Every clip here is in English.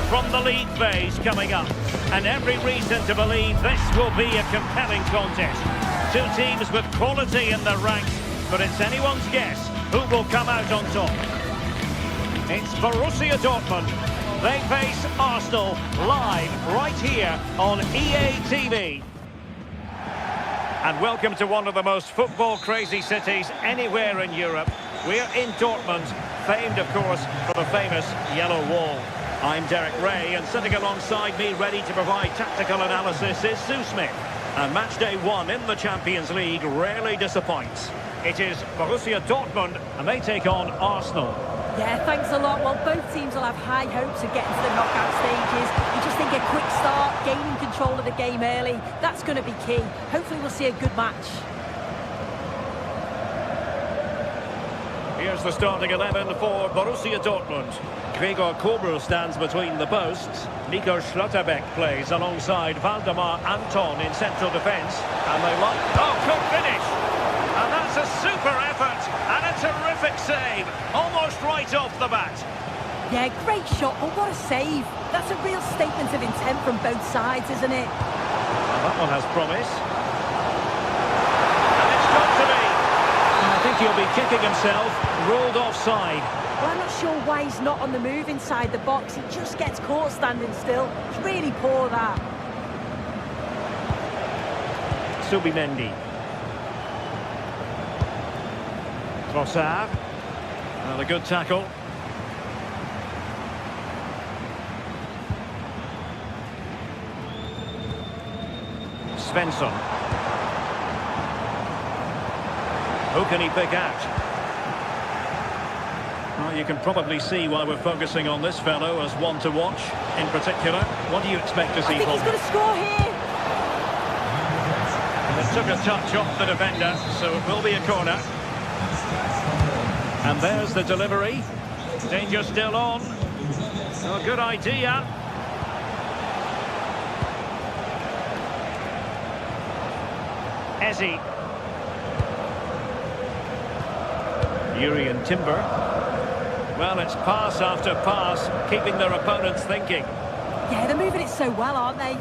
from the league phase coming up. And every reason to believe this will be a compelling contest. Two teams with quality in their ranks, but it's anyone's guess who will come out on top. It's Borussia Dortmund. They face Arsenal live right here on EA TV. And welcome to one of the most football-crazy cities anywhere in Europe. We're in Dortmund, famed, of course, for the famous Yellow Wall. I'm Derek Ray, and sitting alongside me, ready to provide tactical analysis, is Sue Smith. And match day one in the Champions League rarely disappoints. It is Borussia Dortmund, and they take on Arsenal. Yeah, thanks a lot. Well, both teams will have high hopes of getting to the knockout stages. You just think a quick start, gaining control of the game early, that's going to be key. Hopefully we'll see a good match. Here's the starting 11 for Borussia Dortmund. Gregor Kobel stands between the posts. Nico Schlotterbeck plays alongside Valdemar Anton in central defence. And they lock... Oh, good finish! And that's a super effort and a terrific save, almost right off the bat. Yeah, great shot, but what a save. That's a real statement of intent from both sides, isn't it? And that one has promise. And it's got to be. I think he'll be kicking himself, ruled offside. Well, I'm not sure why he's not on the move inside the box. He just gets caught standing still. It's really poor, that. Subimendi. Trossard. Well, a good tackle. Svensson. Who can he pick out? Well, you can probably see why we're focusing on this fellow as one to watch in particular. What do you expect to see from him? I think he's going to score here. It took a touch off the defender, so it will be a corner. And there's the delivery. Danger still on. Oh, good idea. Ezzy. Urian Timber. Well, it's pass after pass, keeping their opponents thinking. Yeah, they're moving it so well, aren't they?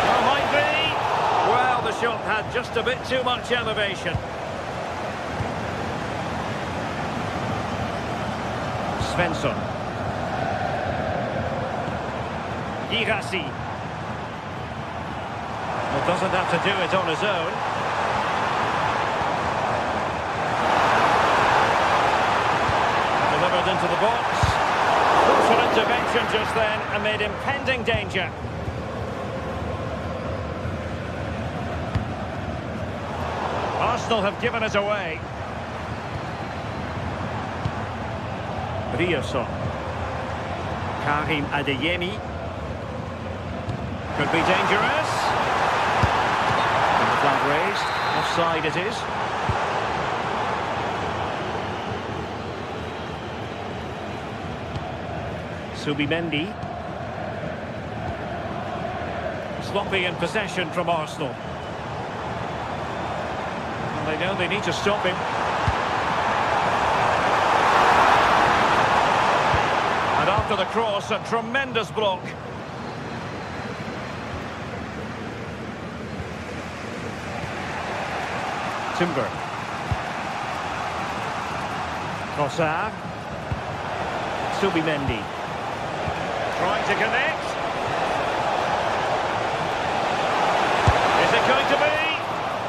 Oh, might be. Well, the shot had just a bit too much elevation. Svensson. Girassi. Well, doesn't have to do it on his own. Delivered into the box. Crucial intervention just then amid impending danger. Arsenal have given us away. Rioson. Karim Adeyemi. Could be dangerous. And the flag raised. Offside it is. Subimendi. Sloppy in possession from Arsenal. Well, they know they need to stop him. And after the cross, a tremendous block. Timber. Trossard. Subimendi. Trying to connect. Is it going to be?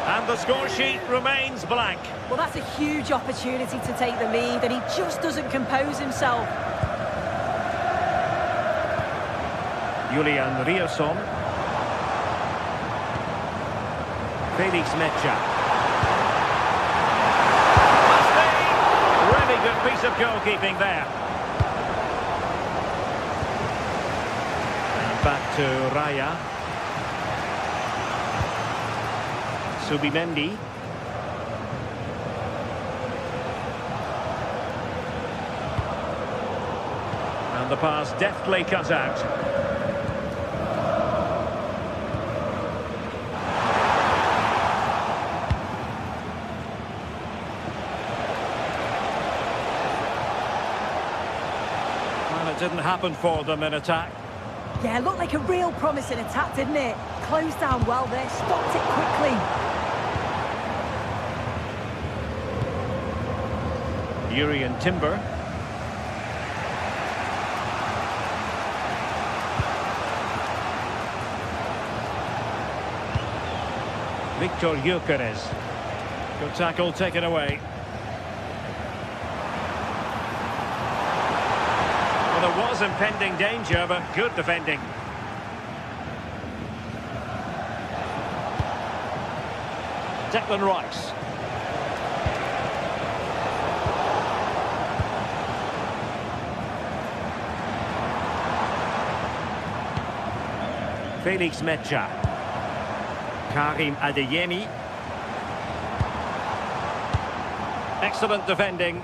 And the score sheet remains blank. Well, that's a huge opportunity to take the lead, and he just doesn't compose himself. Julian Rioson. Felix Mecha. Really good piece of goalkeeping there. And back to Raya. Subimendi. And the pass deftly cut out. That didn't happen for them in attack. Yeah, looked like a real promising attack, didn't it? Closed down well there, stopped it quickly. Urian Timber. Victor Gyökeres. Good tackle, taken away. Well, there was impending danger, but good defending. Declan Rice. Felix Mecha. Karim Adeyemi. Excellent defending.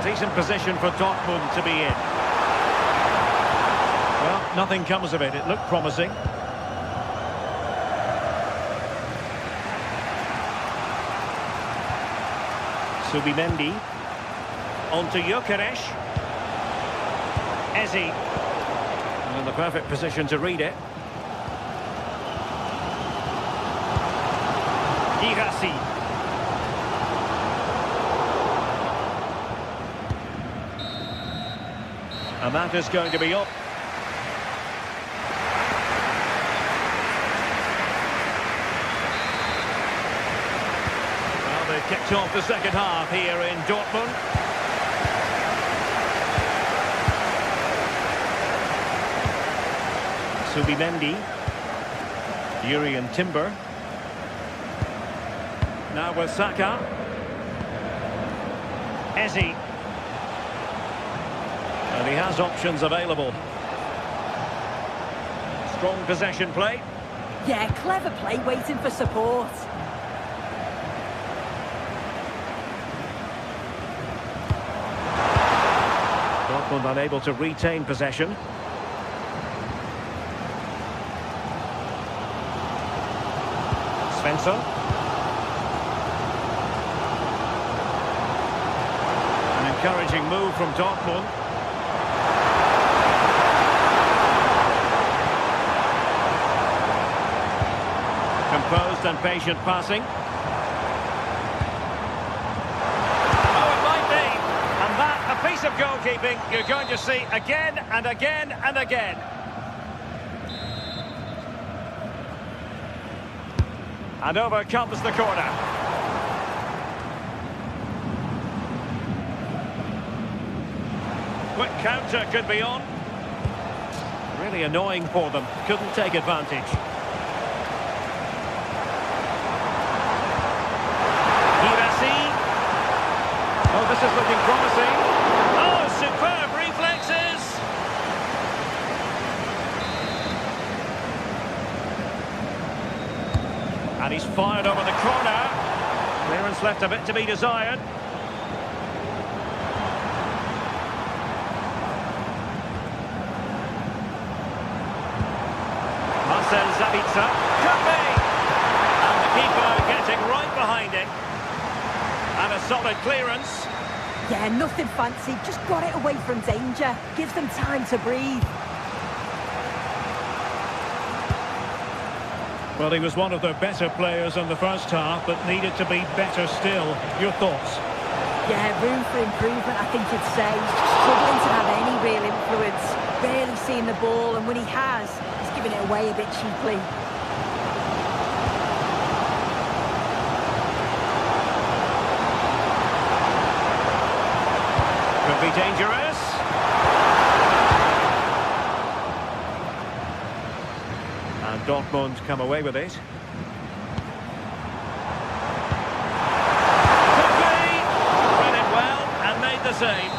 Decent position for Dortmund to be in. Well, nothing comes of it. It looked promising. Subimendi. On to Gyökeres. Eze. In the perfect position to read it. Girassi. And that is going to be up. Well, they've kicked off the second half here in Dortmund. Subimendi. Urian Timber. Now with Saka. Eze. And he has options available. Strong possession play. Yeah, clever play, waiting for support. Dortmund unable to retain possession. Svensson. An encouraging move from Dortmund. Composed and patient passing. Oh, it might be. And that, a piece of goalkeeping you're going to see again and again and again. And over comes the corner. Quick counter could be on. Really annoying for them. Couldn't take advantage. Oh, this is looking promising. Oh, superb reflexes. And he's fired over the corner. Clearance left a bit to be desired. Marcel Sabitzer. Could be. And the keeper getting right behind it. And a solid clearance. Yeah, nothing fancy, just got it away from danger. Gives them time to breathe. Well, he was one of their better players in the first half, but needed to be better still. Your thoughts? Yeah, room for improvement, I think you'd say. He's just struggling to have any real influence. Barely seeing the ball, and when he has, he's giving it away a bit cheaply. Could be dangerous. And Dortmund come away with it. Could be. Read it well and made the save.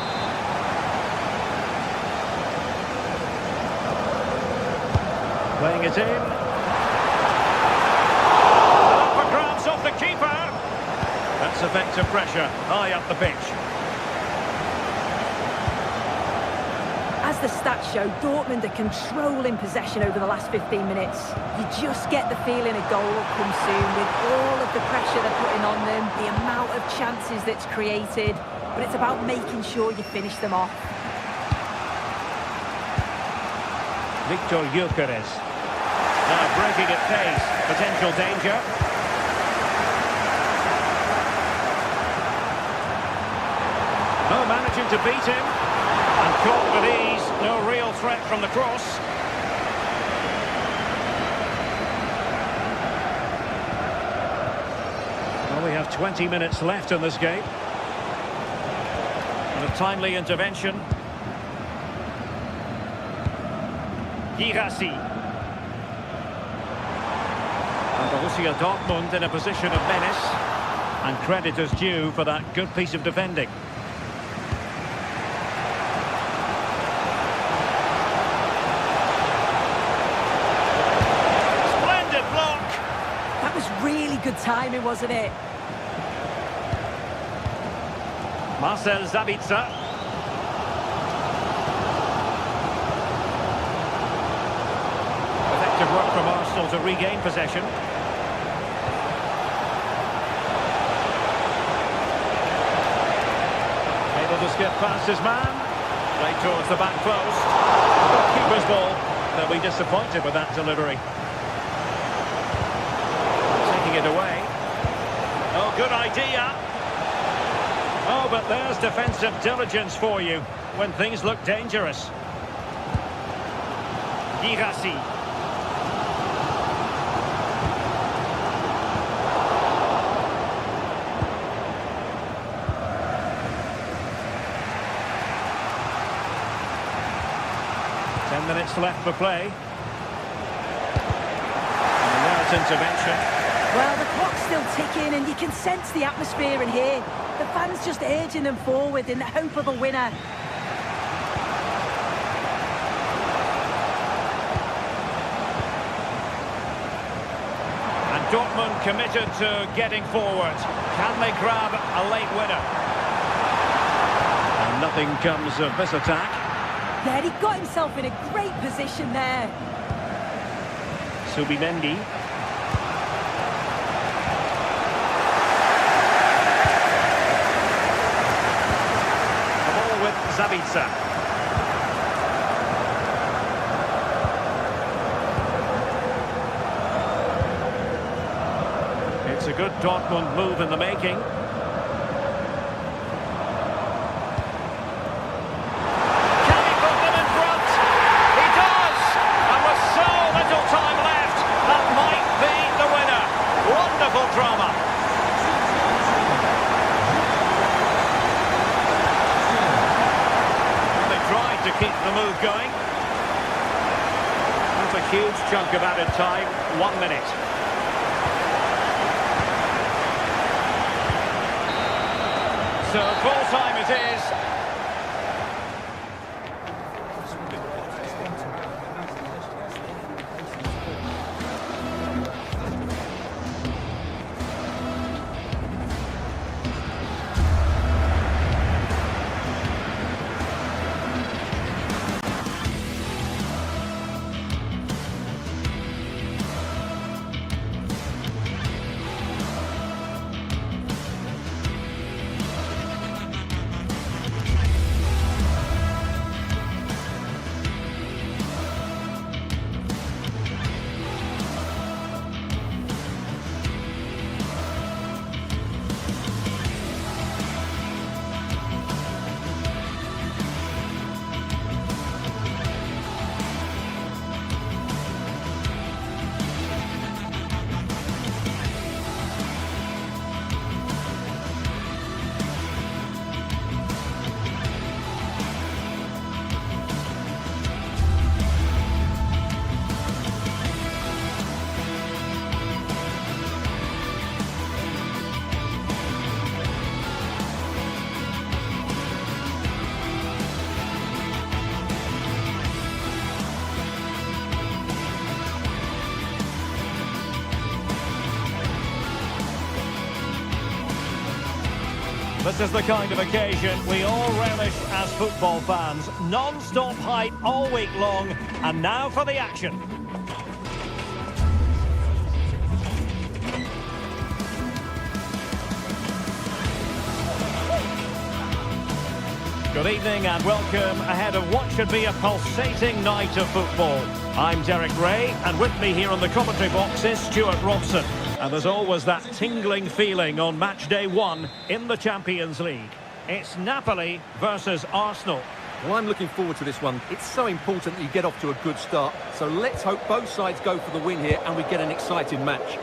Playing it in. Up for grabs off the keeper. That's effective pressure high up the pitch. As As the stats show, Dortmund are controlling possession over the last 15 minutes. You just get the feeling a goal will come soon with all of the pressure they're putting on them, the amount of chances that's created. But it's about making sure you finish them off. Victor Gyökeres. Now breaking at pace. Potential danger. Oh, managing to beat him. And caught with ease. No real threat from the cross. Well, we have 20 minutes left in this game. And a timely intervention. Girassi. And Borussia Dortmund in a position of menace. And credit is due for that good piece of defending. Splendid block. That was really good timing, wasn't it? Marcel Sabitzer. Effective work from Arsenal to regain possession. Able to skip past his man. Right towards the back post. Keeper's ball. They'll be disappointed with that delivery. Taking it away. Oh, good idea. Oh, but there's defensive diligence for you when things look dangerous. Girassi. Minutes left for play. And now it's intervention. Well, the clock's still ticking and you can sense the atmosphere in here. The fans just urging them forward in the hope of a winner. And Dortmund committed to getting forward. Can they grab a late winner? And nothing comes of this attack. Yeah, he got himself in a great position there. Subimendi. The ball with Sabitzer. It's a good Dortmund move in the making. Drama. They tried to keep the move going. That's a huge chunk of added time. 1 minute. So full time it is. This is the kind of occasion we all relish as football fans. Non-stop hype all week long, and now for the action. Good evening and welcome ahead of what should be a pulsating night of football. I'm Derek Ray, and with me here on the commentary box is Stuart Robson. And there's always that tingling feeling on match day 1 in the Champions League. It's Napoli versus Arsenal. Well, I'm looking forward to this one. It's so important that you get off to a good start. So let's hope both sides go for the win here and we get an exciting match.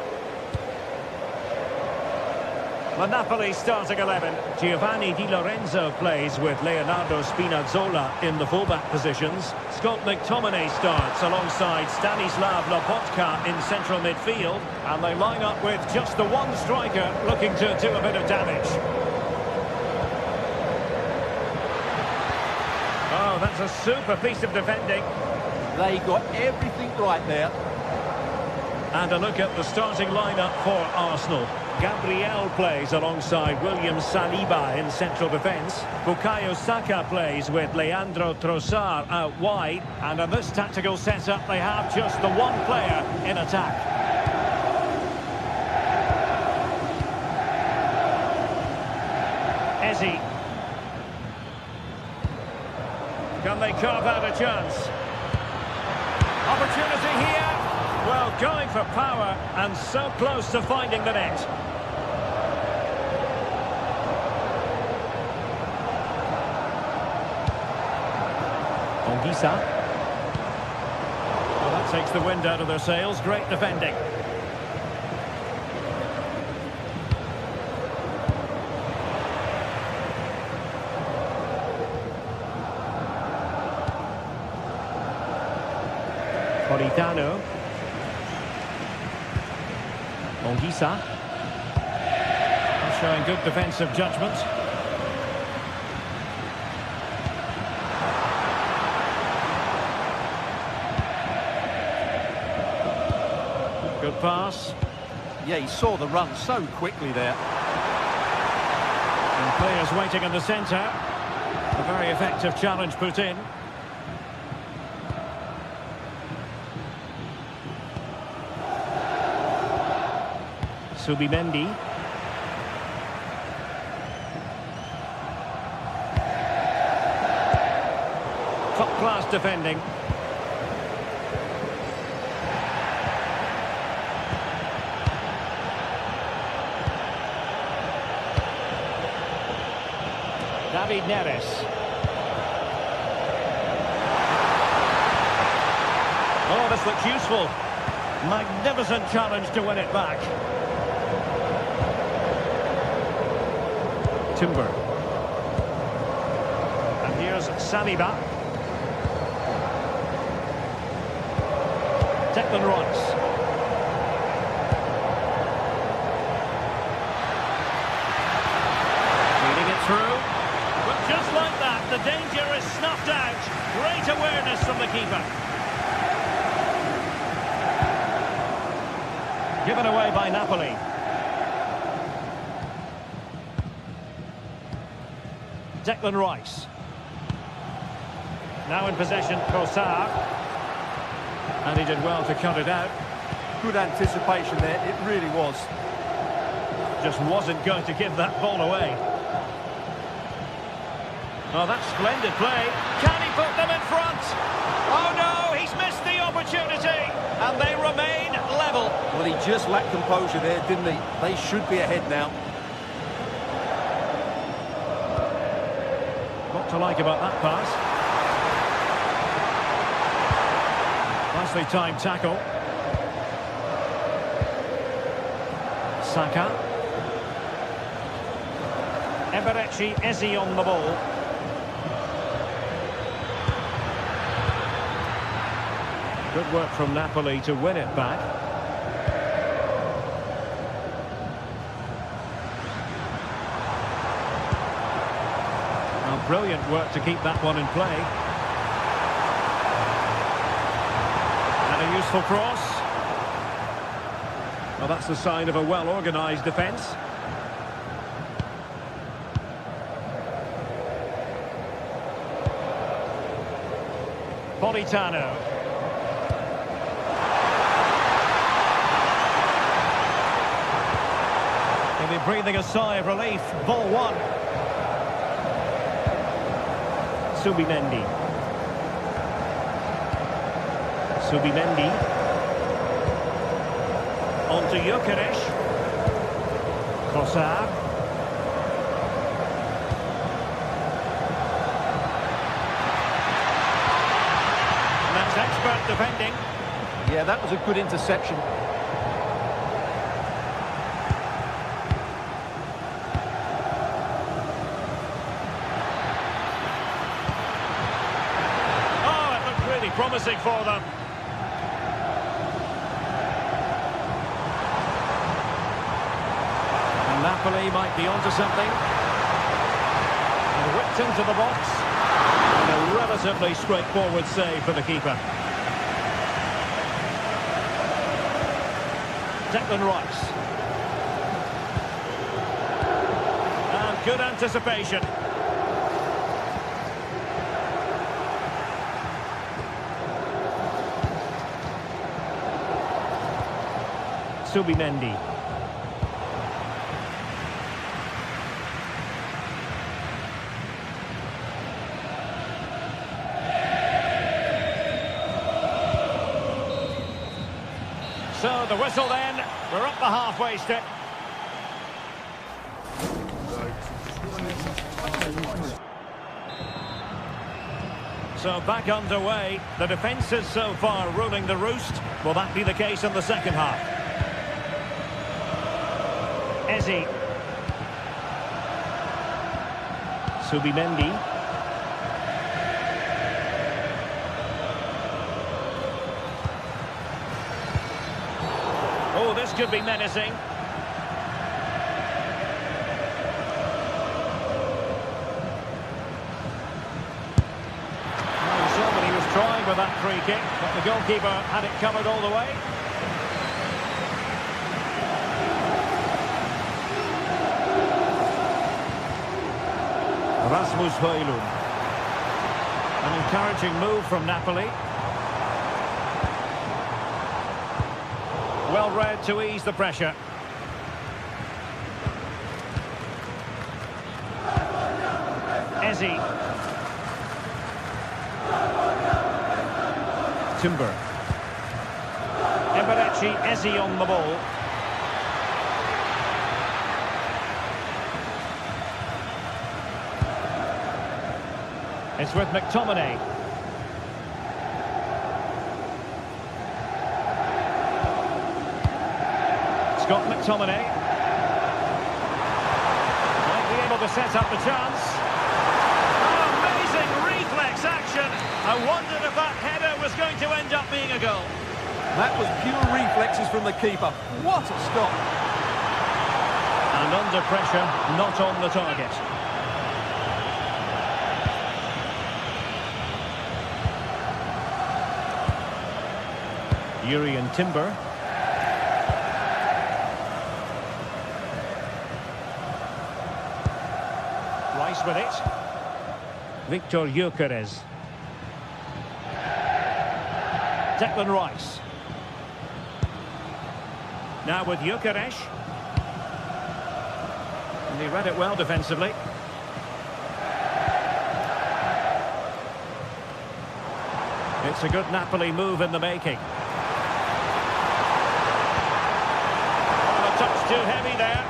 The Napoli starting 11. Giovanni Di Lorenzo plays with Leonardo Spinazzola in the fullback positions. Scott McTominay starts alongside Stanislav Lobotka in central midfield. And they line up with just the one striker looking to do a bit of damage. Oh, that's a super piece of defending. They got everything right there. And a look at the starting lineup for Arsenal. Gabriel plays alongside William Saliba in central defence. Bukayo Saka plays with Leandro Trossard out wide. And in this tactical setup, they have just the one player in attack. Eze. Can they carve out a chance? Opportunity here. Well, going for power and so close to finding the net. Ongisa. Well, that takes the wind out of their sails. Great defending. Politano. Ongisa. Showing good defensive judgment. Good pass. Yeah, he saw the run so quickly there. And players waiting in the centre. A very effective challenge put in. Subimendi. Top-class defending. David Neres. Oh, this looks useful. Magnificent challenge to win it back. Timber. And here's Saliba. Declan Rice. Feeding it through. But just like that, the danger is snuffed out. Great awareness from the keeper. Given away by Napoli. Declan Rice. Now in possession, Trossard. And he did well to cut it out. Good anticipation there, it really was. Just wasn't going to give that ball away. Oh, that's splendid play. Can he put them in front? Oh no, he's missed the opportunity. And they remain level. Well, he just lacked composure there, didn't he? They should be ahead now. What to like about that pass? Nicely timed tackle. Saka. Eberechi Eze on the ball. Good work from Napoli to win it back. Well, brilliant work to keep that one in play. And a useful cross. Well, that's the sign of a well-organised defence. Politano. He'll be breathing a sigh of relief. Ball one. Subimendi. Subimendi. On to Gyökeres. Trossard. And that's expert defending. Yeah, that was a good interception. Oh, it looked really promising for them. Napoli might be onto something. And whipped into the box. And a relatively straightforward save for the keeper. Declan Rice. And good anticipation. Subimendi. So the whistle then, we're up the halfway strip. So back underway, the defences so far ruling the roost. Will that be the case in the second half? Eze. Subimendi. Oh, this could be menacing. He was trying with that free kick, but the goalkeeper had it covered all the way. Rasmus Højlund. An encouraging move from Napoli. Well read to ease the pressure. Eze. Timber. Eberechi, Eze on the ball. It's with McTominay. Scott McTominay. Might be able to set up the chance. Oh, amazing reflex action. I wondered if that header was going to end up being a goal. That was pure reflexes from the keeper. What a stop. And under pressure, not on the target. Urian Timber. Rice with it. Victor Gyökeres. Declan Rice. Now with Gyökeres. And he read it well defensively. It's a good Napoli move in the making. Oh, a touch too heavy there.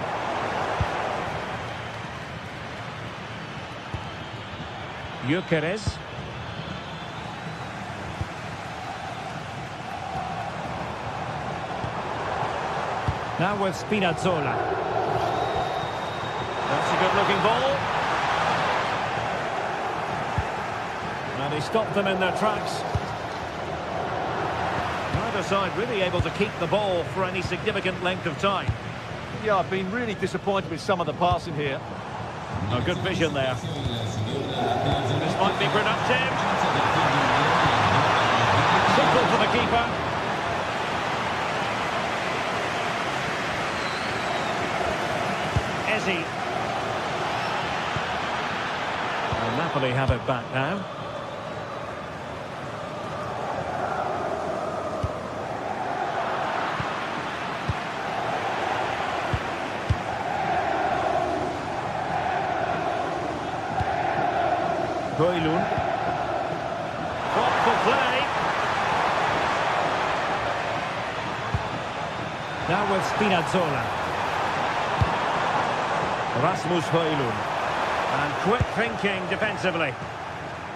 Gyökeres. Now with Spinazzola. That's a good-looking ball. And he stopped them in their tracks. Neither side really able to keep the ball for any significant length of time. Yeah, I've been really disappointed with some of the passing here. A good vision there. This might be productive. Simple for the keeper. Eze. And Napoli have it back now. Højlund. Thoughtful play. Now with Spinazzola. Rasmus Højlund. And quick thinking defensively.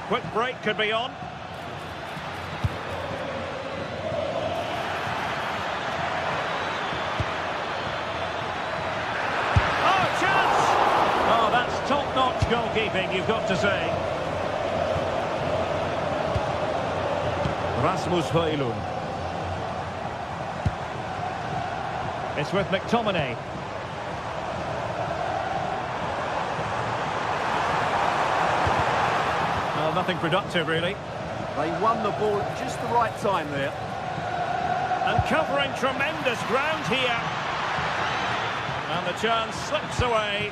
Quick break could be on. Oh, chance! Oh, that's top-notch goalkeeping, you've got to say. Rasmus Højlund. It's with McTominay. Well, nothing productive, really. They won the ball at just the right time there. And covering tremendous ground here. And the chance slips away.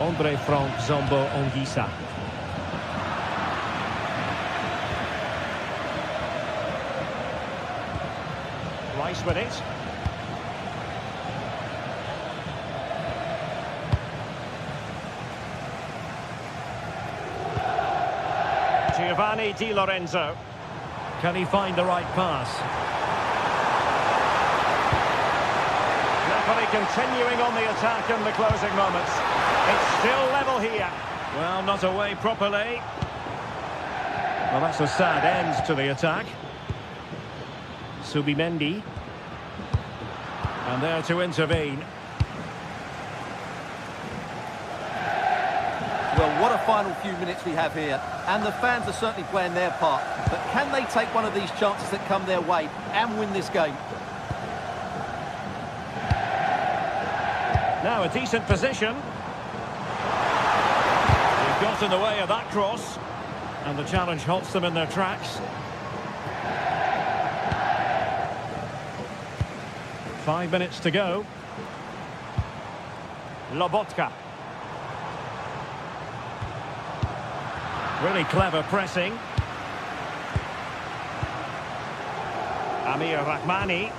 Andre Frank Zombo Onguisa. Rice with it. Giovanni Di Lorenzo. Can he find the right pass? Napoli continuing on the attack in the closing moments. It's still level here. Well, not away properly. Well, that's a sad end to the attack. Subimendi. And there to intervene. Well, what a final few minutes we have here. And the fans are certainly playing their part. But can they take one of these chances that come their way and win this game? Now a decent position. They've got in the way of that cross. And the challenge halts them in their tracks. 5 minutes to go. Lobotka. Really clever pressing. Amir Rahmani.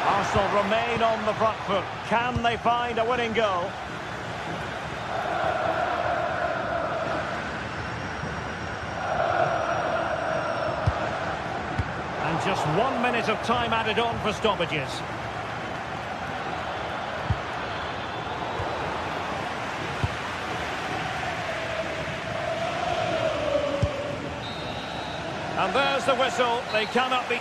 Arsenal remain on the front foot. Can they find a winning goal? And just 1 minute of time added on for stoppages. And there's the whistle. They cannot be...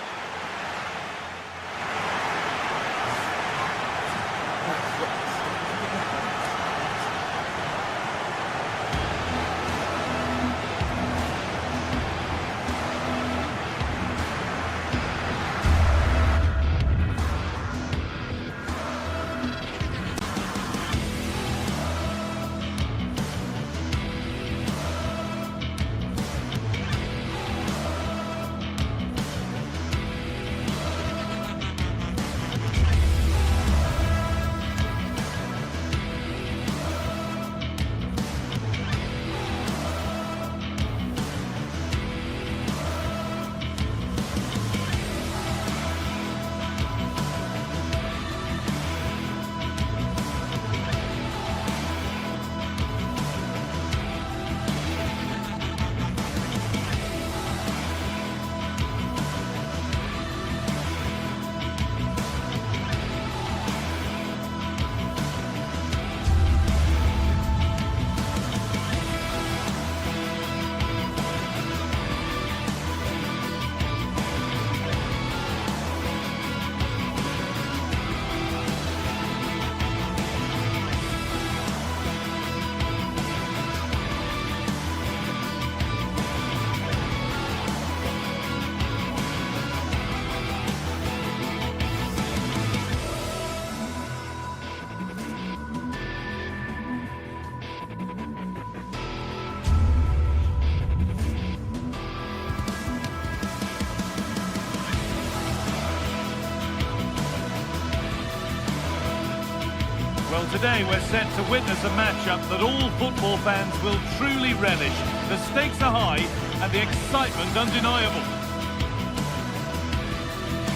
Today we're set to witness a matchup that all football fans will truly relish. The stakes are high and the excitement undeniable.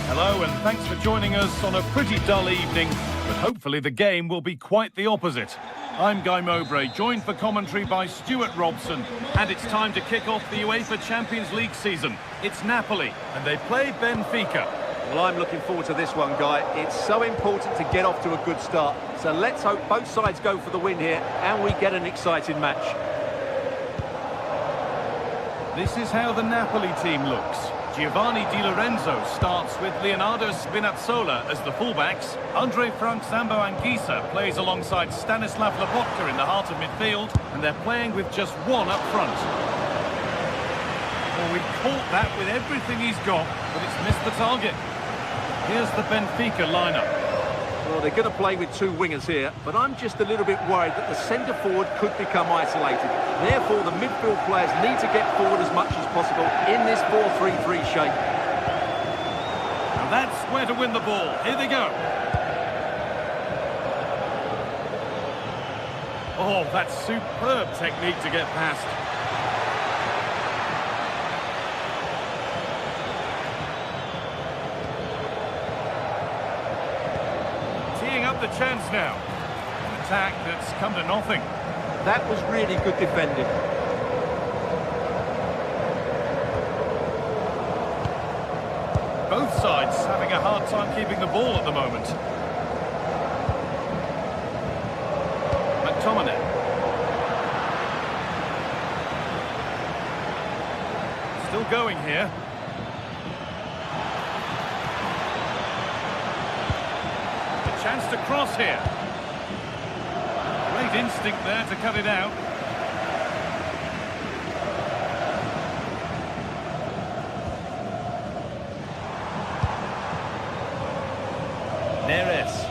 Hello and thanks for joining us on a pretty dull evening, but hopefully the game will be quite the opposite. I'm Guy Mowbray, joined for commentary by Stuart Robson, and it's time to kick off the UEFA Champions League season. It's Napoli and they play Benfica. Well, I'm looking forward to this one, Guy. It's so important to get off to a good start. So let's hope both sides go for the win here and we get an exciting match. This is how the Napoli team looks. Giovanni Di Lorenzo starts with Leonardo Spinazzola as the fullbacks. Andre Frank Zambo Anguissa plays alongside Stanislav Lobotka in the heart of midfield, and they're playing with just one up front. Well, we caught that with everything he's got, but it's missed the target. Here's the Benfica lineup. Well, they're going to play with two wingers here, but I'm just a little bit worried that the centre-forward could become isolated. Therefore, the midfield players need to get forward as much as possible in this 4-3-3 shape. And that's where to win the ball. Here they go. Oh, that's superb technique to get past. Up the chance now. An attack that's come to nothing. That was really good defending. Both sides having a hard time keeping the ball at the moment. McTominay. Still going here. Chance to cross here. Great instinct there to cut it out. Neres.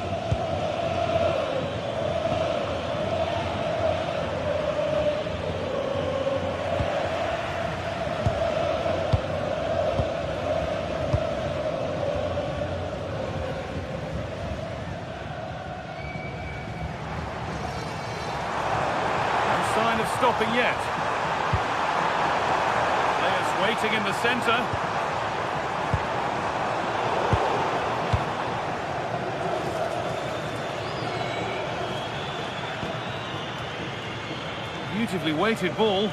Stopping yet. Players waiting in the centre. Beautifully weighted ball.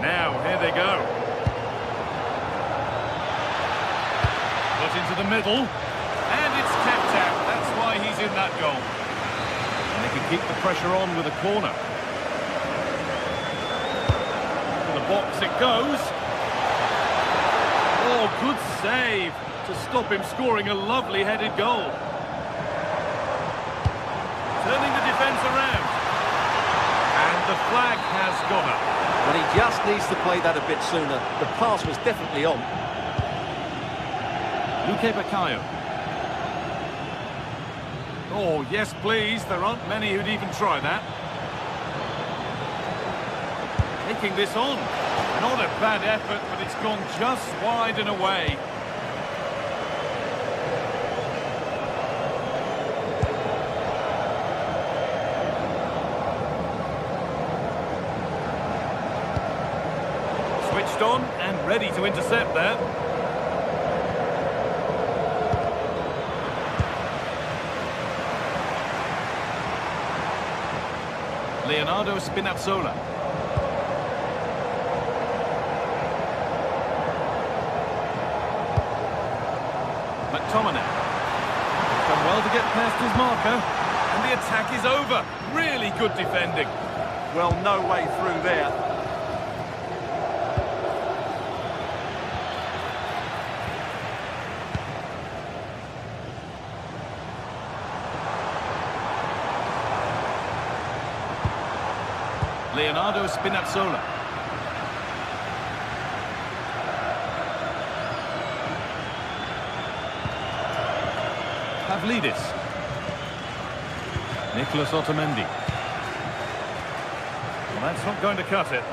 Now, here they go. Got into the middle. And it's kept out. That's why he's in that goal. And they can keep the pressure on with a corner. To the box it goes. Oh, good save to stop him scoring a lovely headed goal. Turning the defence around. And the flag has gone up. But he just needs to play that a bit sooner. The pass was definitely on. Luque Baccaio. Oh, yes, please. There aren't many who'd even try that. Taking this on. Not a bad effort, but it's gone just wide and away. Switched on and ready to intercept there. Leonardo Spinazzola. McTominay. Done well to get past his marker. And the attack is over. Really good defending. Well, no way through there. Leonardo Spinazzola. Pavlidis. Nicolas Otamendi. That's not going to cut it.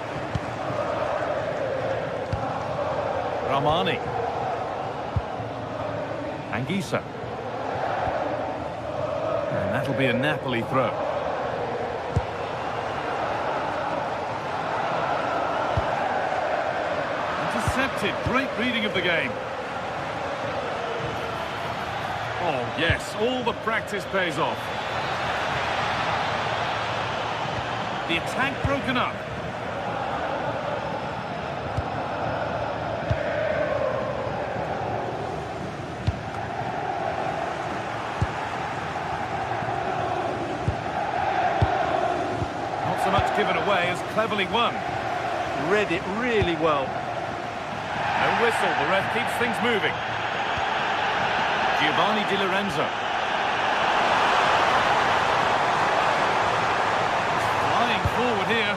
Ramani. Anguissa. And that'll be a Napoli throw. Intercepted. Great reading of the game. Oh, yes. All the practice pays off. The attack broken up. Not so much given away as cleverly won. Read it really well. No whistle, the ref keeps things moving. Giovanni Di Lorenzo. Flying forward here.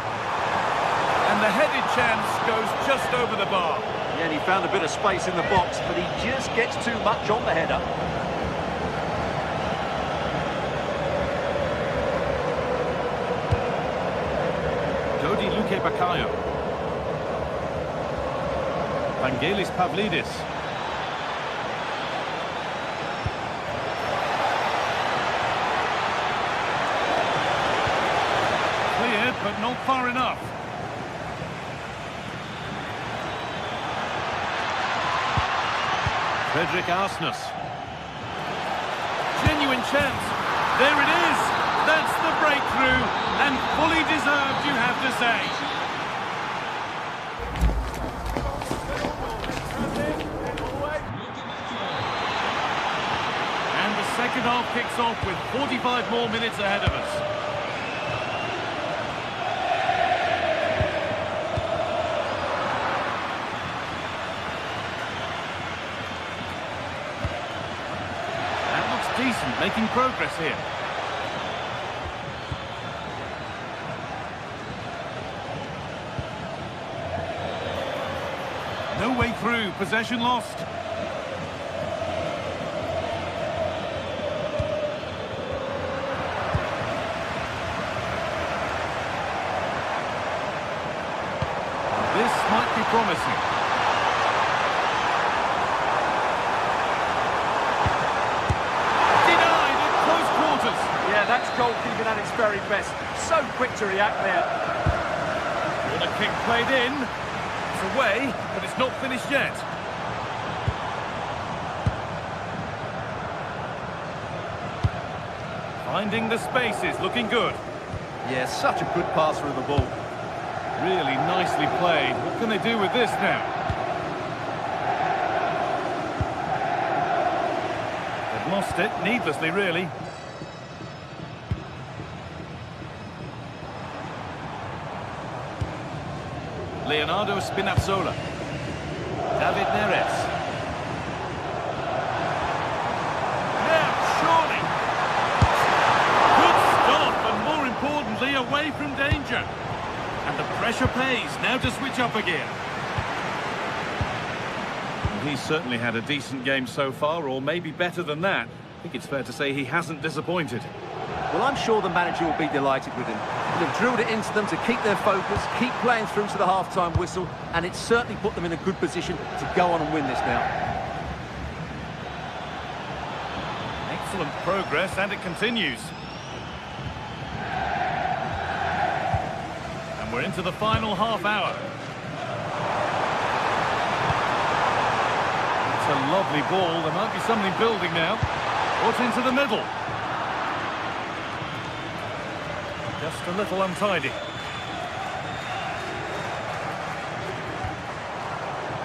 And the headed chance goes just over the bar. Yeah, and he found a bit of space in the box, but he just gets too much on the header. Dodi Luque Baccaio. Vangelis Pavlidis. Cleared, but not far enough. Frederick Arsnus. Genuine chance. There it is. That's the breakthrough. And fully deserved, you have to say. And the second half kicks off with 45 more minutes ahead of us. Decent, making progress here. No way through, possession lost. This might be promising. That's goalkeeping at its very best. So quick to react there. Corner kick played in. It's away, but it's not finished yet. Finding the spaces, looking good. Yeah, such a good passer of the ball. Really nicely played. What can they do with this now? They've lost it, needlessly really. Leonardo Spinazzola. David Neres. Now, surely. Good stop, and more importantly, away from danger. And the pressure pays. Now to switch up again. He's certainly had a decent game so far, or maybe better than that. I think it's fair to say he hasn't disappointed. Well, I'm sure the manager will be delighted with him. They've drilled it into them to keep their focus, keep playing through to the half-time whistle, and it's certainly put them in a good position to go on and win this now. Excellent progress, and it continues. And we're into the final half hour. It's a lovely ball. There might be something building now. Put into the middle. Just a little untidy.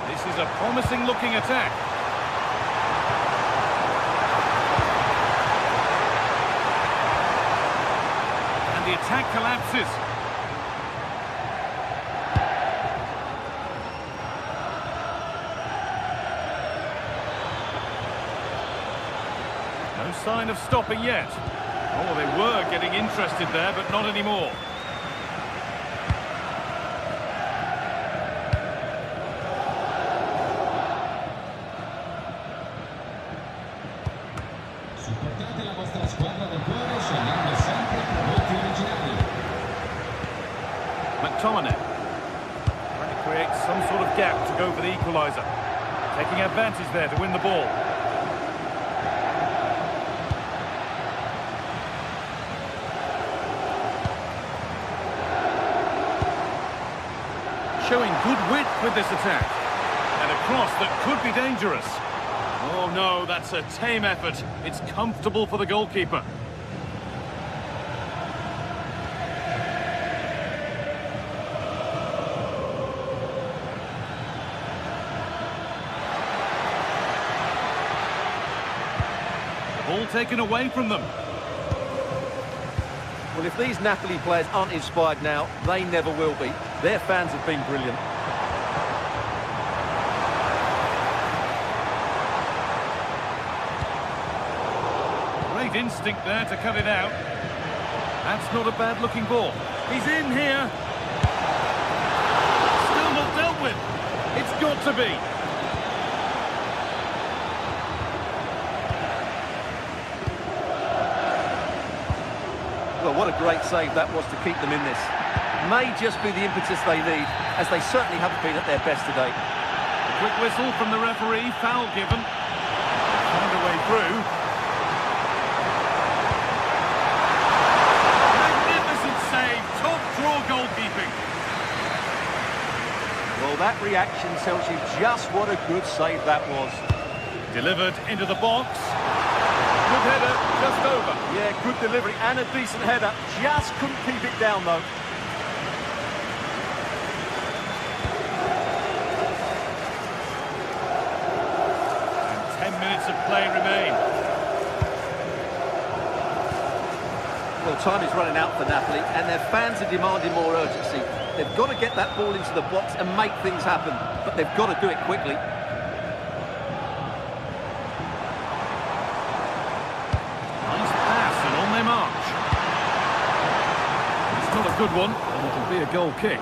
This is a promising looking attack. And the attack collapses. No sign of stopping yet. Oh, they were getting interested there, but not anymore. Supportate la vostra squadra del cuore scegliendo sempre prodotti originali. equaliser. Taking advantage there to win the ball. Showing good width with this attack. And a cross that could be dangerous. Oh no, that's a tame effort. It's comfortable for the goalkeeper. Ball taken away from them. Well, if these Napoli players aren't inspired now, they never will be. Their fans have been brilliant. Great instinct there to cut it out. That's not a bad-looking ball. He's in here. Still not dealt with. It's got to be. Well, what a great save that was to keep them in this. May just be the impetus they need, as they certainly haven't been at their best today. A quick whistle from the referee, foul given. Found a way through. Magnificent save, top draw goalkeeping. Well, that reaction tells you just what a good save that was. Delivered into the box. Good header, just over. Yeah, good delivery and a decent header. Just couldn't keep it down, though. And 10 minutes of play remain. Well, time is running out for Napoli, and their fans are demanding more urgency. They've got to get that ball into the box and make things happen, but they've got to do it quickly. Not a good one, and it'll be a goal kick.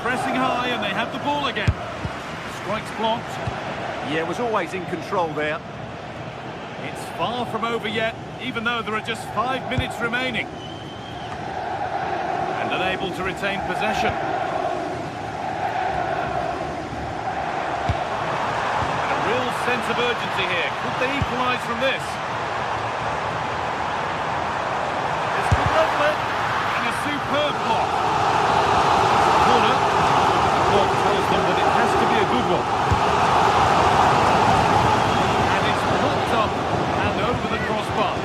Pressing high, and they have the ball again. Strike's blocked. Yeah, was always in control there. It's far from over yet, even though there are just 5 minutes remaining. And unable to retain possession. Sense of urgency here. Could they equalise from this? This could level it, and a superb block. Corner. The clock tells them that it has to be a good one. And it's knocked up and over the crossbar.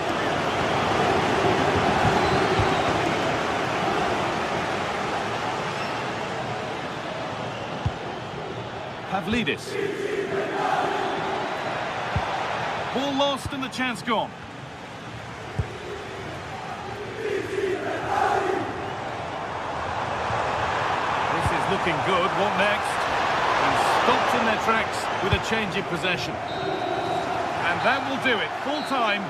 Pavlidis. Ball lost and the chance gone. This is looking good. What next? And stopped in their tracks with a change in possession. And that will do it. Full time.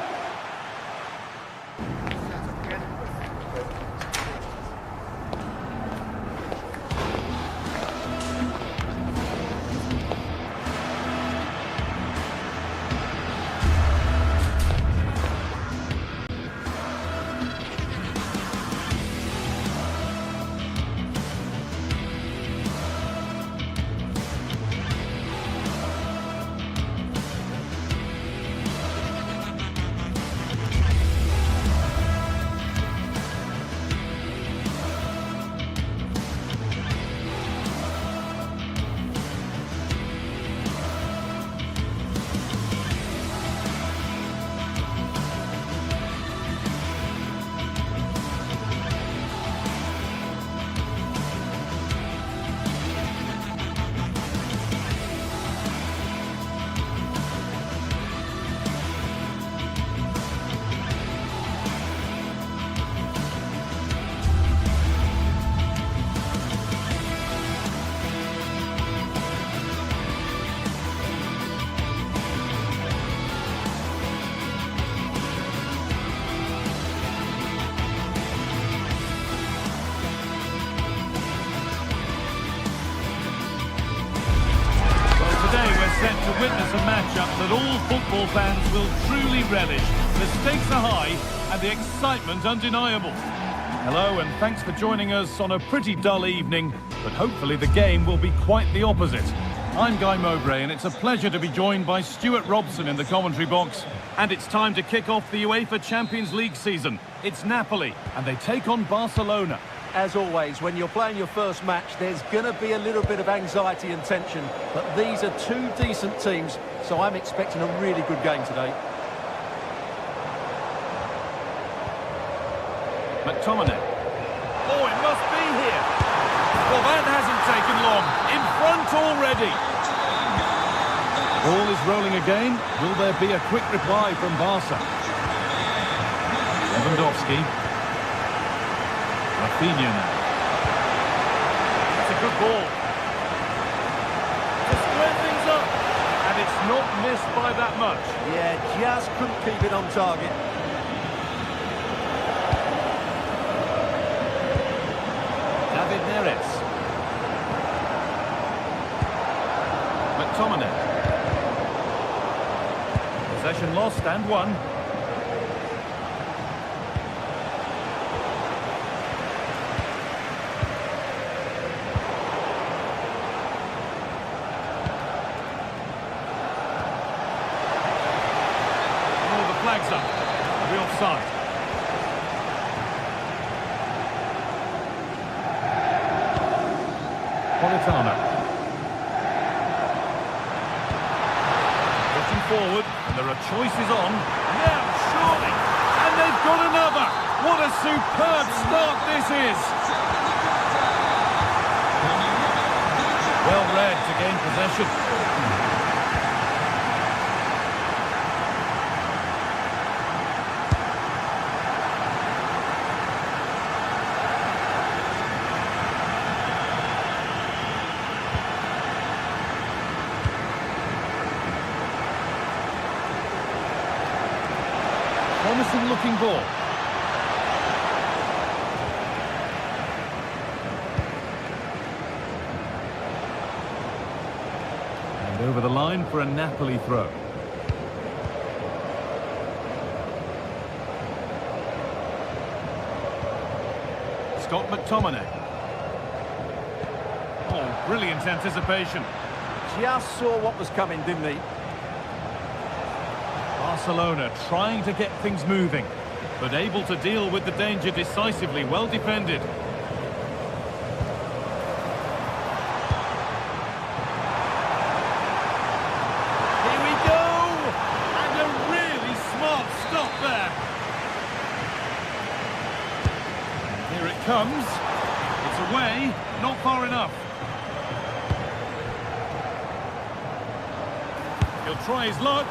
Set to witness a matchup that all football fans will truly relish. The stakes are high and the excitement undeniable. Hello and thanks for joining us on a pretty dull evening, but hopefully the game will be quite the opposite. I'm Guy Mowbray and it's a pleasure to be joined by Stuart Robson in the commentary box. And it's time to kick off the UEFA Champions League season. It's Napoli and they take on Barcelona. As always, when you're playing your first match, there's going to be a little bit of anxiety and tension. But these are two decent teams, so I'm expecting a really good game today. McTominay. Oh, it must be here. Well, that hasn't taken long. In front already. Ball is rolling again. Will there be a quick reply from Barca? Lewandowski. Rafinha now. That's a good ball. To square things up. And it's not missed by that much. Yeah, just couldn't keep it on target. McTominay. Possession lost and won. Oh, the flag's up. The offside. Politano. Forward, and there are choices on. Now, surely, and they've got another. What a superb start this is. Well read to gain possession. Promising looking ball. And over the line for a Napoli throw. Scott McTominay. Oh, brilliant anticipation. Just saw what was coming, didn't he? Barcelona trying to get things moving, but able to deal with the danger decisively. Well defended. Here we go! And a really smart stop there. Here it comes. It's away, not far enough. He'll try his luck.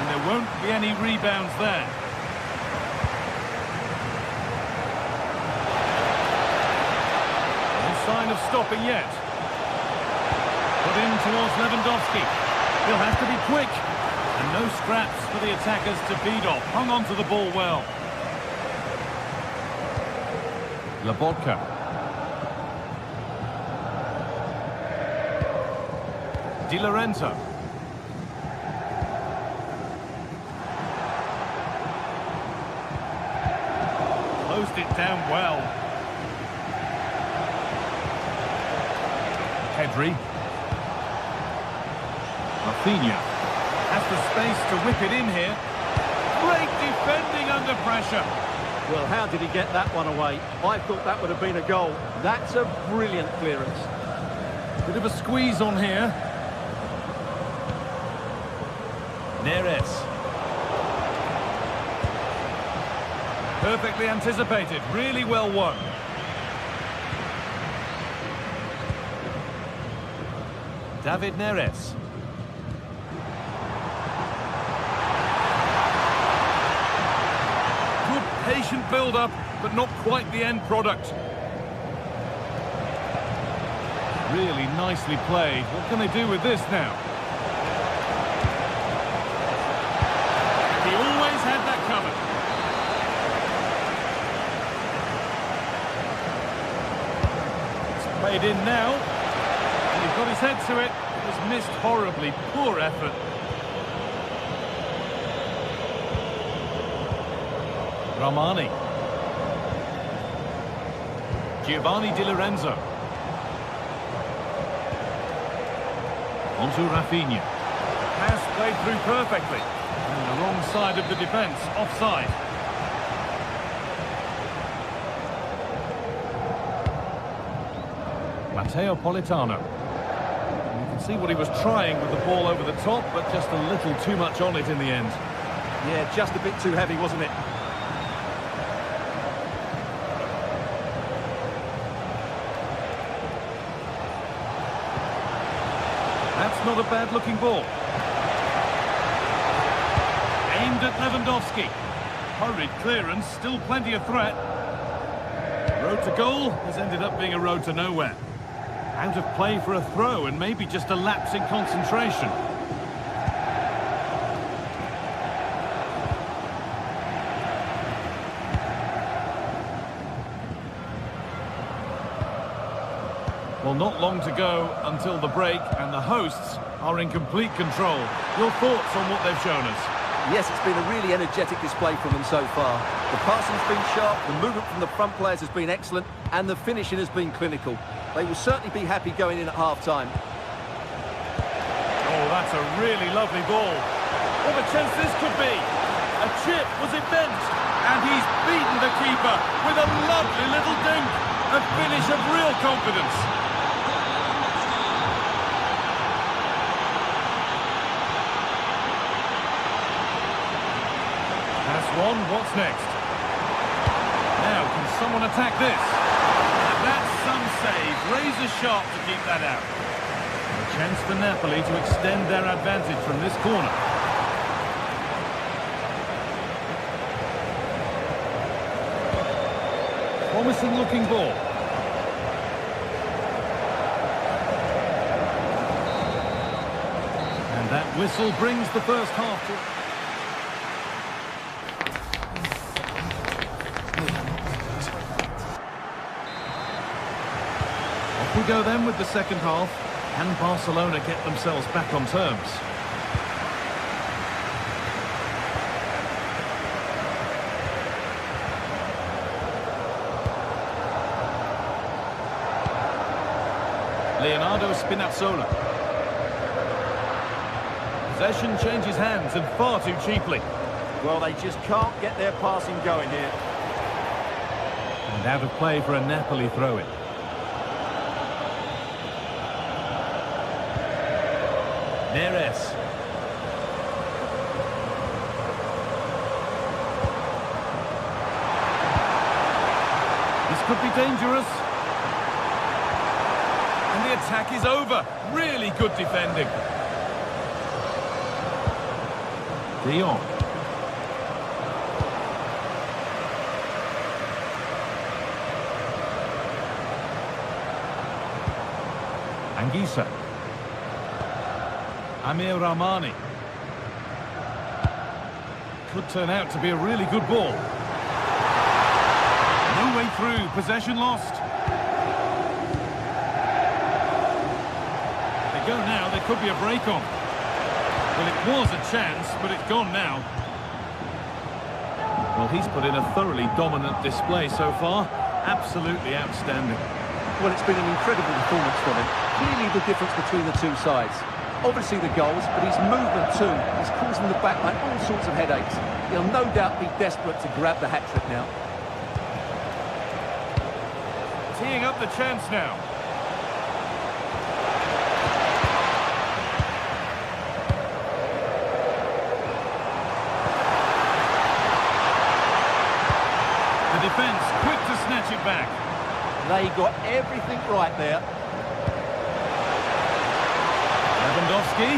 And there won't be any rebounds there. No sign of stopping yet. Put in towards Lewandowski. He'll have to be quick. And no scraps for the attackers to feed off. Hung on to the ball well. Lobotka. Di Lorenzo. Closed it down well. Pedri. Rafinha has the space to whip it in here. Great defending under pressure. Well, how did he get that one away? I thought that would have been a goal. That's a brilliant clearance. Bit of a squeeze on here. Neres. Perfectly anticipated, really well won. David Neres. Good patient build-up, but not quite the end product. Really nicely played. What can they do with this now? He always had that covered. Played in now, and he's got his head to it. It was missed horribly. Poor effort. Ramani. Giovanni Di Lorenzo. Onto Rafinha. Pass played through perfectly. And the wrong side of the defence, offside. Matteo Politano. You can see what he was trying with the ball over the top, but just a little too much on it in the end. Yeah, just a bit too heavy, wasn't it? That's not a bad-looking ball. Aimed at Lewandowski. Hurried clearance, still plenty of threat. Road to goal has ended up being a road to nowhere. Out of play for a throw and maybe just a lapse in concentration. Well, not long to go until the break, and the hosts are in complete control. Your thoughts on what they've shown us? Yes, it's been a really energetic display from them so far. The passing's been sharp, the movement from the front players has been excellent, and the finishing has been clinical. They will certainly be happy going in at half-time. Oh, that's a really lovely ball. What a chance this could be. A chip, was it meant? And he's beaten the keeper with a lovely little dink. A finish of real confidence. That's one, what's next? Now, can someone attack this? That's some save, razor sharp to keep that out. A chance for Napoli to extend their advantage from this corner. Promising looking ball. And that whistle brings the first half to... Off we go then with the second half. Can Barcelona get themselves back on terms? Leonardo Spinazzola. Possession changes hands and far too cheaply. Well, they just can't get their passing going here. And out of play for a Napoli throw-in. Neres. This could be dangerous. And the attack is over. Really good defending. De Jong. Anguissa. Amir Rahmani. Could turn out to be a really good ball. No way through, possession lost. They go now, there could be a break on. Well, it was a chance, but it's gone now. Well, he's put in a thoroughly dominant display so far. Absolutely outstanding. Well, it's been an incredible performance from him. Clearly the difference between the two sides. Obviously the goals, but his movement too is causing the backline all sorts of headaches. He'll no doubt be desperate to grab the hat-trick now. Teeing up the chance now. The defence quick to snatch it back. They got everything right there. Lewandowski.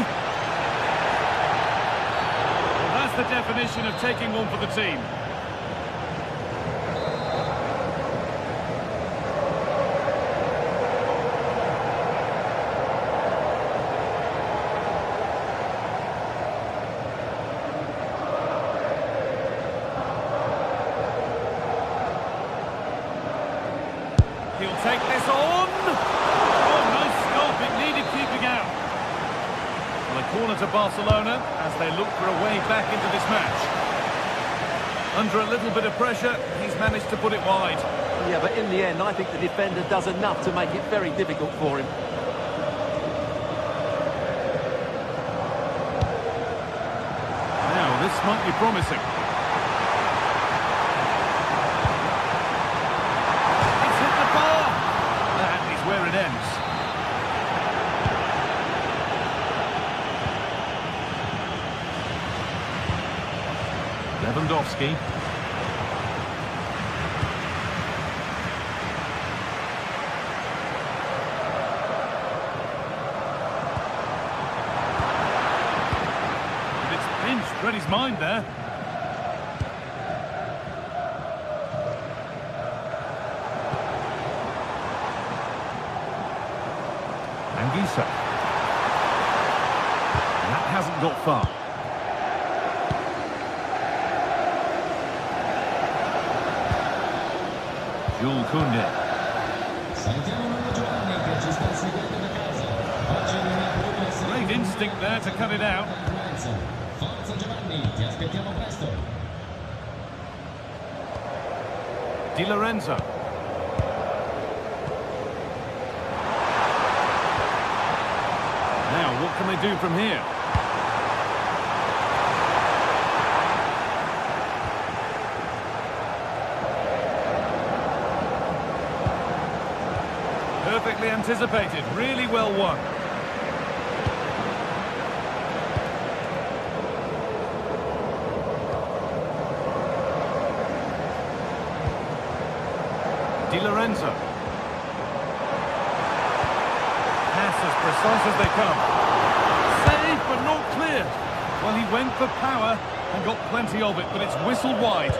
Well, that's the definition of taking one for the team. He'll take this on. Oh, nice stop. It needed keeping out. Well, a corner to Barcelona as they look for a way back into this match. Under a little bit of pressure, he's managed to put it wide. Yeah, but in the end, I think the defender does enough to make it very difficult for him. Now, this might be promising. It's hit the bar! That is where it ends. Lewandowski. Read his mind there. Anguissa. That hasn't got far. Jules Koundé. Salutiamo Mauro Giovanni che ci sta seguendo da casa. Oggi non ha voluto essere Great instinct there to cut it out. Forza Giovanni, ti aspettiamo presto. Di Lorenzo. Now, what can they do from here? Perfectly anticipated, really well won. Di Lorenzo. Pass as precise as they come. Save, but not clear. Well, he went for power and got plenty of it, but it's whistled wide.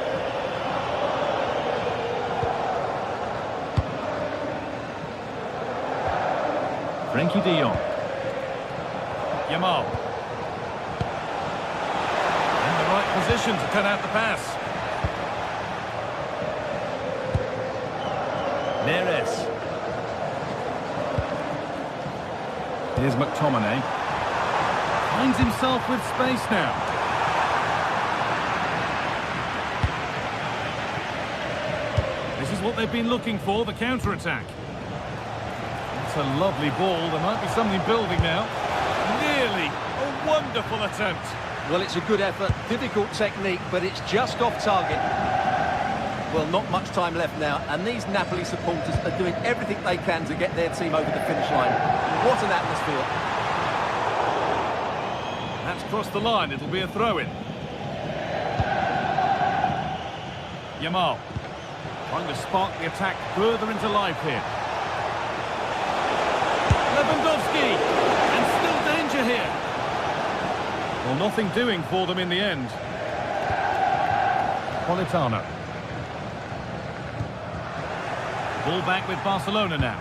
Frankie de Jong. Yamal. In the right position to cut out the pass. Neres. Here's McTominay. Finds himself with space now. This is what they've been looking for, the counter-attack. It's a lovely ball. There might be something building now. Nearly. A wonderful attempt. Well, it's a good effort, difficult technique, but it's just off target. Well, not much time left now, and these Napoli supporters are doing everything they can to get their team over the finish line. What an atmosphere. That's crossed the line. It'll be a throw-in. Yamal. Trying to spark the attack further into life here. Lewandowski. And still danger here. Well, nothing doing for them in the end. Politano. Ball back with Barcelona now.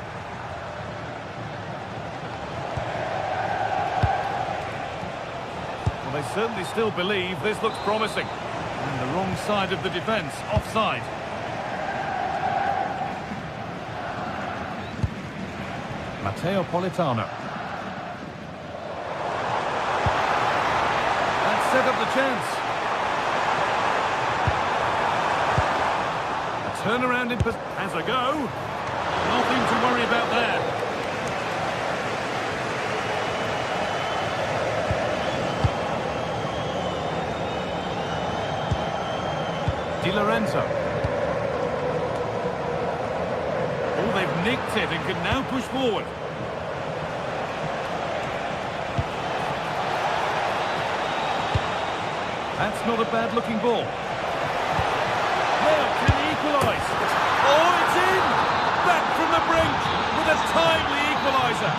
Well, they certainly still believe this looks promising. And the wrong side of the defence, offside. Matteo Politano. That set up the chance. Turnaround in has a go. Nothing to worry about there. Di Lorenzo. Oh, they've nicked it and can now push forward. That's not a bad-looking ball. Well, can he equalise? Oh, it's in! Back from the brink with a timely equaliser.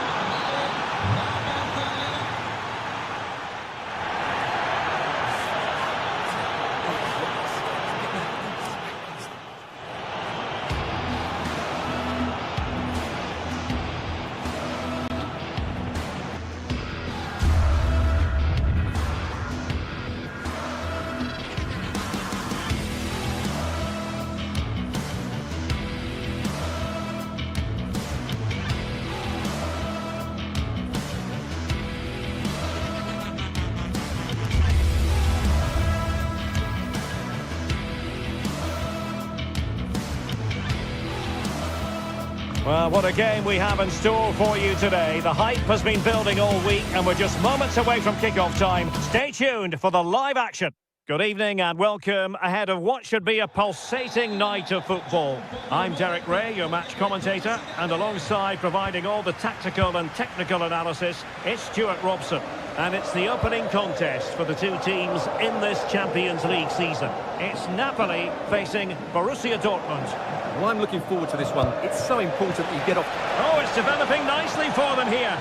Well, what a game we have in store for you today. The hype has been building all week and we're just moments away from kick-off time. Stay tuned for the live action. Good evening and welcome ahead of what should be a pulsating night of football. I'm Derek Ray, your match commentator, and alongside providing all the tactical and technical analysis, it's Stuart Robson. And it's the opening contest for the two teams in this Champions League season. It's Napoli facing Borussia Dortmund. Well, I'm looking forward to this one. It's so important that you get off. Oh, it's developing nicely for them here.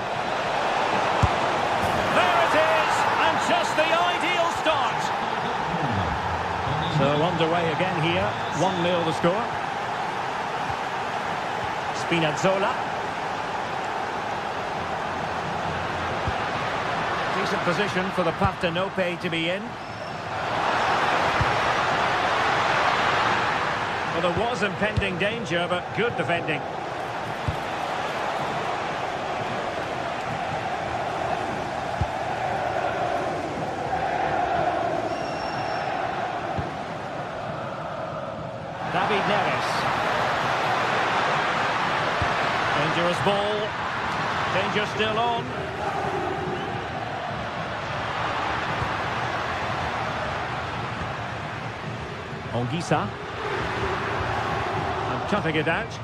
There it is, and just the ideal start. So underway again here, 1-0 the score. Spinazzola. Decent position for the Partenope to be in. Well, there was impending danger, but good defending. David Neres. Dangerous ball. Danger still on. Ongisa. And cutting it out.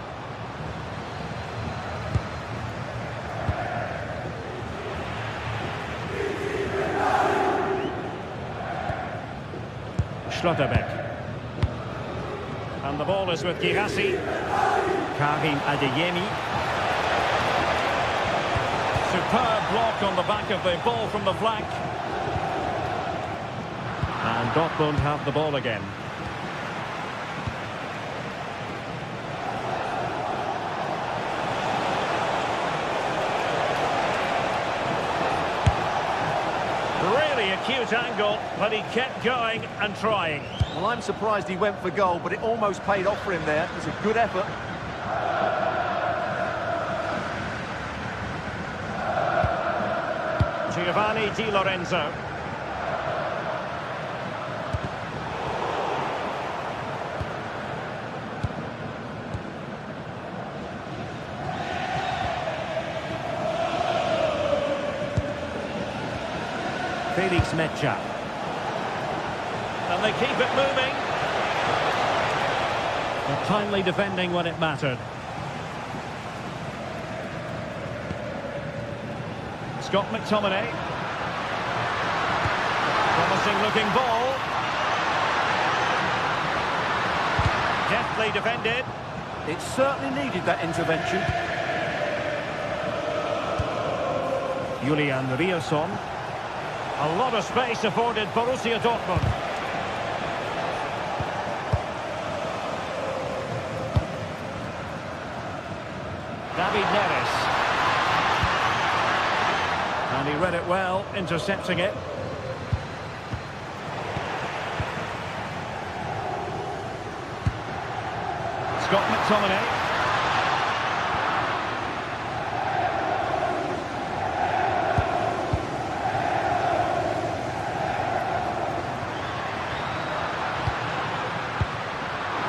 Schlotterbeck. And the ball is with Girassi. Karim Adeyemi. Superb block on the back of the ball from the flank. And Dortmund have the ball again. Really acute angle, but he kept going and trying. Well, I'm surprised he went for goal, but it almost paid off for him there. It was a good effort. Giovanni Di Lorenzo. Felix Mecha. And they keep it moving. But timely defending when it mattered. Scott McTominay. Promising looking ball. Deftly defended. It certainly needed that intervention. Julian Riasson. A lot of space afforded Borussia Dortmund. David Neres. And he read it well, intercepting it. Scott McTominay.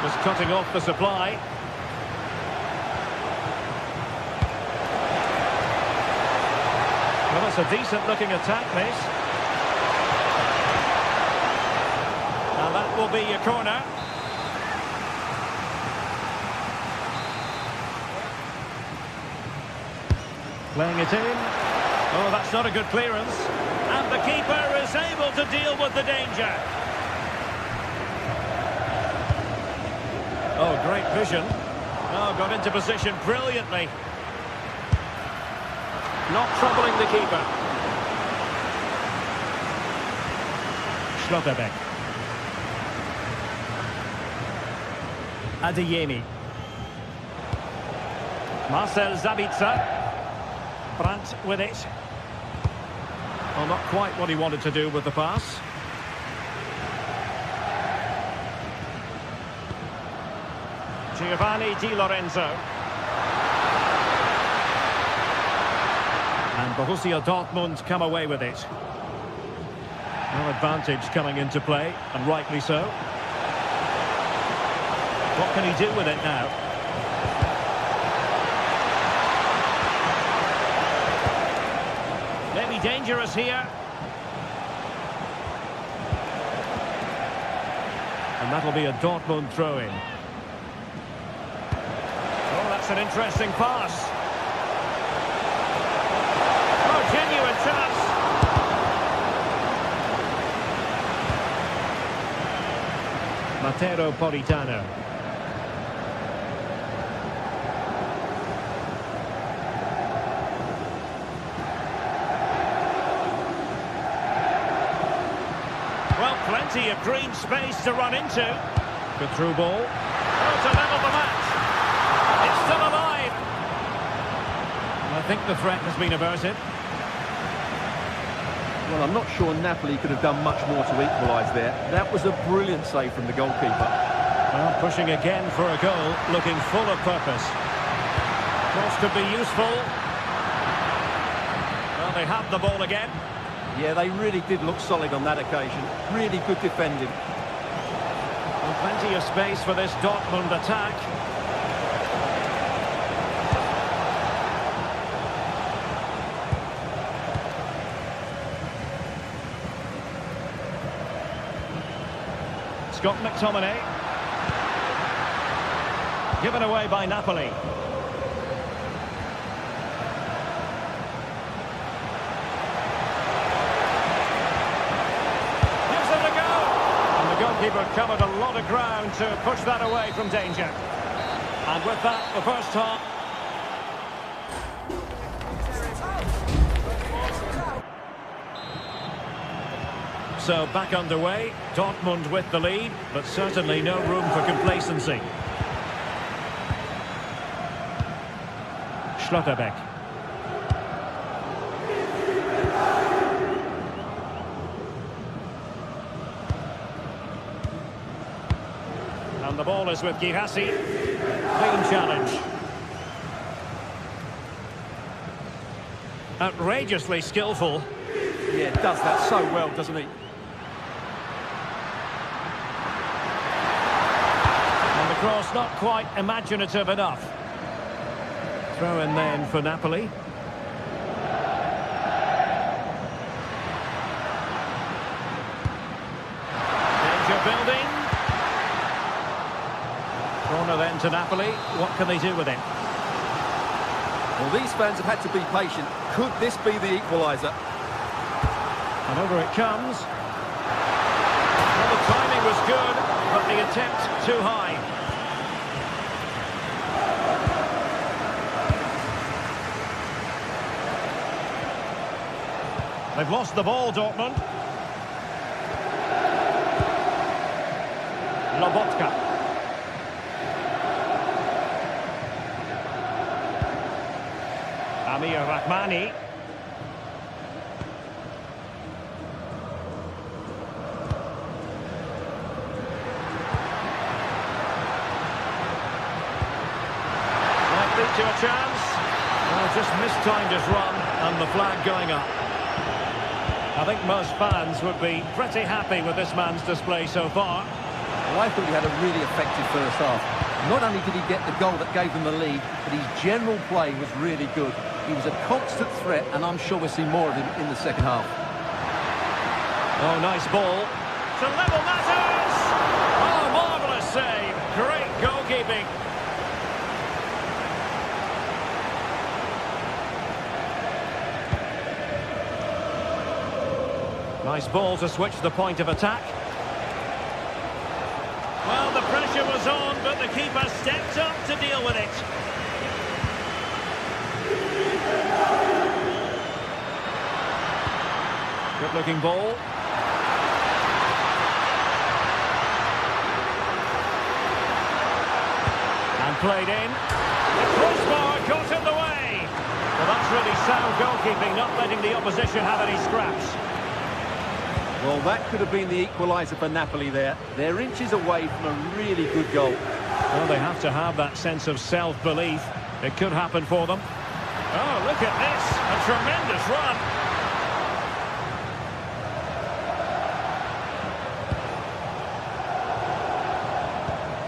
Was cutting off the supply. Well, it's a decent-looking attack, this. And that will be your corner. Playing it in. Oh, that's not a good clearance. And the keeper is able to deal with the danger. Oh, great vision. Oh, got into position brilliantly. Not troubling the keeper. Schlotterbeck. Adeyemi. Marcel Sabitzer. Brandt with it. Well, not quite what he wanted to do with the pass. Giovanni Di Lorenzo. And Borussia Dortmund come away with it. No advantage coming into play, and rightly so. What can he do with it now? dangerous here. And that'll be a Dortmund throw-in. Oh, that's an interesting pass. Oh, genuine chance. Matteo Politano. Well, plenty of green space to run into. Good through ball. Oh, to level the match. It's still alive. I think the threat has been averted. Well, I'm not sure Napoli could have done much more to equalise there. That was a brilliant save from the goalkeeper. Well, pushing again for a goal, looking full of purpose. Cross could be useful. Well, they have the ball again. Yeah, they really did look solid on that occasion. Really good defending. And plenty of space for this Dortmund attack. Scott McTominay. Given away by Napoli. Gives it a go. And the goalkeeper covered a lot of ground to push that away from danger. And with that, the first half. So back underway, Dortmund with the lead, but certainly no room for complacency. Schlotterbeck. And the ball is with Girassi. Clean challenge. Outrageously skillful. Yeah, does that so well, doesn't he? Cross not quite imaginative enough. Throw in then for Napoli. Danger building. Corner then to Napoli. What can they do with it? Well, these fans have had to be patient. Could this be the equaliser? And over it comes. Well, the timing was good, but the attempt too high. They've lost the ball, Dortmund. Lobotka. Amir Rahmani. Might lead to a chance. Well, just mistimed his run and the flag going up. I think most fans would be pretty happy with this man's display so far. Well, I thought he had a really effective first half. Not only did he get the goal that gave them the lead, but his general play was really good. He was a constant threat, and I'm sure we'll see more of him in the second half. Oh, nice ball. To level matters! Oh, marvellous save. Great goalkeeping. Nice ball to switch the point of attack. Well, the pressure was on, but the keeper stepped up to deal with it. Good-looking ball. And played in. The crossbar got in the way. Well, that's really sound goalkeeping, not letting the opposition have any scraps. Well, that could have been the equaliser for Napoli there. They're inches away from a really good goal. Well, they have to have that sense of self-belief. It could happen for them. Oh, look at this. A tremendous run.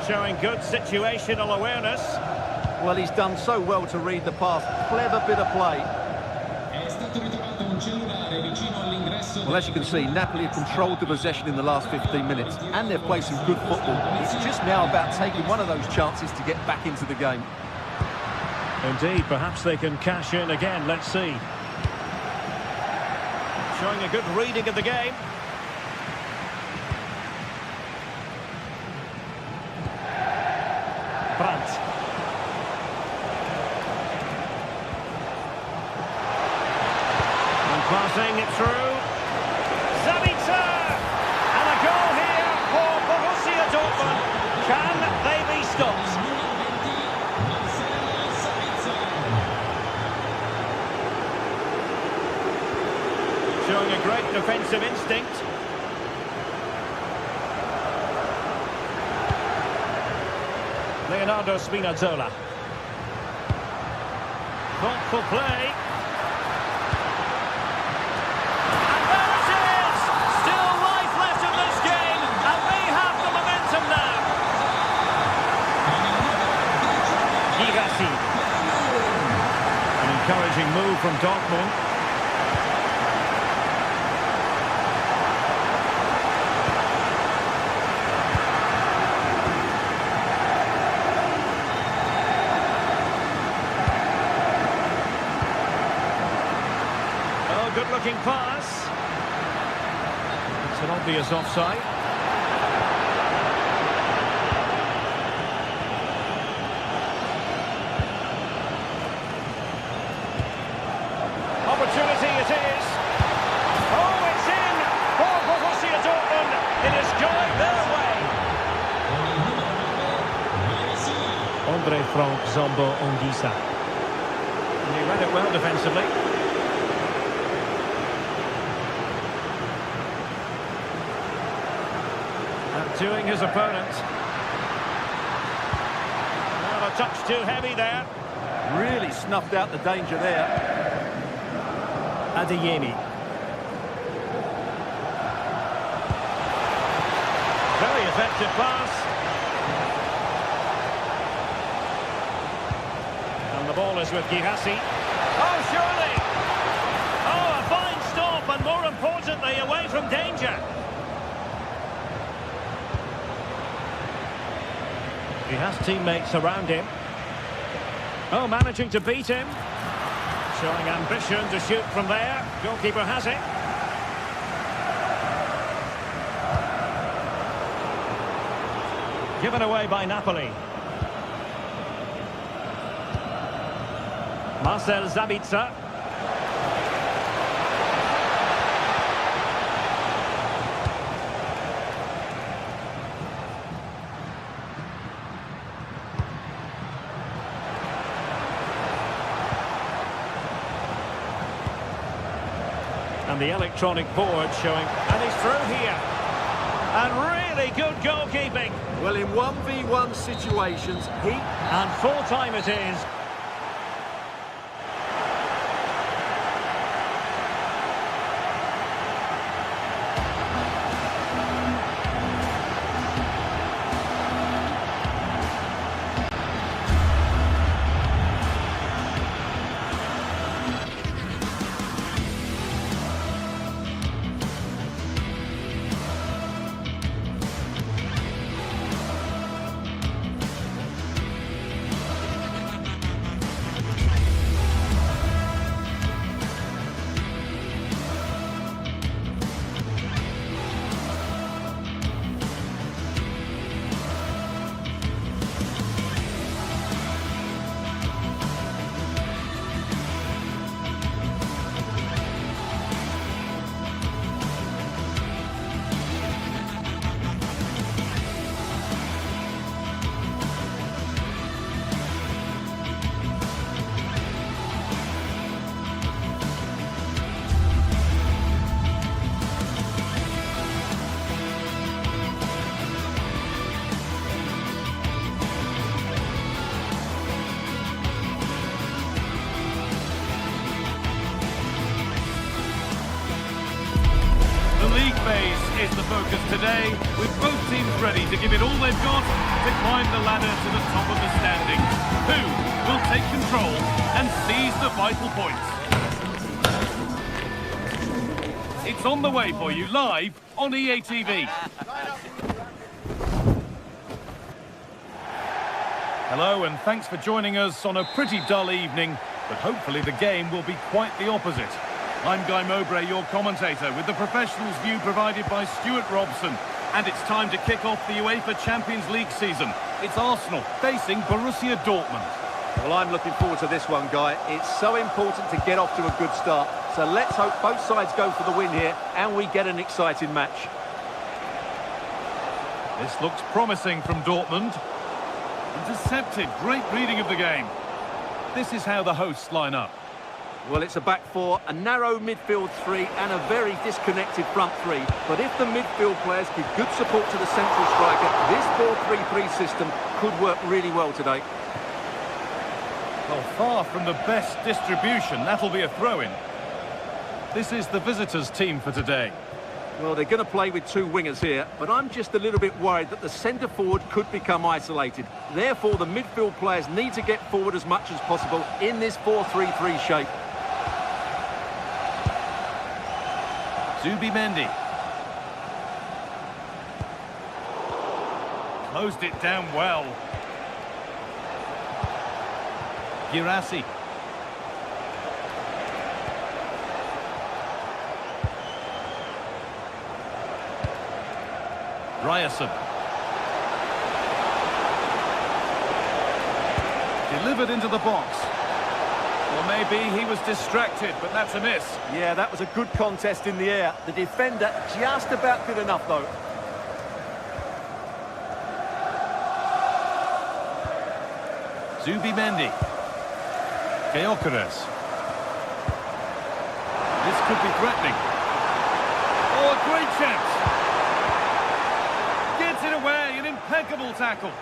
Showing good situational awareness. Well, he's done so well to read the pass. Clever bit of play. È stato ritrovato un cellulare vicino all'ingresso. Well, as you can see, Napoli have controlled the possession in the last 15 minutes, and they've played some good football. It's just now about taking one of those chances to get back into the game. Indeed, perhaps they can cash in again. Let's see. Showing a good reading of the game. Brandt. And passing it through. Zabitzer! And a goal here for Borussia Dortmund. Can they be stopped? Showing a great defensive instinct. Leonardo Spinazzola. Thoughtful play. And there it is! Still life left in this game, and they have the momentum now. Girassi. An encouraging move from Dortmund. Good-looking pass. It's an obvious offside. Opportunity it is. Oh, it's in for Borussia Dortmund. It is going their way. Andre Frank Zombo Ongisa. And he read it well defensively. Doing his opponent. Not a touch too heavy there. Really snuffed out the danger there. Adeyemi. Very effective pass. And the ball is with Girassi. Oh, surely! Oh, a fine stop, and more importantly, away from danger. He has teammates around him. Oh, managing to beat him. Showing ambition to shoot from there. Goalkeeper has it. Given away by Napoli. Marcel Zabitzer. And the electronic board showing, and he's through here. And really good goalkeeping. Well, in 1v1 situations, And full time it is. Is the focus today, with both teams ready to give it all they've got to climb the ladder to the top of the standings. Who will take control and seize the vital points? It's on the way for you live on EA TV. Hello and thanks for joining us on a pretty dull evening, but hopefully the game will be quite the opposite. I'm Guy Mowbray, your commentator, with the professionals' view provided by Stuart Robson. And it's time to kick off the UEFA Champions League season. It's Arsenal facing Borussia Dortmund. Well, I'm looking forward to this one, Guy. It's so important to get off to a good start. So let's hope both sides go for the win here and we get an exciting match. This looks promising from Dortmund. Intercepted, great reading of the game. This is how the hosts line up. Well, it's a back four, a narrow midfield three and a very disconnected front three. But if the midfield players give good support to the central striker, this 4-3-3 system could work really well today. Well, far from the best distribution. That'll be a throw-in. This is the visitors' team for today. Well, they're going to play with two wingers here, but I'm just a little bit worried that the centre forward could become isolated. Therefore, the midfield players need to get forward as much as possible in this 4-3-3 shape. Zubimendi. Closed it down well. Girassi. Ryerson. Delivered into the box. Or maybe he was distracted, but that's a miss. Yeah, that was a good contest in the air. The defender just about did enough, though. Zubimendi. Gyökeres. This could be threatening. Oh, a great chance. Gets it away, an impeccable tackle.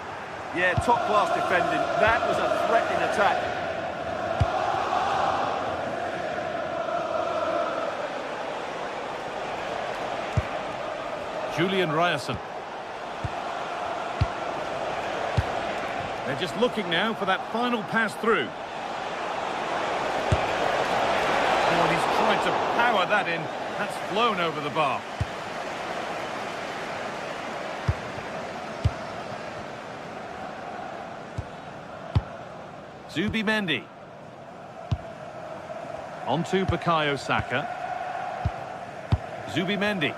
Yeah, top-class defending. That was a threatening attack. Julian Ryerson. They're just looking now for that final pass through. Oh, and he's tried to power that in. That's flown over the bar. Zubimendi. On to Bukayo Saka. Zubimendi.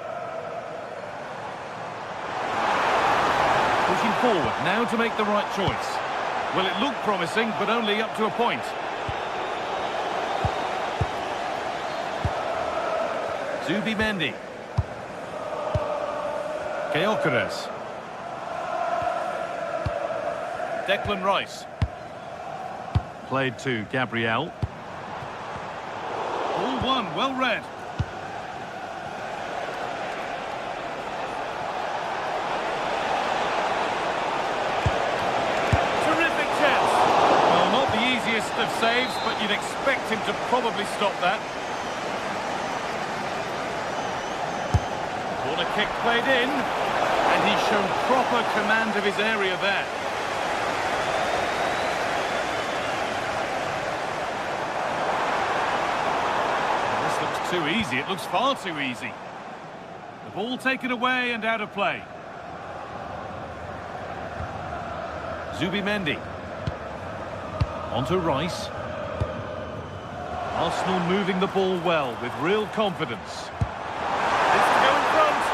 Pushing forward now to make the right choice. Well, it looked promising, but only up to a point. Zubimendi. Gyökeres. Declan Rice. Played to Gabriel. Ball one, well read. Terrific chance. Well, not the easiest of saves, but you'd expect him to probably stop that. Corner kick played in, and he's shown proper command of his area there. Too easy, it looks far too easy. The ball taken away and out of play. Zubimendi. On to Rice. Arsenal moving the ball well with real confidence. This to go in front.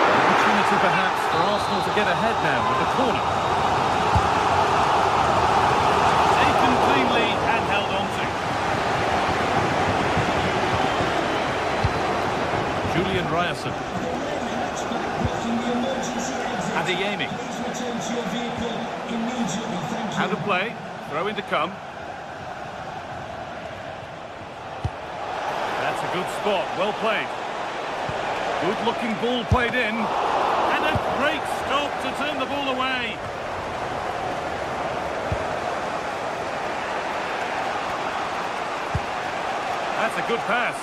An opportunity perhaps for Arsenal to get ahead now with the corner. Taken cleanly and held on to. Julian Ryerson. Adeyemi. Out of play. Throw in to come. That's a good spot. Well played. Good looking ball played in. And a great stop to turn the ball away. That's a good pass.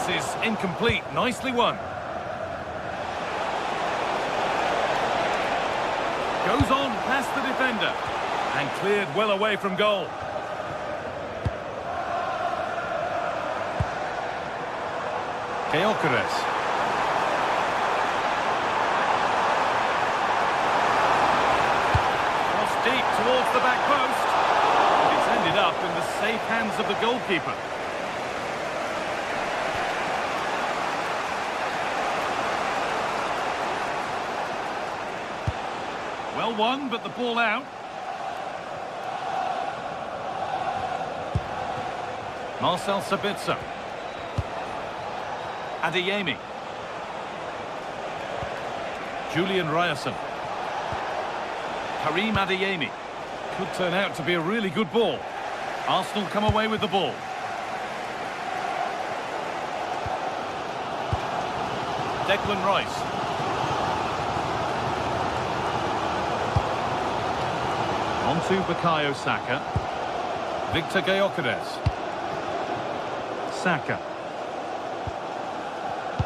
Is incomplete. Nicely won. Goes on past the defender. And cleared well away from goal. Gyökeres. Cross deep towards the back post. But it's ended up in the safe hands of the goalkeeper. Well won, but the ball out. Marcel Sabitzer. Adeyemi. Julian Ryerson. Karim Adeyemi. Could turn out to be a really good ball. Arsenal come away with the ball. Declan Rice. On to Bukayo Saka. Victor Gyökeres. Saka.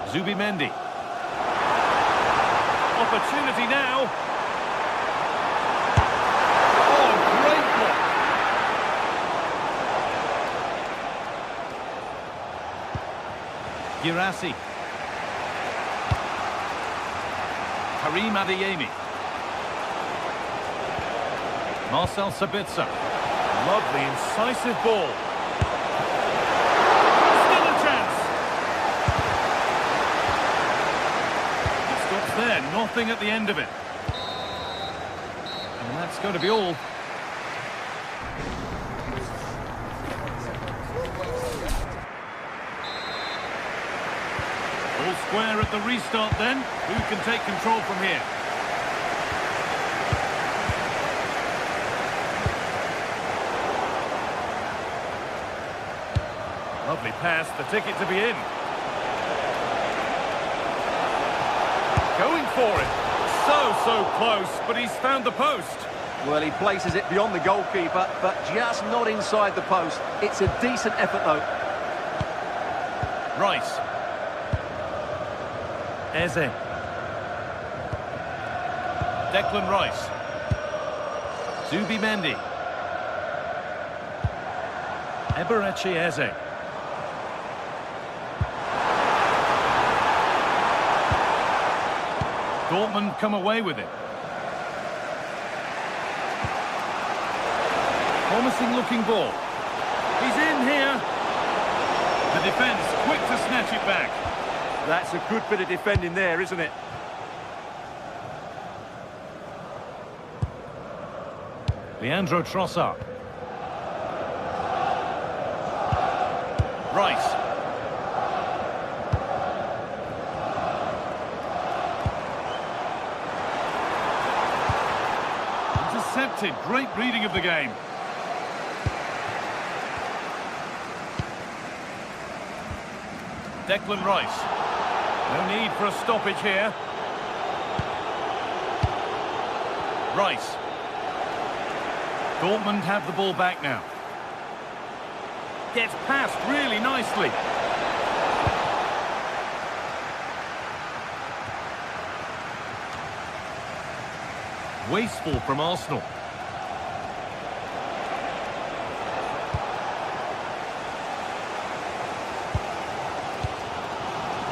Zubimendi. Opportunity now. Oh, great block. Girassi. Karim Adeyemi. Marcel Sabitzer. Lovely, incisive ball. Still a chance. It stops there, nothing at the end of it. And that's going to be all. All square at the restart then. Who can take control from here? Lovely pass, the ticket to be in. Going for it. So close, but he's found the post. Well, he places it beyond the goalkeeper, but just not inside the post. It's a decent effort, though. Rice. Eze. Declan Rice. Zubimendi. Eberechi Eze. Dortmund come away with it. Promising looking ball. He's in here. The defence quick to snatch it back. That's a good bit of defending there, isn't it? Leandro Trossard. Rice. Intercepted. Great reading of the game. Declan Rice. No need for a stoppage here. Rice. Dortmund have the ball back now. Gets past really nicely. Wasteful from Arsenal.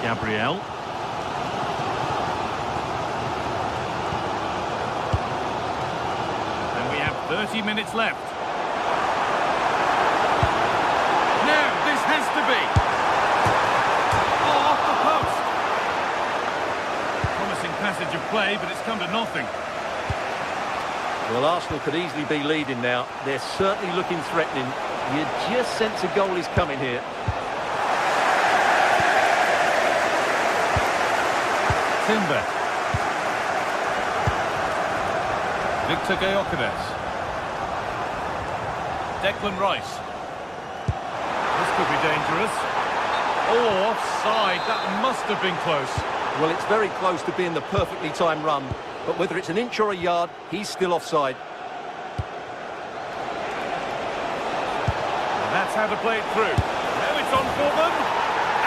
Gabriel. And we have 30 minutes left. Now, this has to be. Oh, off the post. Promising passage of play, but it's come to nothing. Well, Arsenal could easily be leading now. They're certainly looking threatening. You just sense a goal is coming here. Timber. Victor Gyökeres. Declan Rice. This could be dangerous. Oh, offside. That must have been close. Well, it's very close to being the perfectly timed run. But whether it's an inch or a yard, he's still offside. And that's how to play it through. Now it's on for them.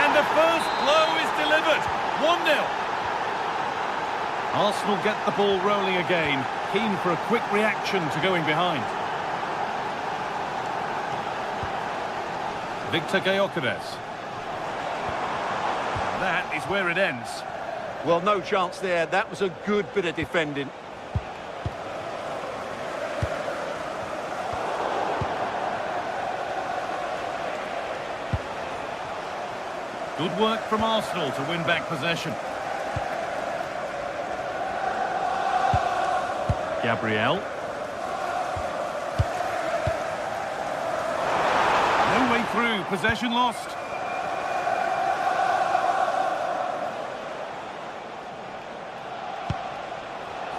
And the first blow is delivered. 1-0. Arsenal get the ball rolling again, keen for a quick reaction to going behind. Victor Gyökeres. That is where it ends. Well, no chance there. That was a good bit of defending. Good work from Arsenal to win back possession. Gabriel. No way through, possession lost.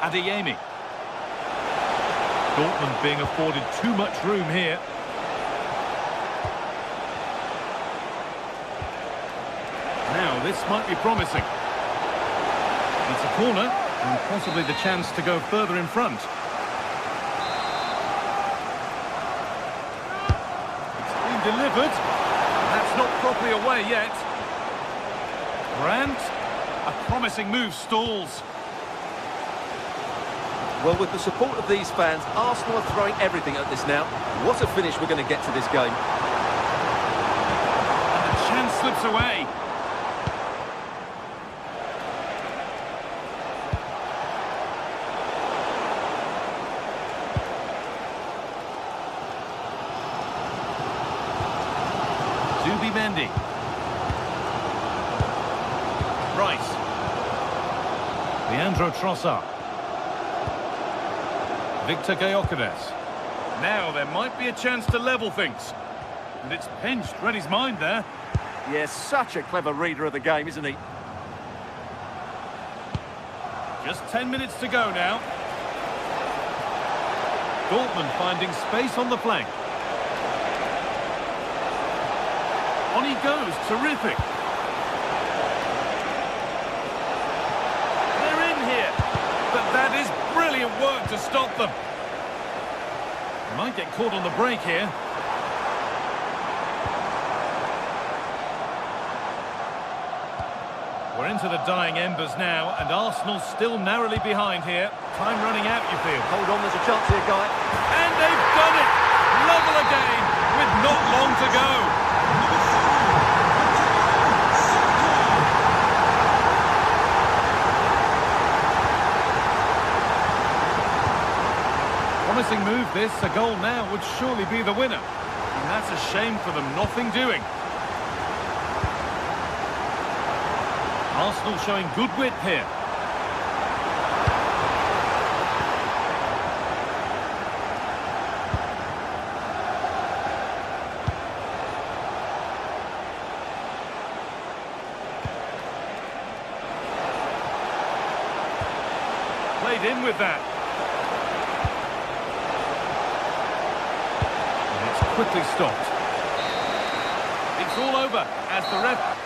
Adeyemi. Dortmund being afforded too much room here. Now, this might be promising. It's a corner, and possibly the chance to go further in front. It's been delivered. That's not properly away yet. Brandt, a promising move stalls. Well, with the support of these fans, Arsenal are throwing everything at this now. What a finish we're going to get to this game. And the chance slips away. Mendy. Rice. Leandro Trossard. Victor Gyökeres. Now there might be a chance to level things. And it's pinched Reddy's mind there. Yes, such a clever reader of the game, isn't he? Just 10 minutes to go now. Dortmund finding space on the flank. On he goes, terrific. They're in here, but that is brilliant work to stop them. Might get caught on the break here. We're into the dying embers now, and Arsenal still narrowly behind here. Time running out, you feel. Hold on, there's a chance here, Guy. And they've done it! Level again, with not long to go. Promising move this, a goal now would surely be the winner. And that's a shame for them, nothing doing. Arsenal showing good wit here. Played in with that. Quickly stopped. It's all over as the ref...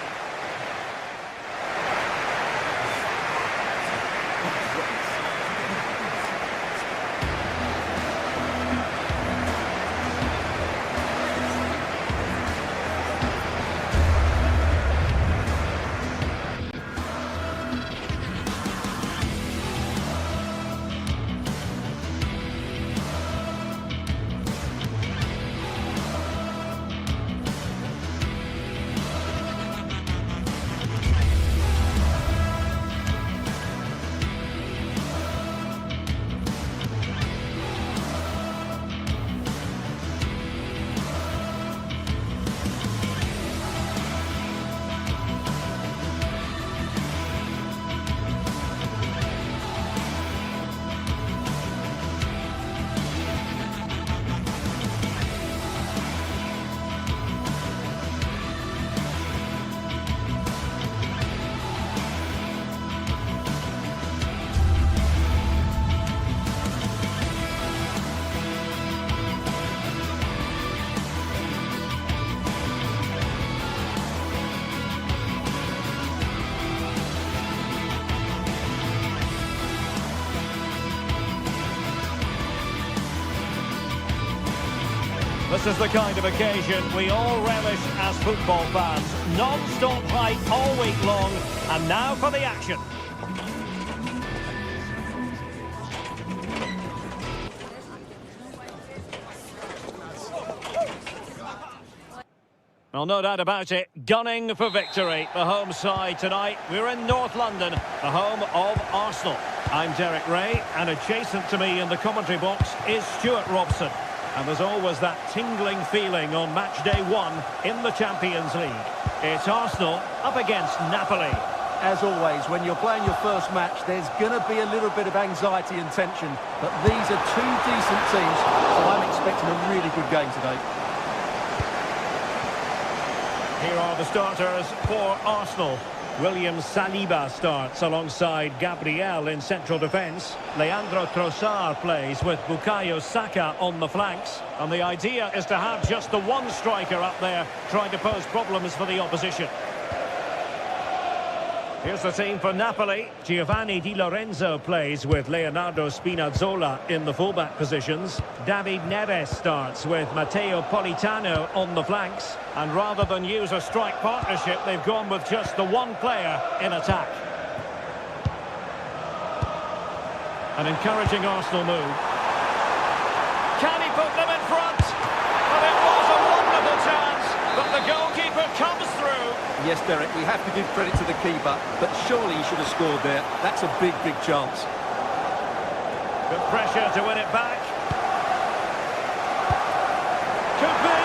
This is the kind of occasion we all relish as football fans. Non-stop hype all week long, and now for the action. Well, no doubt about it, gunning for victory. The home side tonight. We're in North London, the home of Arsenal. I'm Derek Ray, and adjacent to me in the commentary box is Stuart Robson. And there's always that tingling feeling on match day 1 in the Champions League. It's Arsenal up against Napoli. As always, when you're playing your first match, there's going to be a little bit of anxiety and tension. But these are two decent teams, so I'm expecting a really good game today. Here are the starters for Arsenal. William Saliba starts alongside Gabriel in central defence. Leandro Trossard plays with Bukayo Saka on the flanks. And the idea is to have just the one striker up there trying to pose problems for the opposition. Here's the team for Napoli. Giovanni Di Lorenzo plays with Leonardo Spinazzola in the fullback positions. David Neres starts with Matteo Politano on the flanks. And rather than use a strike partnership, they've gone with just the one player in attack. An encouraging Arsenal move. Can he put them in front? Well, it was a wonderful chance, but the goalkeeper comes through. Yes, Derek, we have to give credit to the keeper, but surely he should have scored there. That's a big, big chance. Good pressure to win it back. Could be.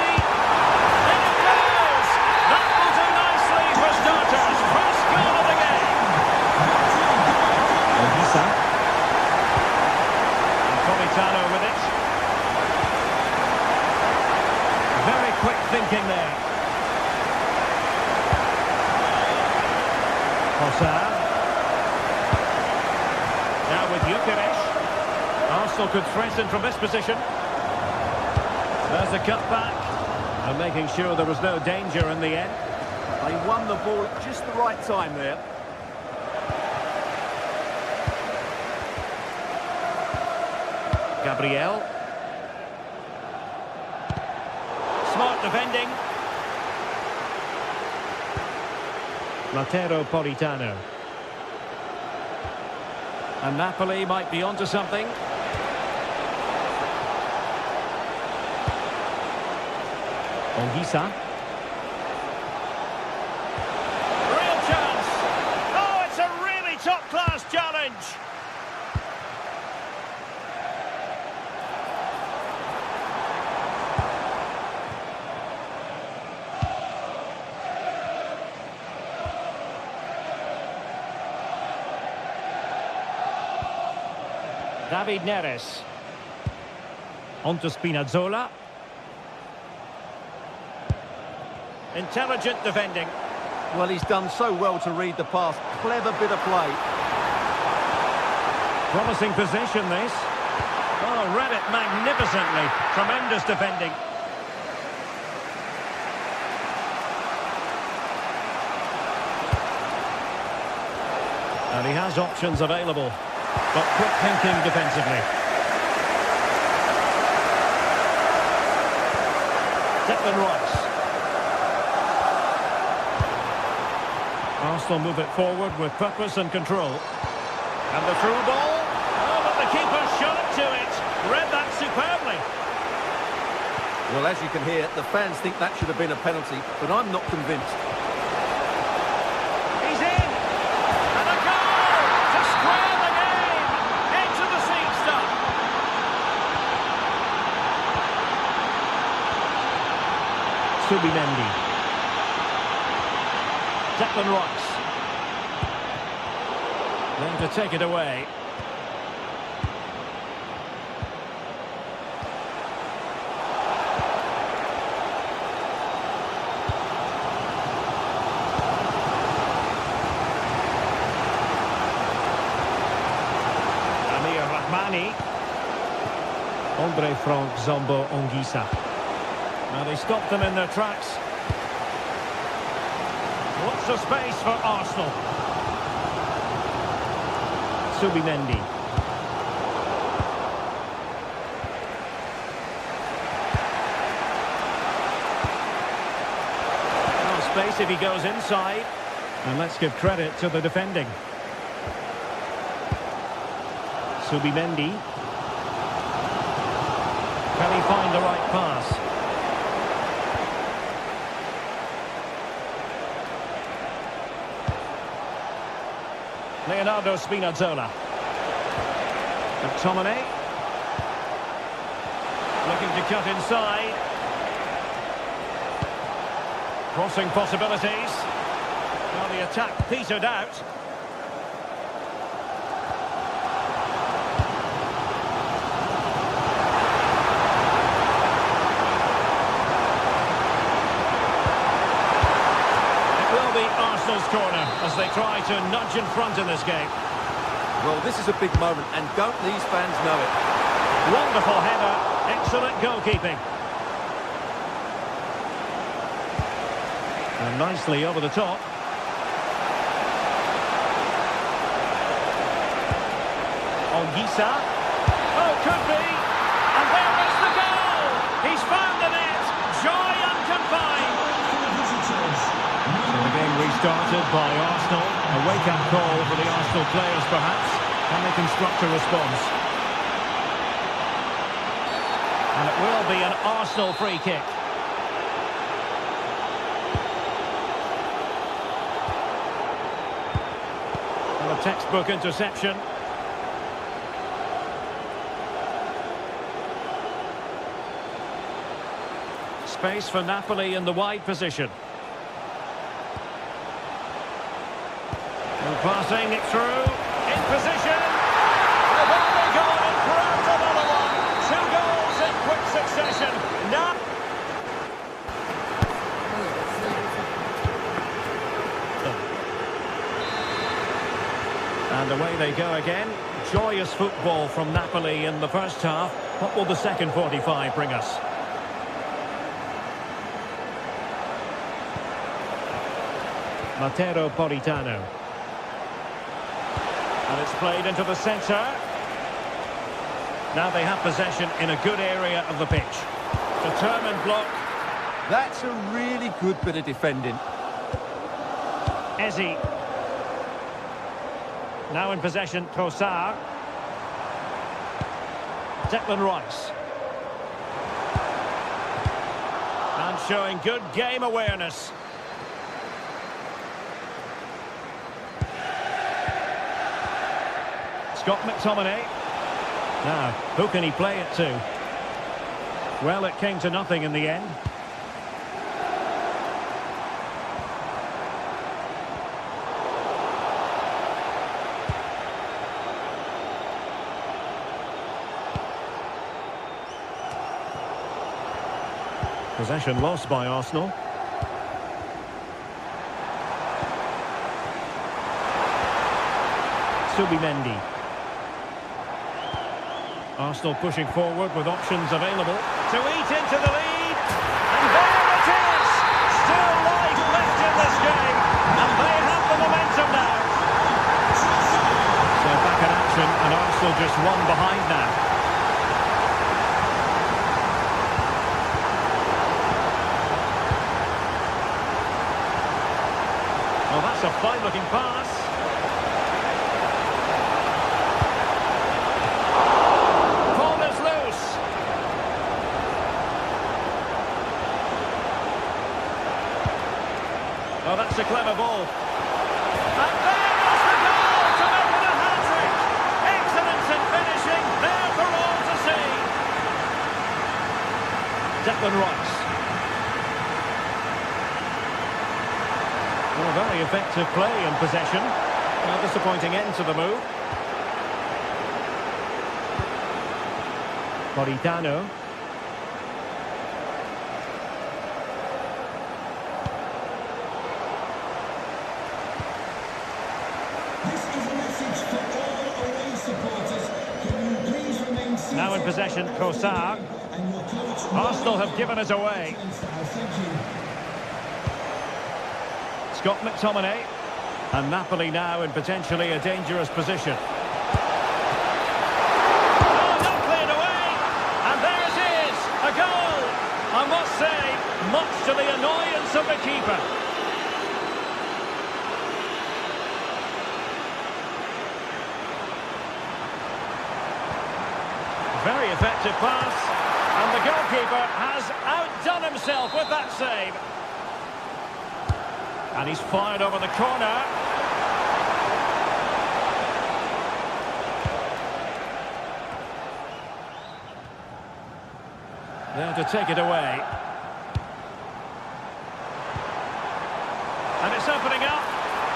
And it goes! That will do nicely for starters. First goal of the game. Ogisa. And Politano with it. Very quick thinking there. Now with Gyökeres. Arsenal could threaten from this position. There's the cutback. And making sure there was no danger in the end. They won the ball at just the right time there. Gabriel. Smart defending. Matteo Politano. And Napoli might be onto something. Ogisa. Real chance. Oh, it's a really top-class challenge. David Neres. Onto Spinazzola. Intelligent defending. Well, he's done so well to read the pass. Clever bit of play. Promising position, this. Oh, read it magnificently. Tremendous defending. And he has options available. But quick thinking defensively. Declan Rice. Arsenal move it forward with purpose and control. And the through ball. Oh, but the keeper shot to it. Read that superbly. Well, as you can hear, the fans think that should have been a penalty, but I'm not convinced. He's in. And a goal to square the game. Into the seat stuff. Subimendi. Declan Rice. Then to take it away. Andre Frank Zombo Ongisa. Now they stopped them in their tracks. Lots of space for Arsenal. Subimendi. No space if he goes inside. And let's give credit to the defending. Subimendi. Can he find the right pass? Leonardo Spinazzola. McTominay. Looking to cut inside. Crossing possibilities. Well, the attack petered out. It will be Arsenal's corner as they try to nudge in front in this game. Well, this is a big moment, and don't these fans know it? Wonderful header, excellent goalkeeping. And nicely over the top. Ongisa. Oh, could be. And there is the goal. He's found the net. Joy unconfined. So the game restarted by Arsenal. A wake-up call for the Arsenal players, perhaps. Can they construct a response? And it will be an Arsenal free kick. And a textbook interception. Space for Napoli in the wide position. And passing it through. In position. They've only gone and grabbed another one. 2 goals in quick succession. Now. And away they go again. Joyous football from Napoli in the first half. What will the second 45 bring us? Matteo Politano. And it's played into the centre. Now they have possession in a good area of the pitch. Determined block. That's a really good bit of defending. Eze. Now in possession, Trossard. Declan Rice. And showing good game awareness. Scott McTominay. Now, who can he play it to? Well, it came to nothing in the end. Possession lost by Arsenal. Subimendi. Arsenal pushing forward with options available. To eat into the lead. And there it is! Still life left in this game. And they have the momentum now. So back in action, and Arsenal just one behind now. Well, that's a fine-looking pass. Ball is loose. Oh, that's a clever ball. And there is the goal to make it a hat-trick. Excellence in finishing, there for all to see. Declan Rice. Well, a very effective play in possession. A disappointing end to the move. Politano. This is a message for all away supporters. Can you please remain seated? Now in possession, Trossard. And your coach... Arsenal have given it away. Thank you. Scott McTominay. And Napoli now in potentially a dangerous position. Oh, not cleared away. And there it is, a goal. I must say, much to the annoyance of the keeper. Very effective pass. And the goalkeeper has outdone himself with that save. And he's fired over the corner. There to take it away. And it's opening up.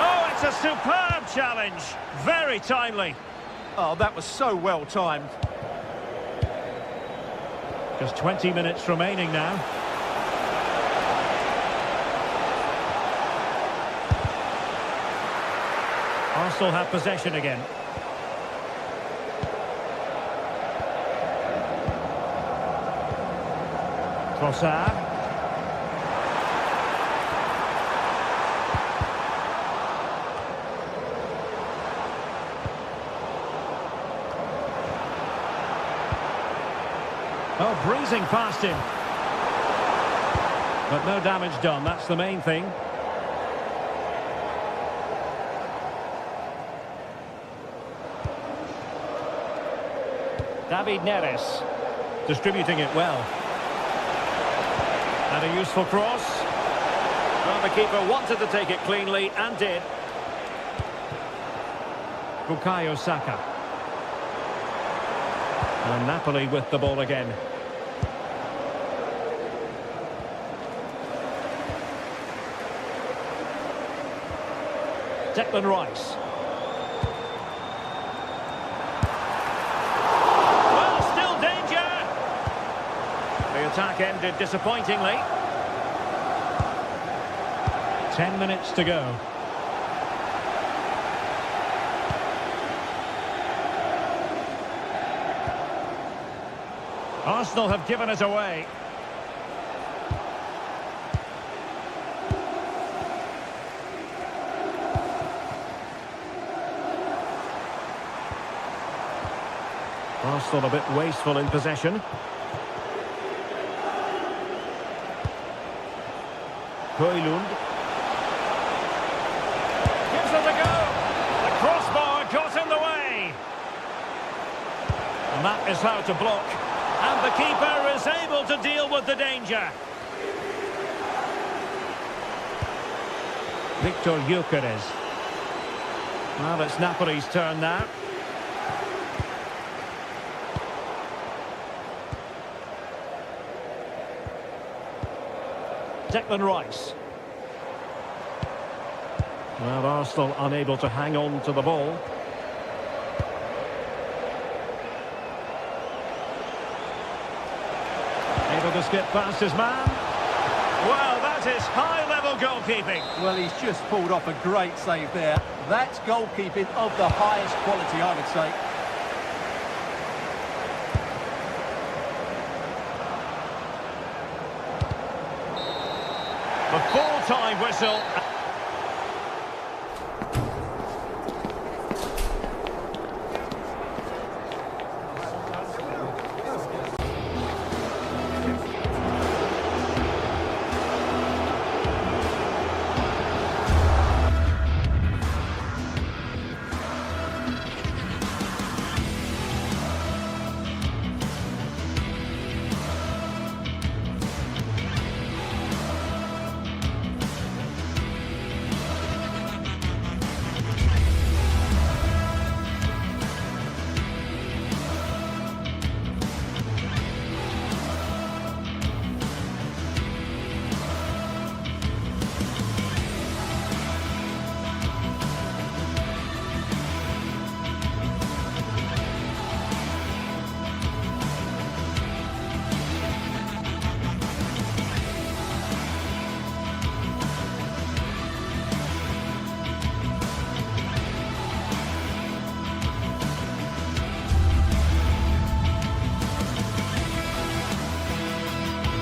Oh, it's a superb challenge. Very timely. Oh, that was so well timed. Just 20 minutes remaining now. Arsenal have possession again. Trossard. Oh, breezing past him. But no damage done, that's the main thing. David Neres distributing it well. And a useful cross. Well, the keeper wanted to take it cleanly and did. Bukayo Saka. And Napoli with the ball again. Declan Rice. Well, still danger. The attack ended disappointingly. 10 minutes to go. Arsenal have given it away. Arsenal a bit wasteful in possession. Højlund. Gives it a go. The crossbar got in the way. And that is how to block. And the keeper is able to deal with the danger. Victor Gyökeres. Well, it's Napoli's turn now. Declan Rice. Well, Arsenal unable to hang on to the ball. Able to skip past his man. Well, that is high-level goalkeeping. Well, he's just pulled off a great save there. That's goalkeeping of the highest quality, I would say. The full-time whistle.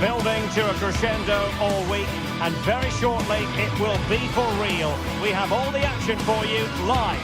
Building to a crescendo all week, and very shortly it will be for real. We have all the action for you live.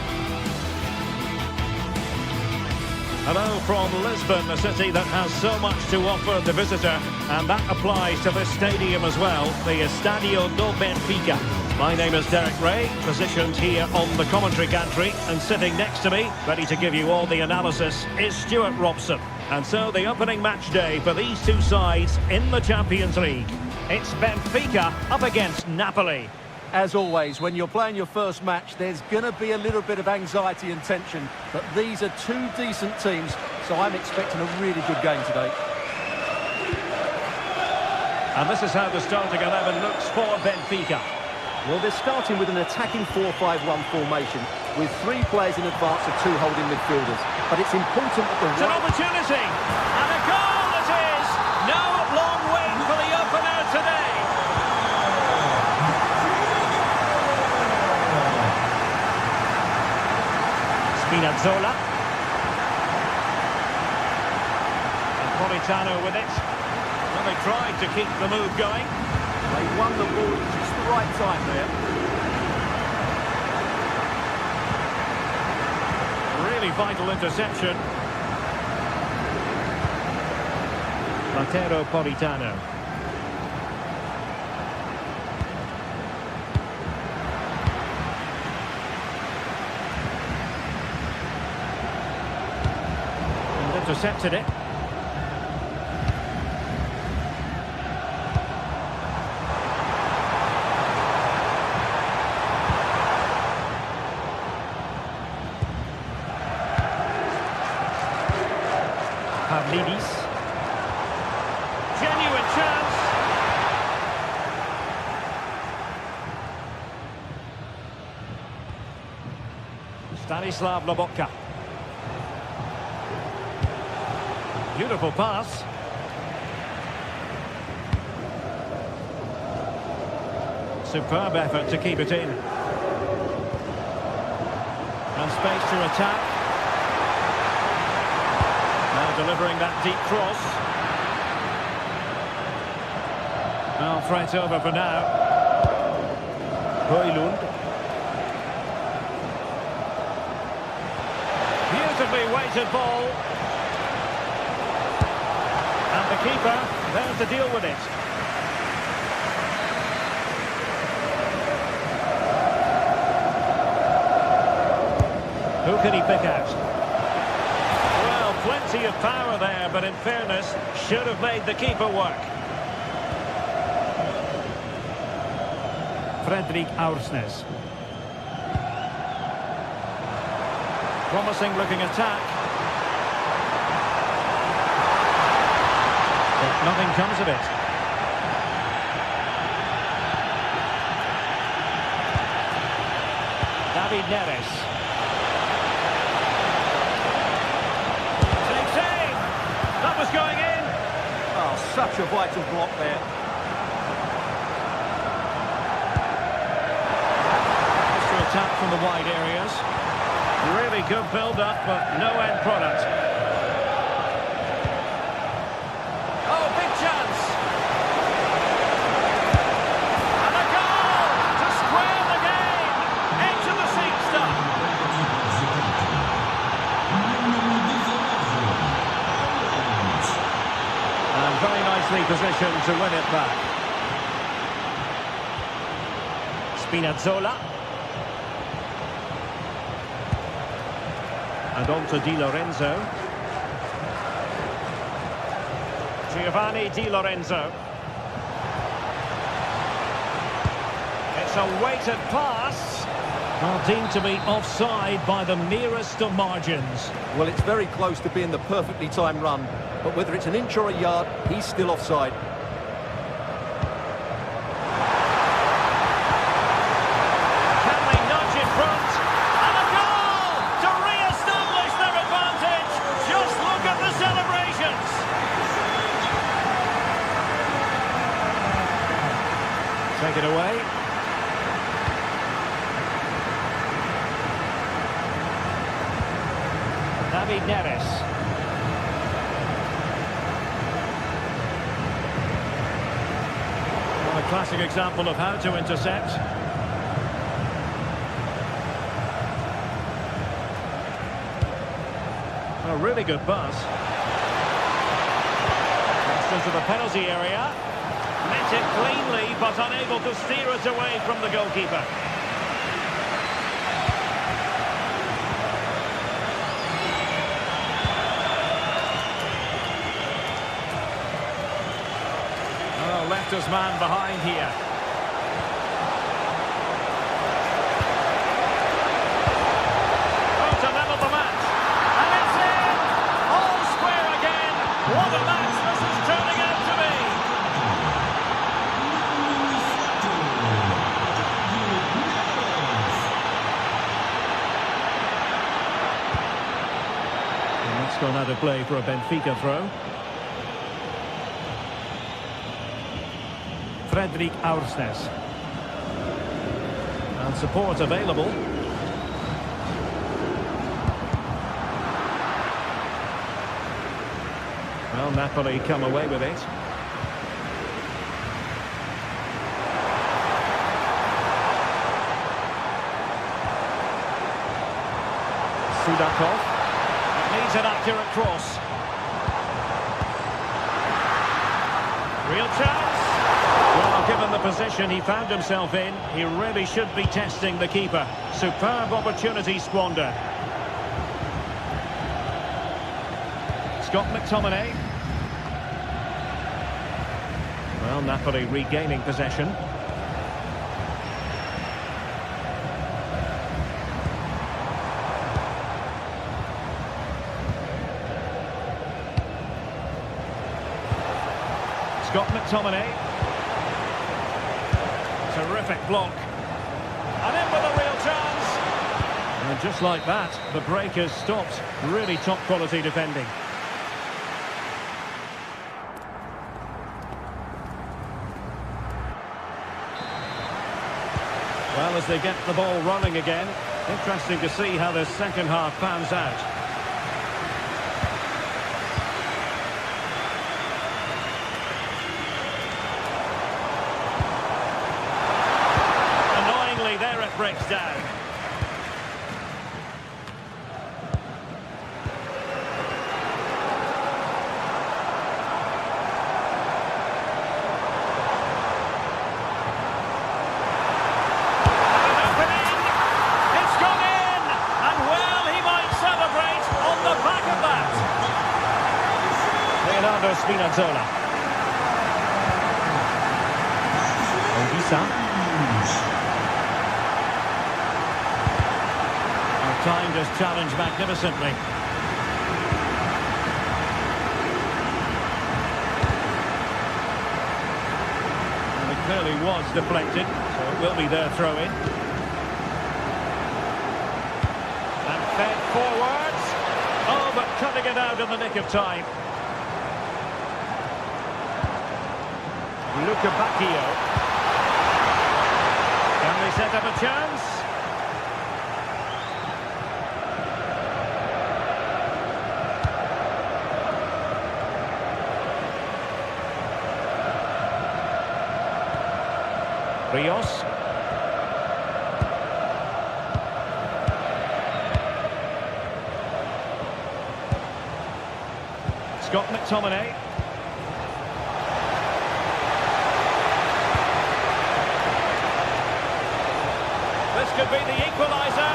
Hello from Lisbon, a city that has so much to offer the visitor, and that applies to this stadium as well, the Estadio do Benfica. My name is Derek Ray, positioned here on the commentary gantry, and sitting next to me, ready to give you all the analysis, is Stuart Robson. And so the opening match day for these two sides in the Champions League. It's Benfica up against Napoli. As always, when you're playing your first match, there's going to be a little bit of anxiety and tension. But these are two decent teams, so I'm expecting a really good game today. And this is how the starting 11 looks for Benfica. Well, they're starting with an attacking 4-5-1 formation with 3 players in advance of 2 holding midfielders. But it's important that the It's an opportunity, and a goal it is! No long wait for the opener today. Spinazzola. And Politano with it. Well, they tried to keep the move going. They won the ball at just the right time there. Really vital interception. Matteo Politano. And intercepted it. Pavlidis. Genuine chance. Stanislav Lobotka. Beautiful pass. Superb effort to keep it in. And space to attack. Now delivering that deep cross. Well, threat over for now. Højlund. Beautifully weighted ball. And the keeper there to deal with it. Who can he pick out? Well, plenty of power there, but in fairness, should have made the keeper work. Fredrik Aursnes. Promising looking attack. But nothing comes of it. David Neres. Takes aim. That was going in. Oh, such a vital block there. To attack from the wide areas. Really good build-up, but no end product. Oh, big chance! And a goal to square the game! Into the seat stuff. And very nicely positioned to win it back. Spinazzola. And on to Di Lorenzo. Giovanni Di Lorenzo. It's a weighted pass. Well, deemed to be offside by the merest of margins. Well, it's very close to being the perfectly timed run. But whether it's an inch or a yard, he's still offside. Take it away. David Neres. Well, a classic example of how to intercept. A really good pass. Passed into the penalty area. Met it cleanly, but unable to steer it away from the goalkeeper. Oh, left his man behind here. Oh, to level the match. And it's in! All square again. What a match this is turning out to be. That's gone out of play for a Benfica throw. Fredrik Aursnes. And support available. Well, Napoli come away with it. Sudakov. Needs an accurate cross. Real chance. Well, given the position he found himself in, he really should be testing the keeper. Superb opportunity squandered. Scott McTominay. Well, Napoli regaining possession. Scott McTominay. Terrific block. And in with a real chance. And just like that, the break has stopped. Really top quality defending. Well, as they get the ball running again, interesting to see how the second half pans out. Annoyingly, there it breaks down. Spinazzola. Ongisa. Timed his challenge magnificently. And it clearly was deflected, so it will be their throw-in. And fed forwards. Oh, but cutting it out in the nick of time. Luca Bacchio. Can they set up a chance? Rios. Scott McTominay. This could be the equaliser.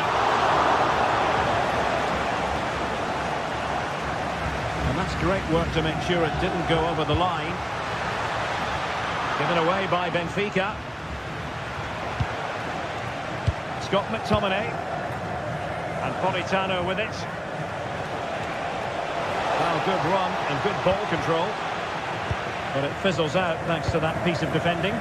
And that's great work to make sure it didn't go over the line. Given away by Benfica. Scott McTominay. And Politano with it. Well, good run and good ball control. But it fizzles out thanks to that piece of defending.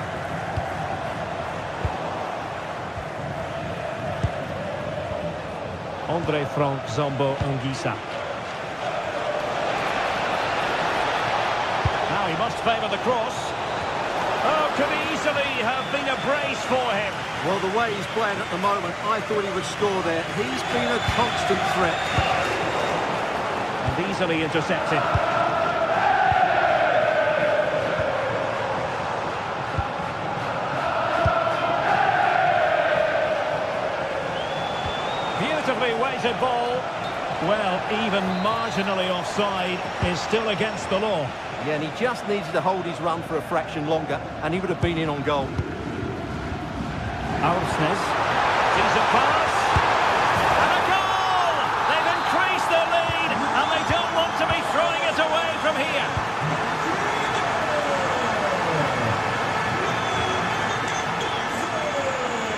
Andre Frank Zombo Ongisa. Now he must favour the cross. Oh, could easily have been a brace for him. Well, the way he's playing at the moment, I thought he would score there. He's been a constant threat. And easily intercepted. Beautifully weighted ball. Well, even marginally offside is still against the law. Yeah, and he just needed to hold his run for a fraction longer, and he would have been in on goal. Aursnes sees a pass. And a goal! They've increased their lead, and they don't want to be throwing it away from here.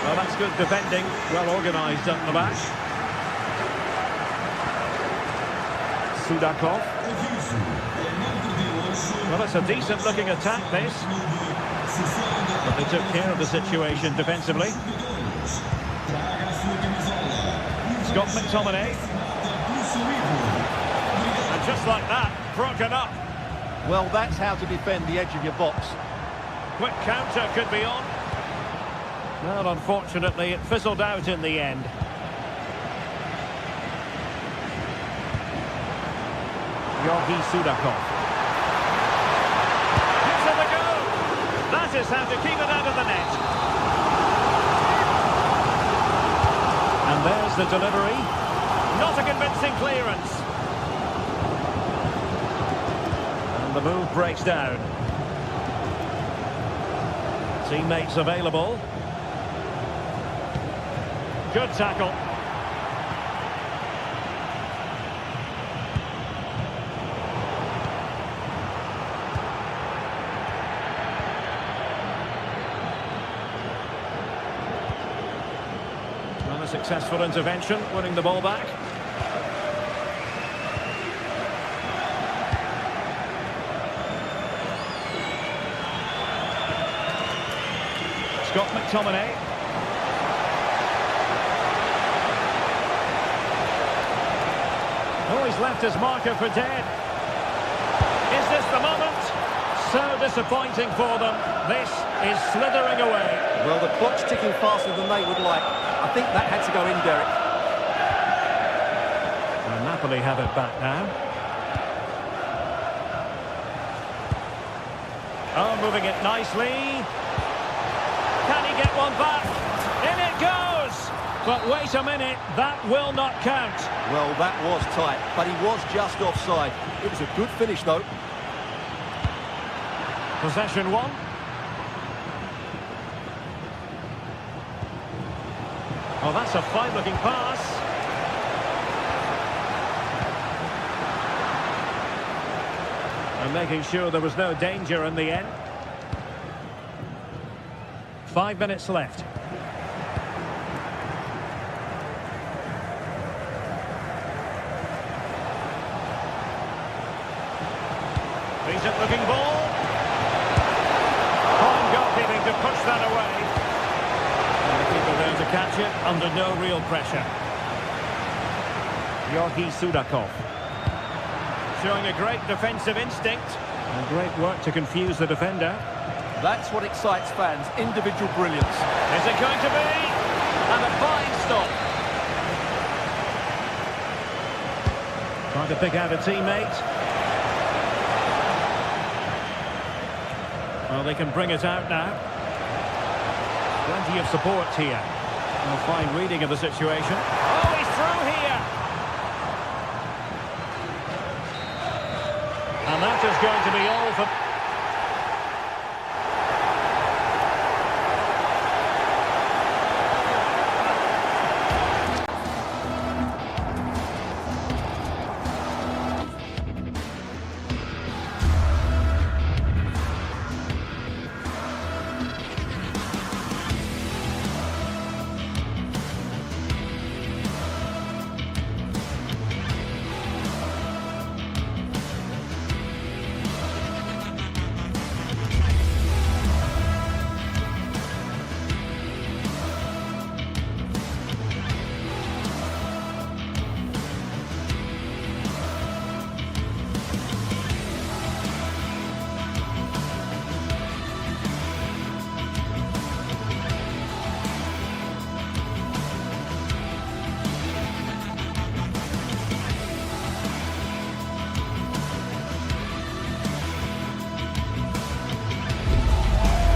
Well, that's good defending. Well organised up the back. Sudakov. Well, it's a decent-looking attack, this. But they took care of the situation defensively. Scott McTominay. And just like that, broken up. Well, that's how to defend the edge of your box. Quick counter could be on. Well, unfortunately, it fizzled out in the end. Georgi Sudakov. Gives it a go. That is how to keep it out of the net. And there's the delivery. Not a convincing clearance. And the move breaks down. Teammates available. Good tackle. Well, a successful intervention, winning the ball back. Scott McTominay. Oh, he's left his marker for dead. Is this the moment? So disappointing for them. This is slithering away. Well, the clock's ticking faster than they would like. I think that had to go in, Derek. And Napoli have it back now. Oh, moving it nicely. Can he get one back? In it goes! But wait a minute, that will not count. Well, that was tight, but he was just offside. It was a good finish, though. Possession one. Oh, that's a fine-looking pass. And making sure there was no danger in the end. 5 minutes left. Decent looking ball. Fine goalkeeping to push that away. And the keeper there to catch it under no real pressure. Georgi Sudakov. Showing a great defensive instinct. And great work to confuse the defender. That's what excites fans, individual brilliance. Is it going to be? And a fine stop. Trying to pick out a teammate. Well, they can bring it out now. Plenty of support here. A fine reading of the situation. Oh, he's through here! And that is going to be all for...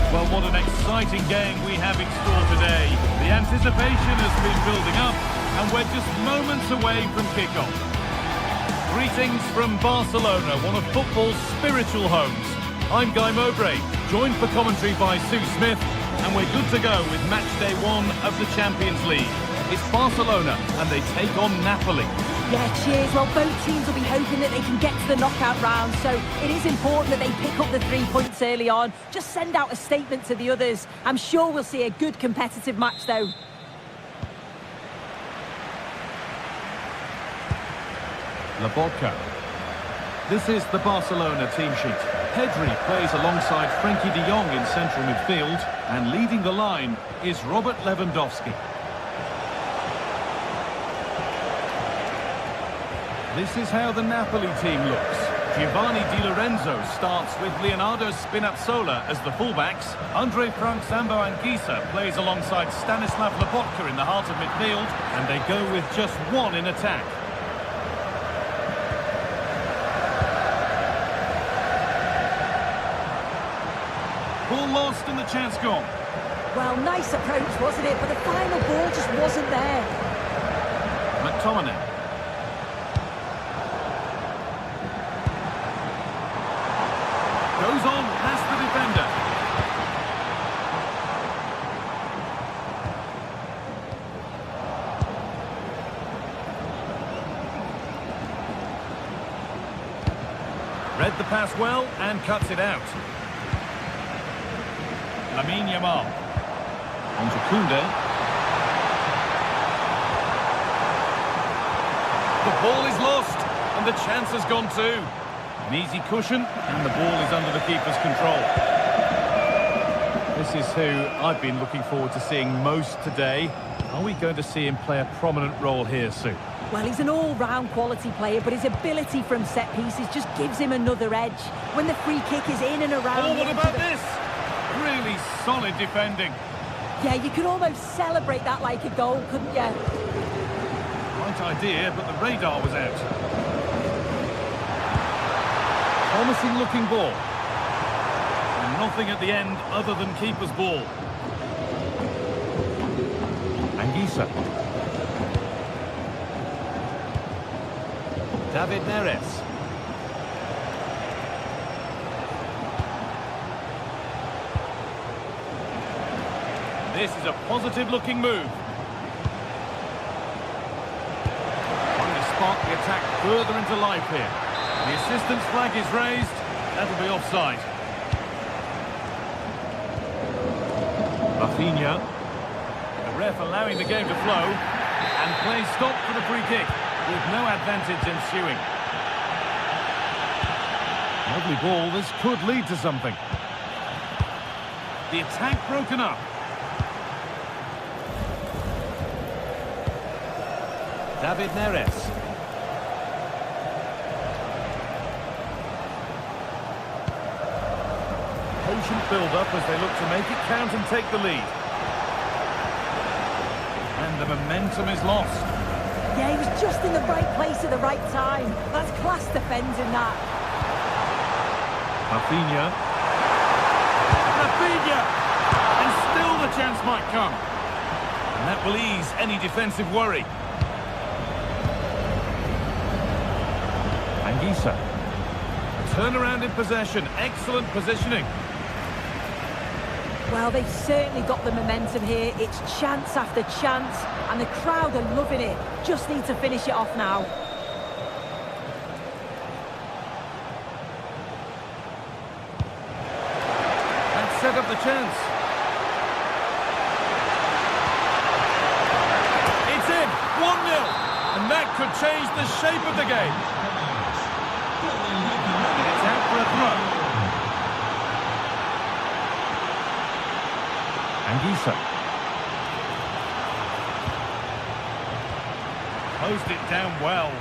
Well, what an exciting game we have in store today. The anticipation has been building up, and we're just moments away from kickoff. Greetings from Barcelona, one of football's spiritual homes. I'm Guy Mowbray, joined for commentary by Sue Smith, and we're good to go with match day 1 of the Champions League. It's Barcelona, and they take on Napoli. Yeah, cheers. Well, both teams will be hoping that they can get to the knockout round, so it is important that they pick up the 3 points early on. Just send out a statement to the others. I'm sure we'll see a good competitive match, though. Lobotka. This is the Barcelona team sheet. Pedri plays alongside Frenkie de Jong in central midfield, and leading the line is Robert Lewandowski. This is how the Napoli team looks. Giovanni Di Lorenzo starts with Leonardo Spinazzola as the fullbacks. Andre Frank Sambo Anguissa plays alongside Stanislav Lobotka in the heart of midfield, and they go with just one in attack. Ball lost and the chance gone. Well, nice approach, wasn't it? But the final ball just wasn't there. McTominay. Goes on past the defender. Read the pass well and cuts it out. Lamine Yamal. On to Koundé. The ball is lost and the chance has gone too. An easy cushion, and the ball is under the keeper's control. This is who I've been looking forward to seeing most today. Are we going to see him play a prominent role here soon? Well, he's an all-round quality player, but his ability from set pieces just gives him another edge. When the free kick is in and around... Oh, what about this? Really solid defending. Yeah, you could almost celebrate that like a goal, couldn't you? Right idea, but the radar was out. Promising looking ball. And nothing at the end other than keeper's ball. Anguissa. David Neres. This is a positive looking move. Trying to spark the attack further into life here. The assistant's flag is raised. That'll be offside. Rafinha. The ref allowing the game to flow. And play stopped for the free kick, with no advantage ensuing. Lovely ball. This could lead to something. The attack broken up. David Neres. Patient build-up as they look to make it count and take the lead. And the momentum is lost. Yeah, he was just in the right place at the right time. That's class defending, that. Rafinha. Rafinha! And still the chance might come. And that will ease any defensive worry. Anguissa. Turnaround in possession. Excellent positioning. Well, they've certainly got the momentum here. It's chance after chance, and the crowd are loving it. Just need to finish it off now. And set up the chance. It's in. 1-0. And that could change the shape of the game. It's out for a throw. Anguissa. Closed it down well.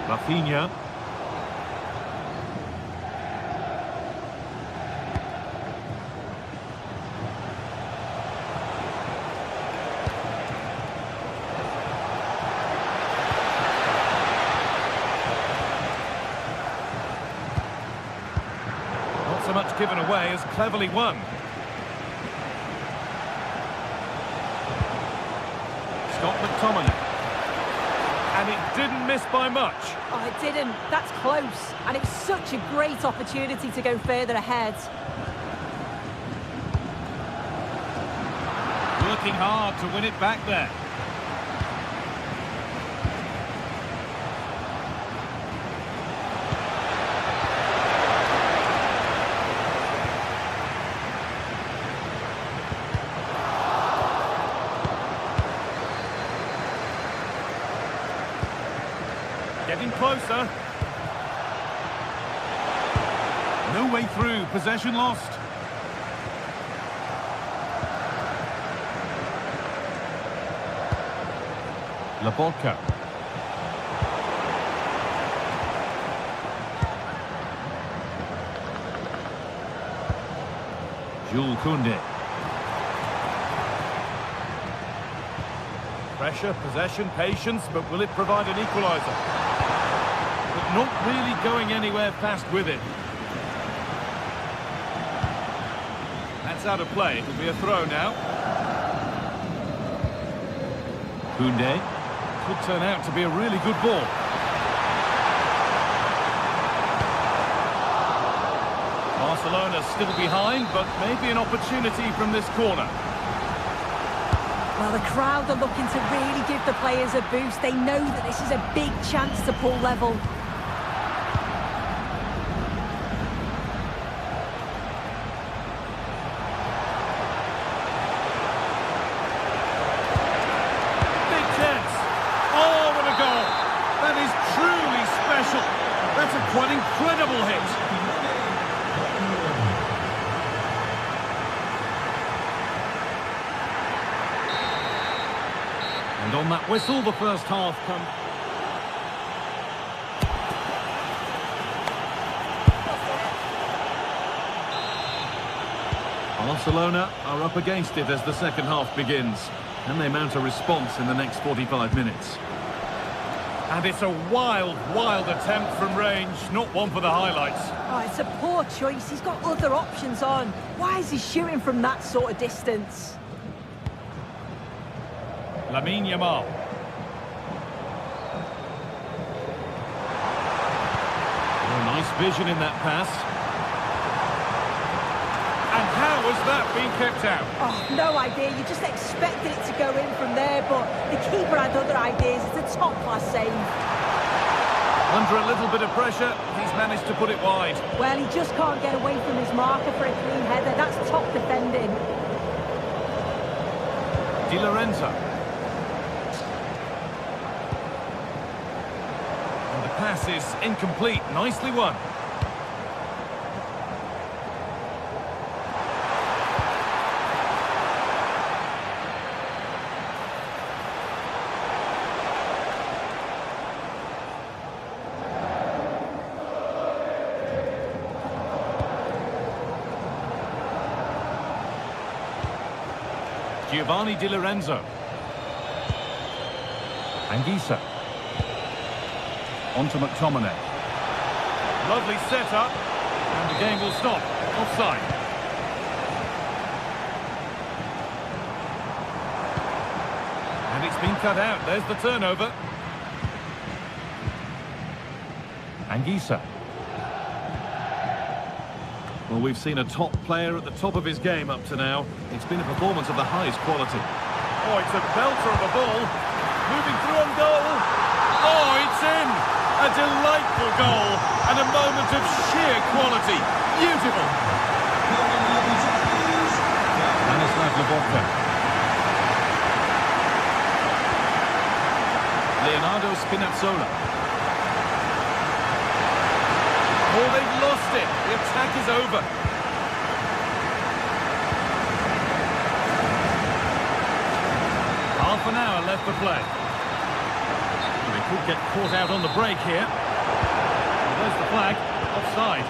Rafinha. So much given away as cleverly won. Scott McTominay. And it didn't miss by much. Oh, it didn't. That's close. And it's such a great opportunity to go further ahead. Working hard to win it back there. Getting closer. No way through. Possession lost. Lobotka. Jules Koundé. Pressure, possession, patience, but will it provide an equaliser? But not really going anywhere fast with it. That's out of play. It'll be a throw now. Koundé. Could turn out to be a really good ball. Barcelona still behind, but maybe an opportunity from this corner. Well, the crowd are looking to really give the players a boost. They know that this is a big chance to pull level. Big chance. Oh, what a goal. That is truly special. That's a quite incredible hit. And on that whistle, the first half comes. Barcelona are up against it as the second half begins. And they mount a response in the next 45 minutes. And it's a wild, wild attempt from range, not one for the highlights. Oh, it's a poor choice. He's got other options on. Why is he shooting from that sort of distance? Lamine Yamal. Oh, nice vision in that pass. And how has that been kept out? Oh, no idea. You just expected it to go in from there, but the keeper had other ideas. It's a top-class save. Under a little bit of pressure, he's managed to put it wide. Well, he just can't get away from his marker for a clean header. That's top defending. Di Lorenzo. And the pass is incomplete. Nicely won. Giovanni Di Lorenzo. Anguissa. On to McTominay. Lovely setup. And the game will stop. Offside. And it's been cut out. There's the turnover. Anguissa. Well, we've seen a top player at the top of his game up to now. It's been a performance of the highest quality. Oh, it's a belter of a ball. Moving through on goal. Oh, it's in! A delightful goal and a moment of sheer quality. Beautiful. Stanislav Lobotka. Leonardo Spinazzola. Oh, they've lost it. The attack is over. Half an hour left to play. They could get caught out on the break here. Well, there's the flag. Offside.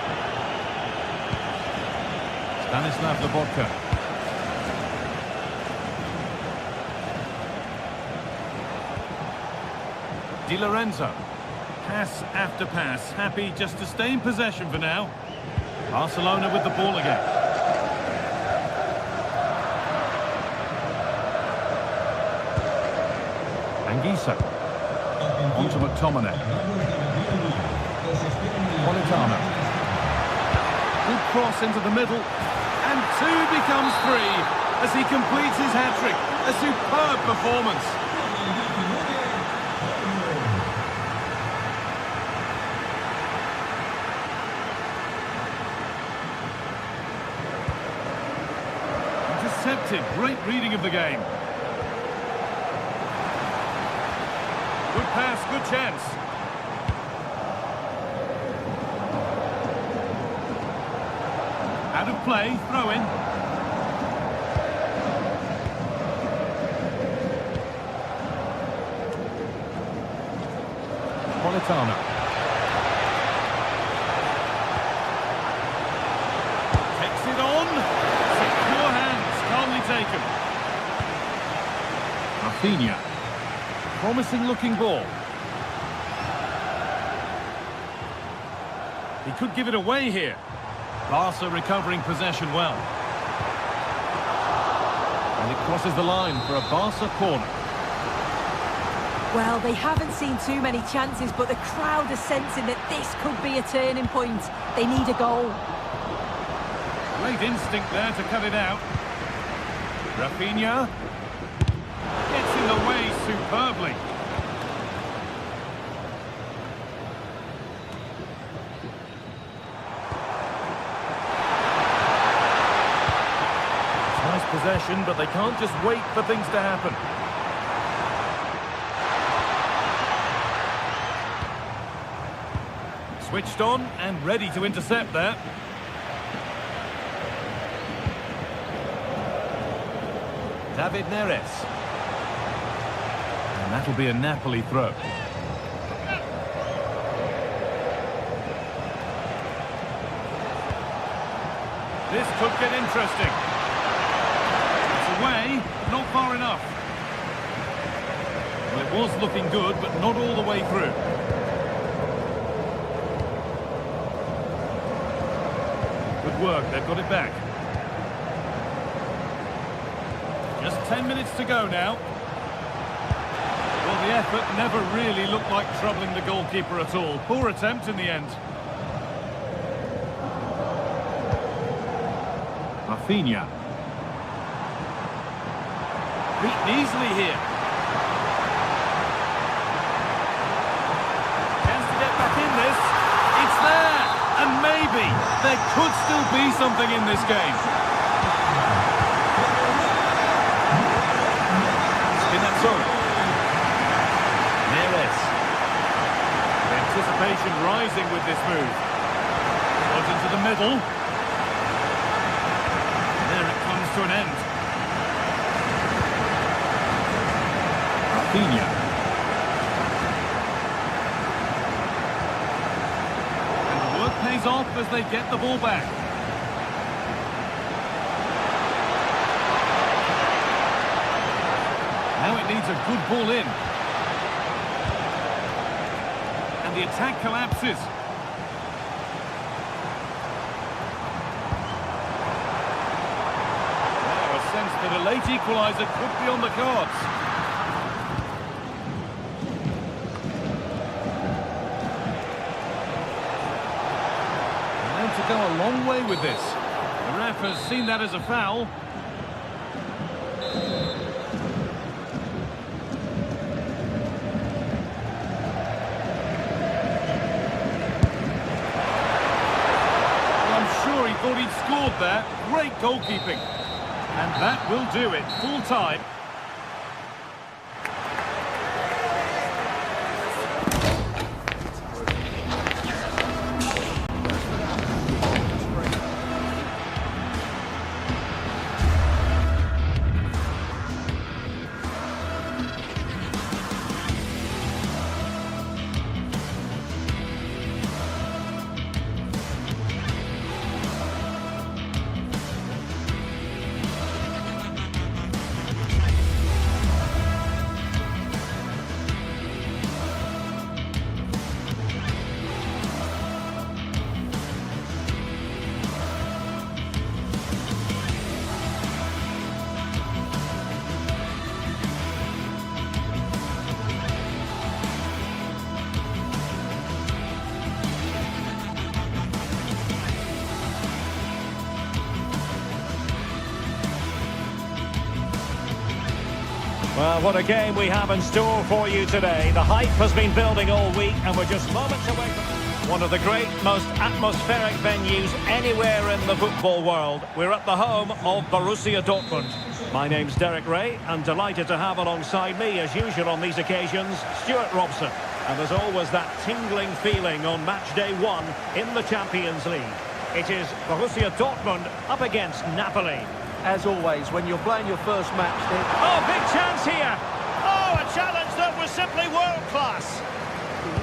Stanislav Lobotka. Di Lorenzo. Pass after pass, happy just to stay in possession for now. Barcelona with the ball again. Anguissa. On to McTominay. Politano. Good cross into the middle. And 2 becomes 3 as he completes his hat-trick. A superb performance. Intercepted. Great reading of the game. Good pass, good chance. Out of play, throw in. Politano. Takes it on. Secure hands, calmly taken. Rafinha. Promising looking ball. He could give it away here. Barca recovering possession well. And it crosses the line for a Barca corner. Well, they haven't seen too many chances, but the crowd are sensing that this could be a turning point. They need a goal. Great instinct there to cut it out. Rafinha gets in the way superbly. Nice possession, but they can't just wait for things to happen. Switched on and ready to intercept there. David Neres. And that'll be a Napoli throw. This could get interesting. It's away, not far enough. Well, it was looking good, but not all the way through. Good work, they've got it back. Just 10 minutes to go now. Well, the effort never really looked like troubling the goalkeeper at all. Poor attempt in the end. Rafinha. Beaten easily here. Chance to get back in this. It's there! And maybe there could still be something in this game. Spinazzola. Neres. The anticipation rising with this move. Goes into the middle. There it comes to an end. Rafinha. Pays off as they get the ball back. Now it needs a good ball in. And the attack collapses. Now a sense that a late equaliser could be on the cards. To go a long way with this. The ref has seen that as a foul. Well, I'm sure he thought he'd scored there. Great goalkeeping. And that will do it. Full time. Well, what a game we have in store for you today. The hype has been building all week and we're just moments away from one of the great, most atmospheric venues anywhere in the football world. We're at the home of Borussia Dortmund. My name's Derek Ray and delighted to have alongside me, as usual on these occasions, Stuart Robson. And there's always that tingling feeling on match day one in the Champions League. It is Borussia Dortmund up against Napoli. As always, when you're playing your first match... Oh, big chance here! Oh, a challenge that was simply world-class!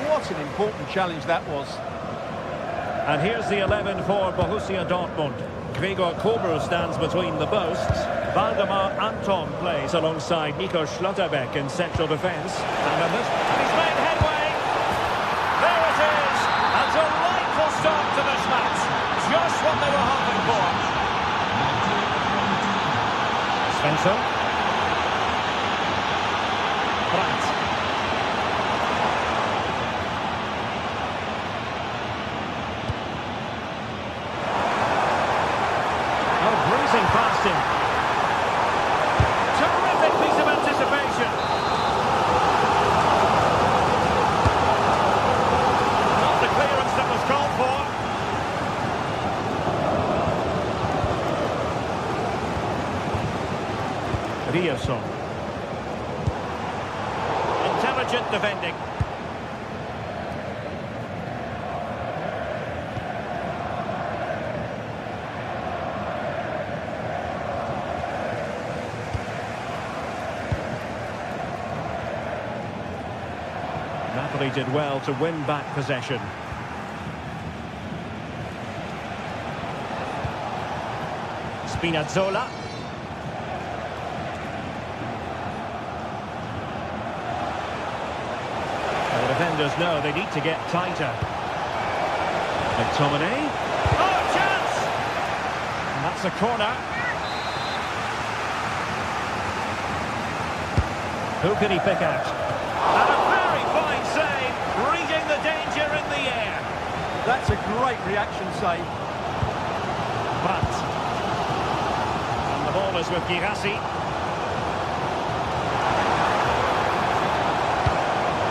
What an important challenge that was. And here's the 11 for Borussia Dortmund. Gregor Kobel stands between the posts. Waldemar Anton plays alongside Nico Schlotterbeck in central defence. And he's made headway. There it is. A delightful start to this match. Just what they were hoping for. Svensson. Brandt. Breezing past him. Terrific piece of anticipation. Not the clearance that was called for. Riasson. Intelligent defending. Napoli did well to win back possession. Spinazzola. The defenders know they need to get tighter. McTominay. Oh, chance! And that's a corner. Who can he pick out? And a very fine save, reading the danger in the air. That's a great reaction save. Brandt. And the ball is with Girassi.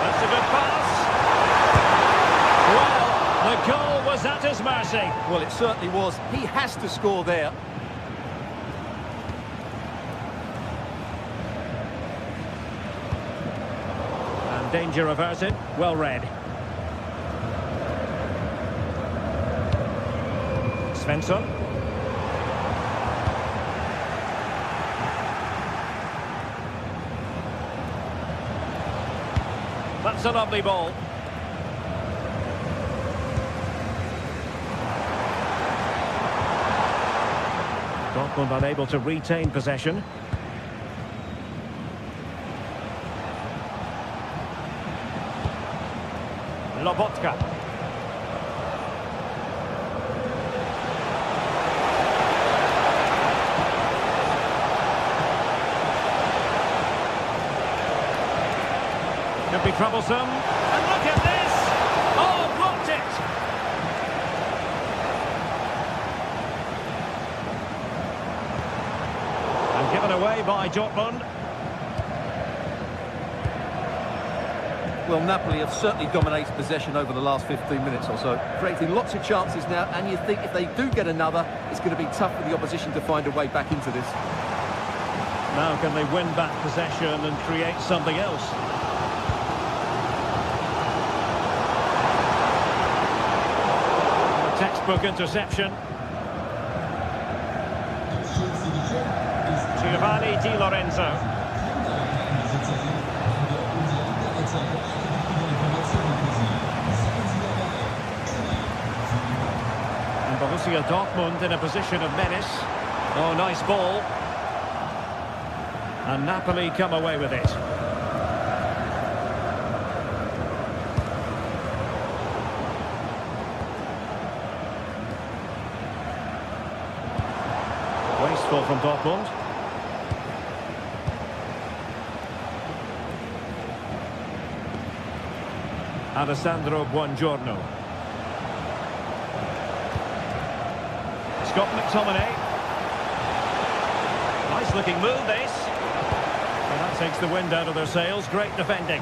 That's a good pass. Well, the goal was at his mercy. Well, it certainly was. He has to score there. Danger averted, well read. Svensson. That's a lovely ball. Dortmund unable to retain possession. Lobotka. Could be troublesome. And look at this! Oh, blocked it! And given away by Dortmund. Well, Napoli have certainly dominated possession over the last 15 minutes or so, creating lots of chances now, and you think if they do get another, it's going to be tough for the opposition to find a way back into this. Now can they win back possession and create something else? A textbook interception. Giovanni Di Lorenzo. And Borussia Dortmund in a position of menace. Oh, nice ball. And Napoli come away with it. Wasteful from Dortmund. Alessandro Buongiorno. Scott McTominay. Nice looking move this. And that takes the wind out of their sails. Great defending.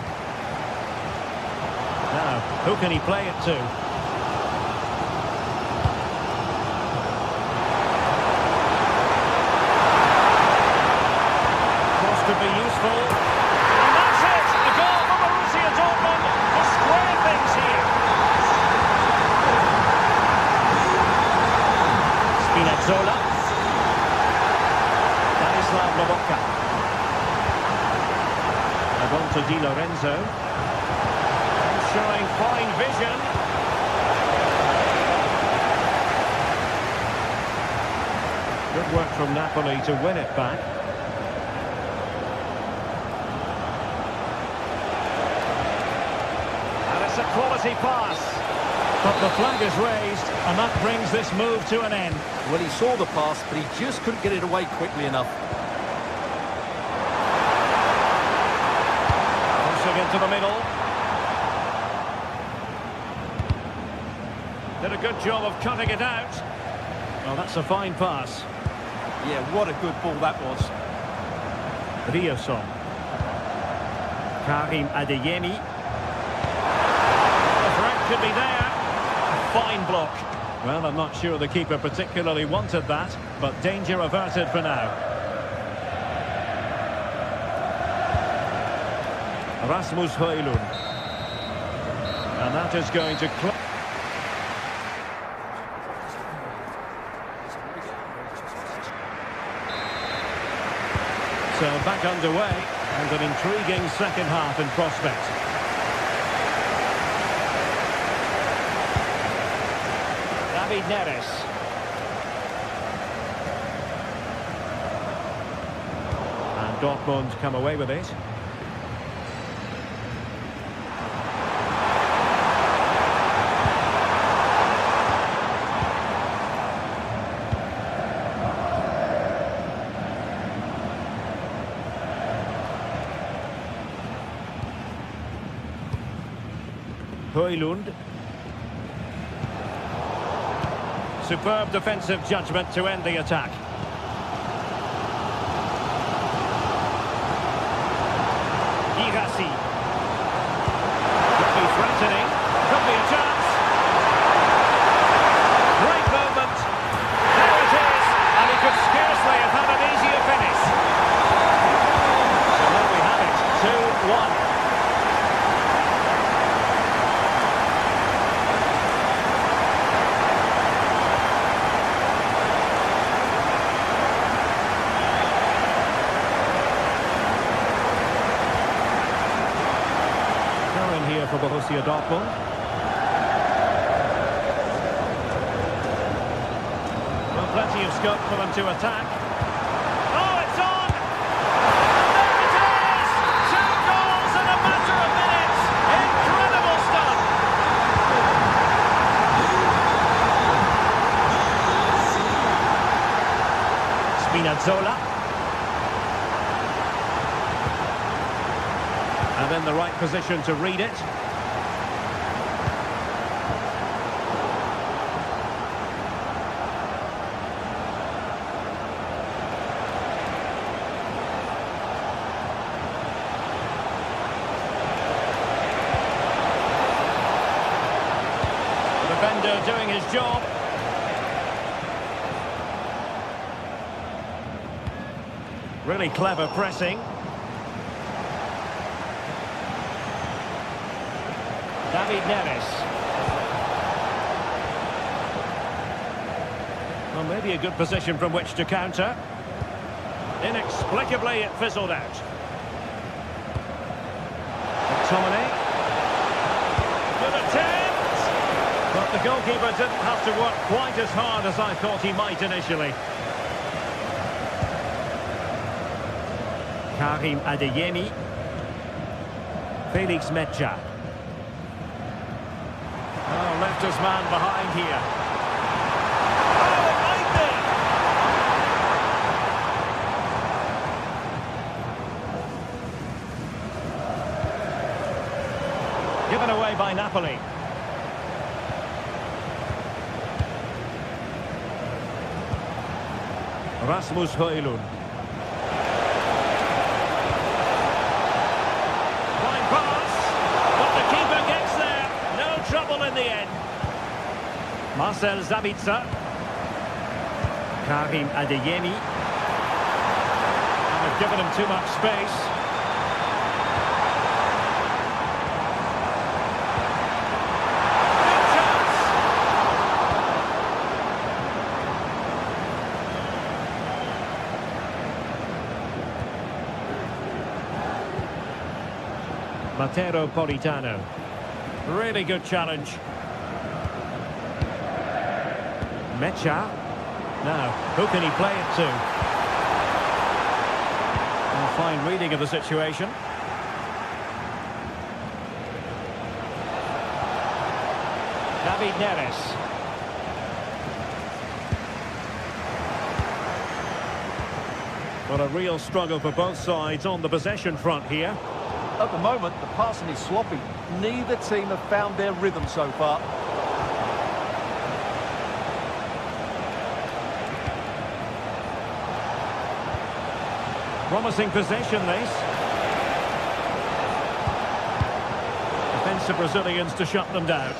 Now, who can he play it to? Cross could be useful. And that's it! A goal for Borussia Dortmund to square things here. Spinazzola. Stanislav Lobotka. And on to Di Lorenzo. showing fine vision. Good work from Napoli to win it back. And it's a quality pass. But the flag is raised, and that brings this move to an end. Well, he saw the pass, but he just couldn't get it away quickly enough. Pushing into the middle. Did a good job of cutting it out. Well, that's a fine pass. Yeah, what a good ball that was. Rioson. Karim Adeyemi. The threat could be there. A fine block. Well, I'm not sure the keeper particularly wanted that, but danger averted for now. Rasmus Højlund. And that is going to... So back underway, and an intriguing second half in prospect. David Neres. And Dortmund come away with it. Højlund. Superb defensive judgment to end the attack. Girassi. Could be threatening. Could be a chance. Great movement. There it is. And he could scarcely have had an easier finish. So there we have it. 2-1. For Borussia Dortmund. Well, plenty of scope for them to attack. Oh, it's on! There it is! 2 goals in a matter of minutes! Incredible stuff! Spinazzola. And in the right position to read it. The defender doing his job. Really clever pressing. David Neres. Well, maybe a good position from which to counter. Inexplicably, it fizzled out. McTominay. Good attempt! But the goalkeeper didn't have to work quite as hard as I thought he might initially. Karim Adeyemi. Felix Metscher. Oh, left his man behind here. Oh, right there. Given away by Napoli. Rasmus Højlund. Fine pass, but the keeper gets there. No trouble in the end. Marcel Sabitzer. Karim Adeyemi. And they've given him too much space. Good chance. Matteo Politano. Really good challenge. Mecha. Now, who can he play it to? A fine reading of the situation. David Neres. Well, a real struggle for both sides on the possession front here. At the moment, the passing is sloppy. Neither team have found their rhythm so far. Promising possession, this. Defensive Brazilians to shut them down.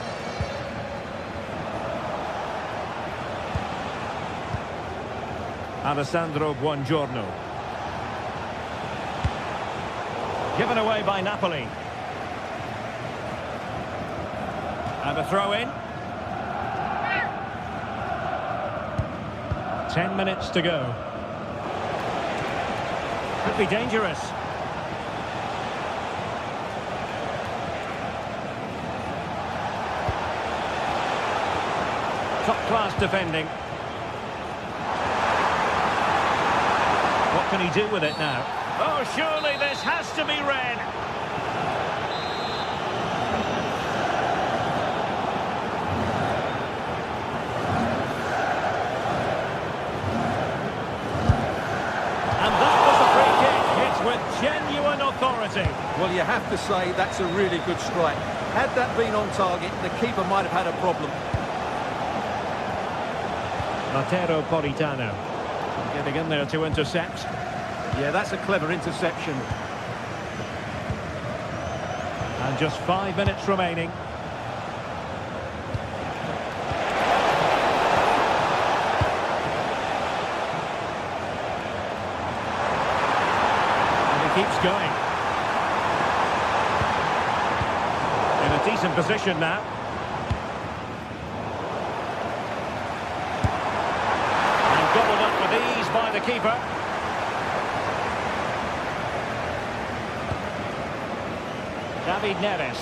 Alessandro Buongiorno. Given away by Napoli. And a throw in. 10 minutes to go. Could be dangerous. Top-class defending. What can he do with it now? Oh, surely this has to be red. And that was a free kick. It's with genuine authority. Well, you have to say that's a really good strike. Had that been on target, the keeper might have had a problem. Matteo Politano getting in there to intercept. Yeah, that's a clever interception. And just 5 minutes remaining. And he keeps going. In a decent position now. And gobbled up with ease by the keeper. David Neres.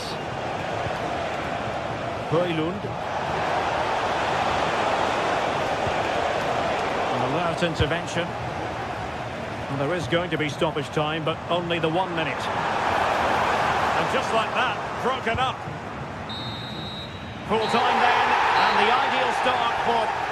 Højlund. An alert intervention. And there is going to be stoppage time, but only the 1 minute. And just like that, broken up. Full time then, and the ideal start for...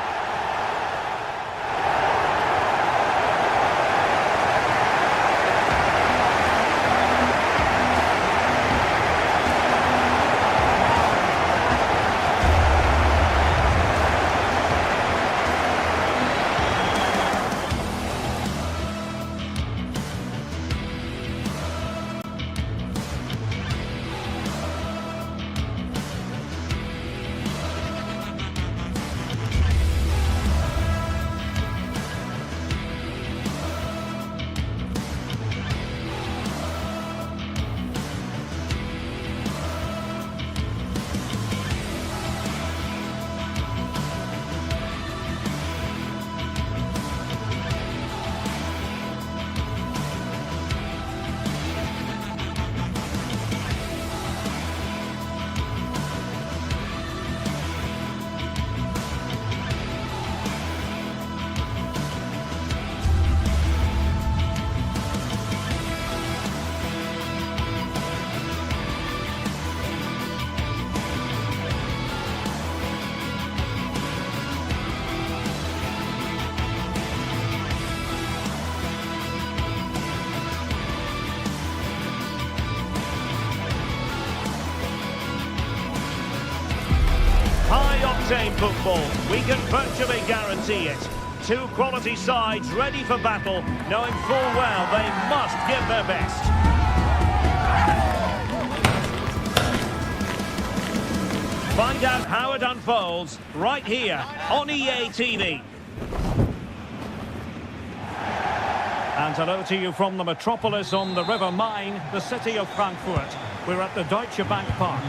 High-octane football, we can virtually guarantee it. Two quality sides ready for battle, knowing full well they must give their best. Find out how it unfolds right here on EA TV. And hello to you from the metropolis on the River Main, the city of Frankfurt. We're at the Deutsche Bank Park.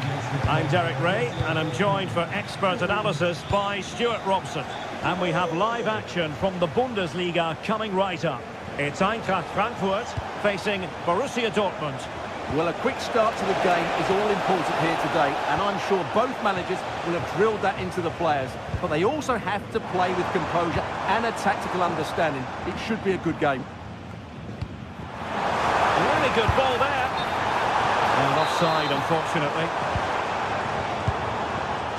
I'm Derek Ray, and I'm joined for expert analysis by Stuart Robson. And we have live action from the Bundesliga coming right up. It's Eintracht Frankfurt facing Borussia Dortmund. Well, a quick start to the game is all important here today, and I'm sure both managers will have drilled that into the players. But they also have to play with composure and a tactical understanding. It should be a good game. Really good ball there. And offside, unfortunately.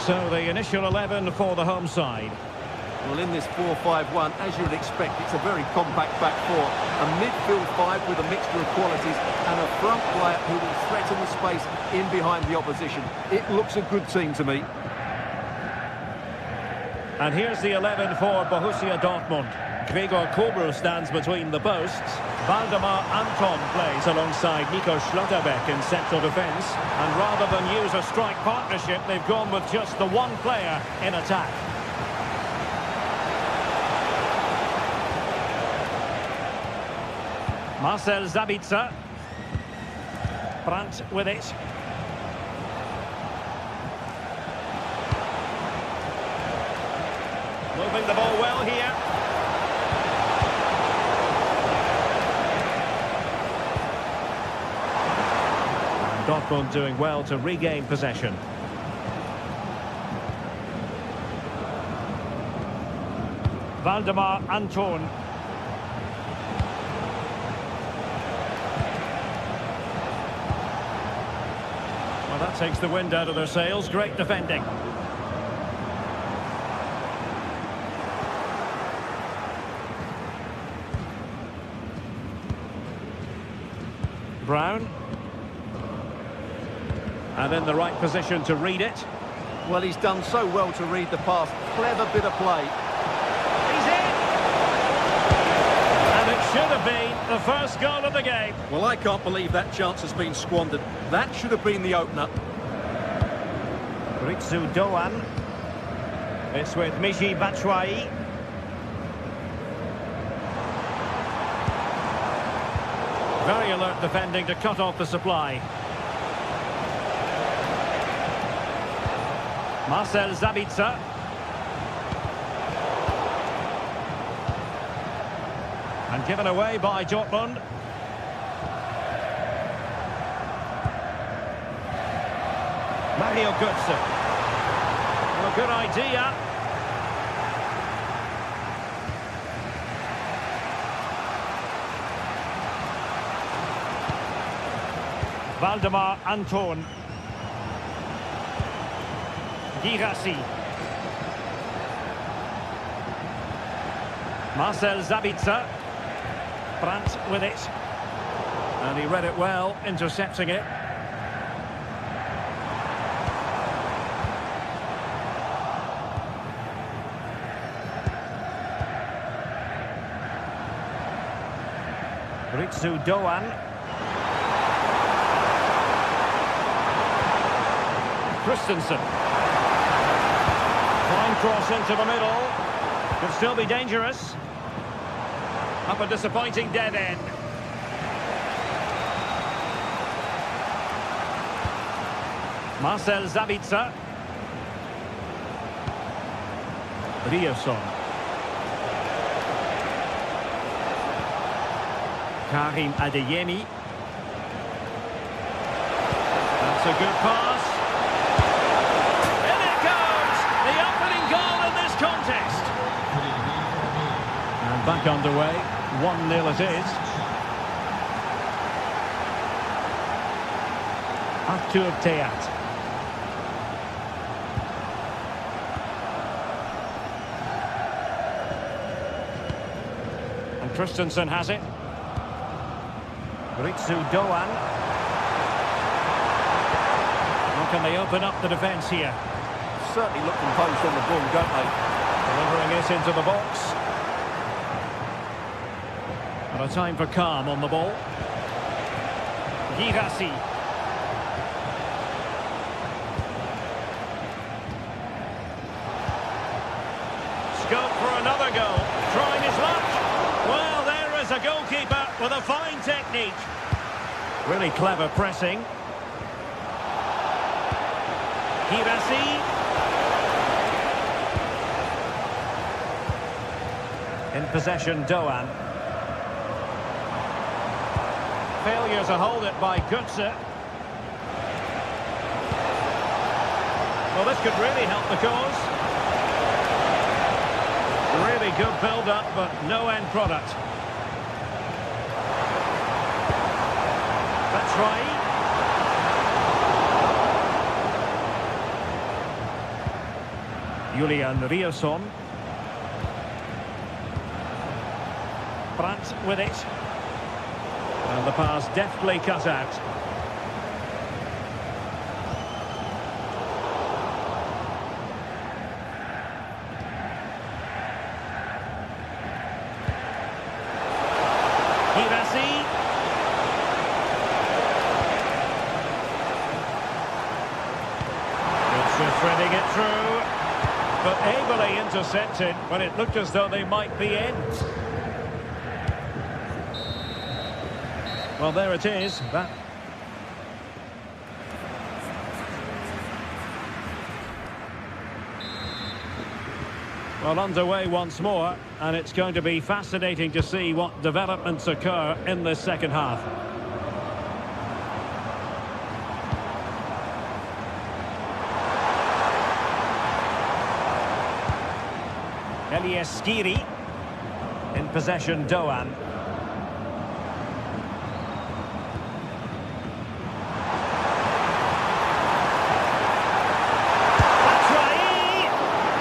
So the initial 11 for the home side. Well, in this 4-5-1, as you would expect, it's a very compact back four. A midfield five with a mixture of qualities and a front player who will threaten the space in behind the opposition. It looks a good team to me. And here's the 11 for Borussia Dortmund. Gregor Kobel stands between the posts. Waldemar Anton plays alongside Nico Schlotterbeck in central defence. And rather than use a strike partnership, they've gone with just the one player in attack. Marcel Sabitzer. Brandt with it. Moving the ball well here. And Dortmund doing well to regain possession. Waldemar Anton. Well, that takes the wind out of their sails. Great defending. Brown. And in the right position to read it. Well, he's done so well to read the pass. Clever bit of play. He's in! And it should have been the first goal of the game. Well, I can't believe that chance has been squandered. That should have been the opener. Ritsu Doan. It's with Michy Batshuayi. Very alert defending to cut off the supply. Marcel Sabitzer. And given away by Dortmund. Mario Götze. Well, a good idea. Waldemar Anton. Girassi. Marcel Sabitzer. Brandt with it. And he read it well, intercepting it. Ritsu Doan. Christensen. Fine cross into the middle. Could still be dangerous. Up a disappointing dead end. Marcel Sabitzer. Ryerson. Karim Adeyemi. That's a good pass. In it goes! The opening goal in this contest. And back underway. 1-0 it is. Arthur Theat. And Christensen has it. Ritsu Doan. How can they open up the defence here? Certainly look composed on the ball, don't they? Delivering it into the box. And a time for calm on the ball. Girassi. Scope for another goal. Trying his luck. Well, there is a goalkeeper with a fine technique. Really clever pressing. Girassi. In possession, Doan. failure to hold it by Götze. Well, this could really help the cause. Really good build-up, but no end product. That's right. Julian Riosson. Brandt with it. And the pass deftly cut out. Threading it through, but ably intercepted when it looked as though they might be in. Well, there it is. Well, underway once more, and it's going to be fascinating to see what developments occur in this second half. Skiri in possession. Doan.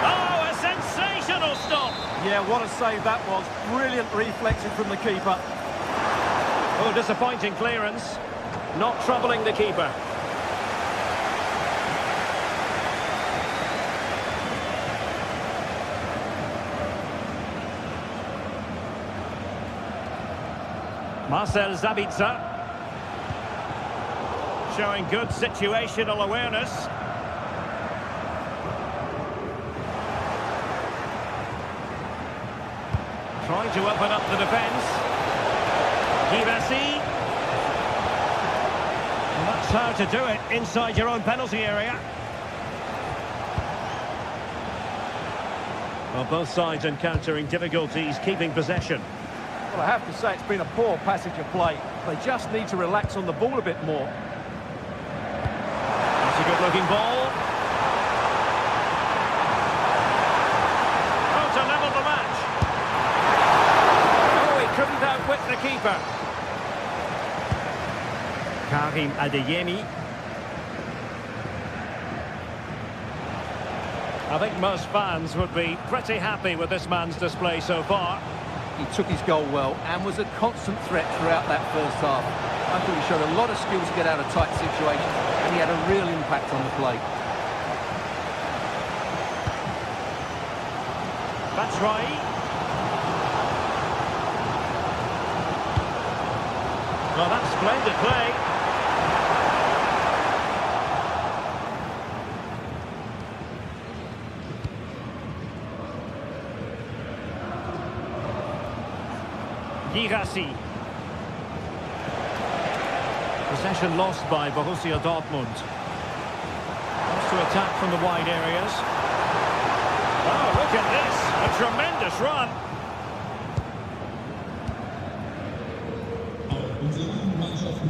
Oh, a sensational stop. Yeah, what a save that was. Brilliant reflexes from the keeper. Oh, disappointing clearance. Not troubling the keeper. Marcel Sabitzer showing good situational awareness. Trying to open up the defence. Girassi. And that's how to do it inside your own penalty area. Well, both sides encountering difficulties keeping possession. Well, I have to say it's been a poor passage of play. They just need to relax on the ball a bit more. That's a good-looking ball. Oh, to level the match. Oh, he couldn't outwit the keeper. Karim Adeyemi. I think most fans would be pretty happy with this man's display so far. He took his goal well and was a constant threat throughout that first half. I thought he showed a lot of skill to get out of tight situations, and he had a real impact on the play. That's right. Well, that's splendid play. Girassi. Possession lost by Borussia Dortmund. Wants to attack from the wide areas. Oh, look at this! A tremendous run.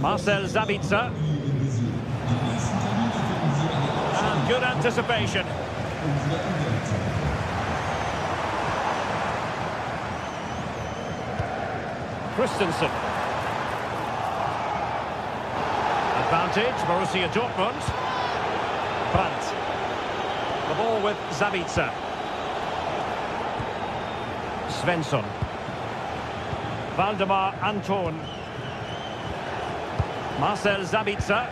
Marcel Sabitzer. And good anticipation. Christensen. Advantage, Borussia Dortmund. Brandt. The ball with Sabitzer. Svensson. Valdemar Anton. Marcel Sabitzer.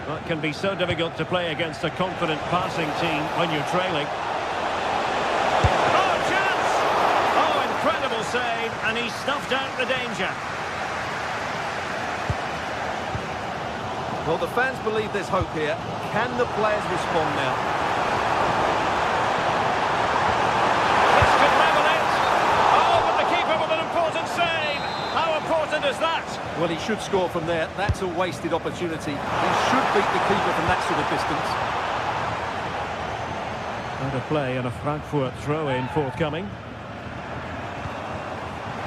That can be so difficult to play against a confident passing team when you're trailing. Oh, chance! Oh, incredible save, and he snuffed out the danger. Well, the fans believe there's hope here. Can the players respond now? This could level it. Oh, but the keeper with an important save. How important is that? Well, he should score from there. That's a wasted opportunity. He should beat the keeper from that sort of distance. And a play and a Frankfurt throw-in forthcoming.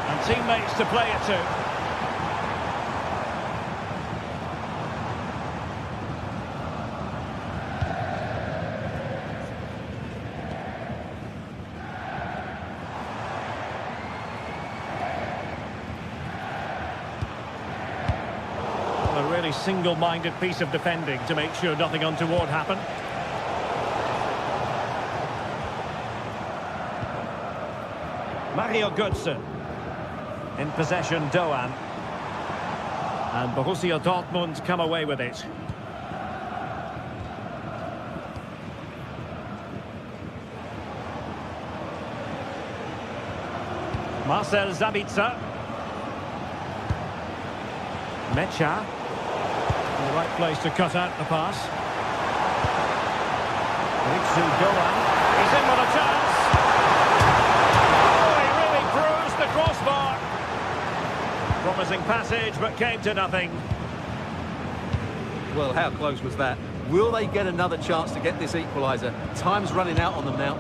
And teammates to play it to. a single-minded piece of defending to make sure nothing untoward happened. Mario Götze. In possession, Doan. And Borussia Dortmund come away with it. Marcel Sabitzer. Mecha. In the right place to cut out the pass. Ritsu Doan. He's in with a chance. Oh, he really bruised the crossbar. Promising passage, but came to nothing. Well, how close was that? Will they get another chance to get this equaliser? Time's running out on them now.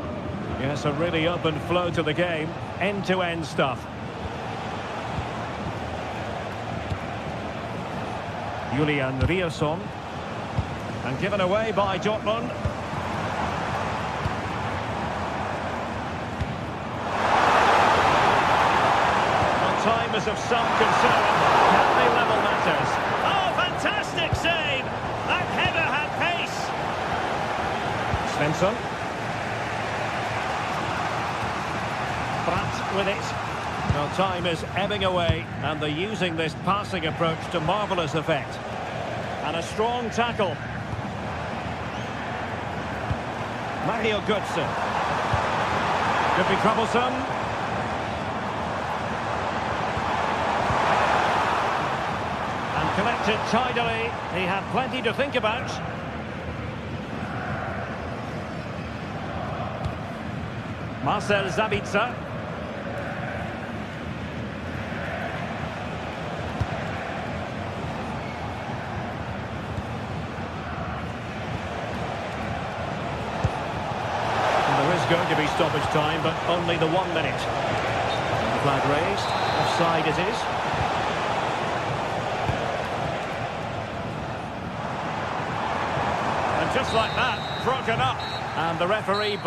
Yes, a really open flow to the game. End-to-end stuff. Julian Rierson. And given away by Dortmund. Well, time is of some concern. Can they level matters? Oh, fantastic save! That header had pace. Svensson. Brandt with it. Well, time is ebbing away, and they're using this passing approach to marvellous effect. And a strong tackle. Mario Götze. Could be troublesome. And collected tidily. He had plenty to think about. Marcel Sabitzer. Going to be stoppage time, but only the 1 minute. Flag raised, offside it is. And just like that, broken up. And the referee...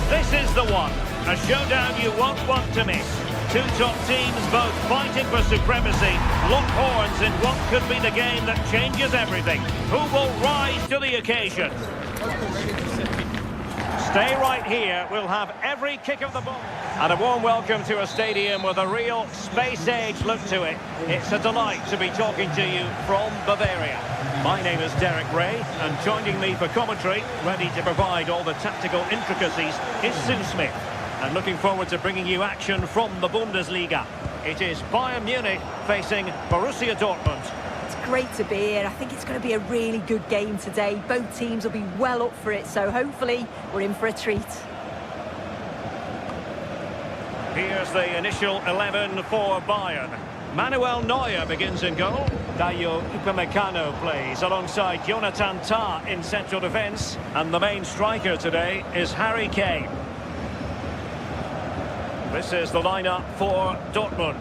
This is the one, a showdown you won't want to miss. Two top teams both fighting for supremacy, lock horns in what could be the game that changes everything. Who will rise to the occasion? Stay right here, we'll have every kick of the ball. And a warm welcome to a stadium with a real space-age look to it. It's a delight to be talking to you from Bavaria. My name is Derek Ray, and joining me for commentary, ready to provide all the tactical intricacies, is Sue Smith. And looking forward to bringing you action from the Bundesliga. It is Bayern Munich facing Borussia Dortmund. It's great to be here. I think it's going to be a really good game today. Both teams will be well up for it, so hopefully we're in for a treat. Here's the initial 11 for Bayern. Manuel Neuer begins in goal. Dayo Upamecano plays alongside Jonathan Tah in central defence. And the main striker today is Harry Kane. This is the lineup for Dortmund.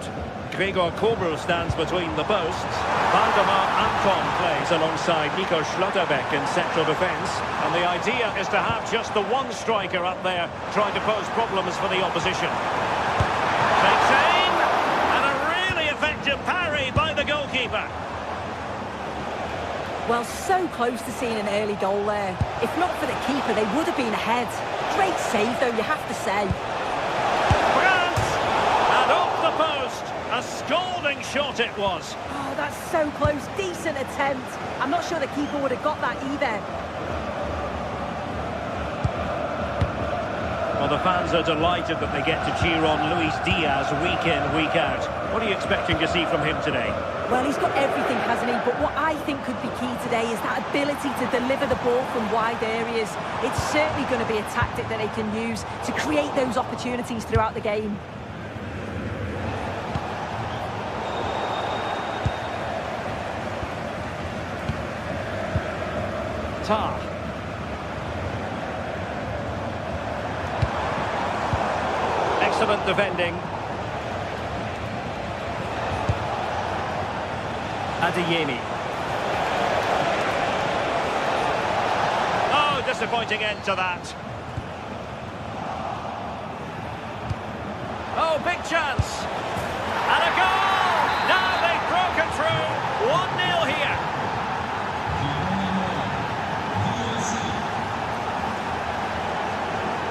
Gregor Kobel stands between the posts. Valdemar Anton plays alongside Nico Schlotterbeck in central defence. And the idea is to have just the one striker up there trying to pose problems for the opposition. Takes aim, and a really effective parry by the goalkeeper. Well, so close to seeing an early goal there. If not for the keeper, they would have been ahead. Great save, though, you have to say. France! And off the post! A scalding shot it was. Oh, that's so close. Decent attempt. I'm not sure the keeper would have got that either. Well, the fans are delighted that they get to cheer on Luis Diaz week in, week out. What are you expecting to see from him today? Well, he's got everything, hasn't he? But what I think could be key today is that ability to deliver the ball from wide areas. It's certainly going to be a tactic that they can use to create those opportunities throughout the game. Tah. Excellent defending. Adeyemi. Oh, disappointing end to that. Oh, big chance. And a goal! Now they've broken through. 1-0 here.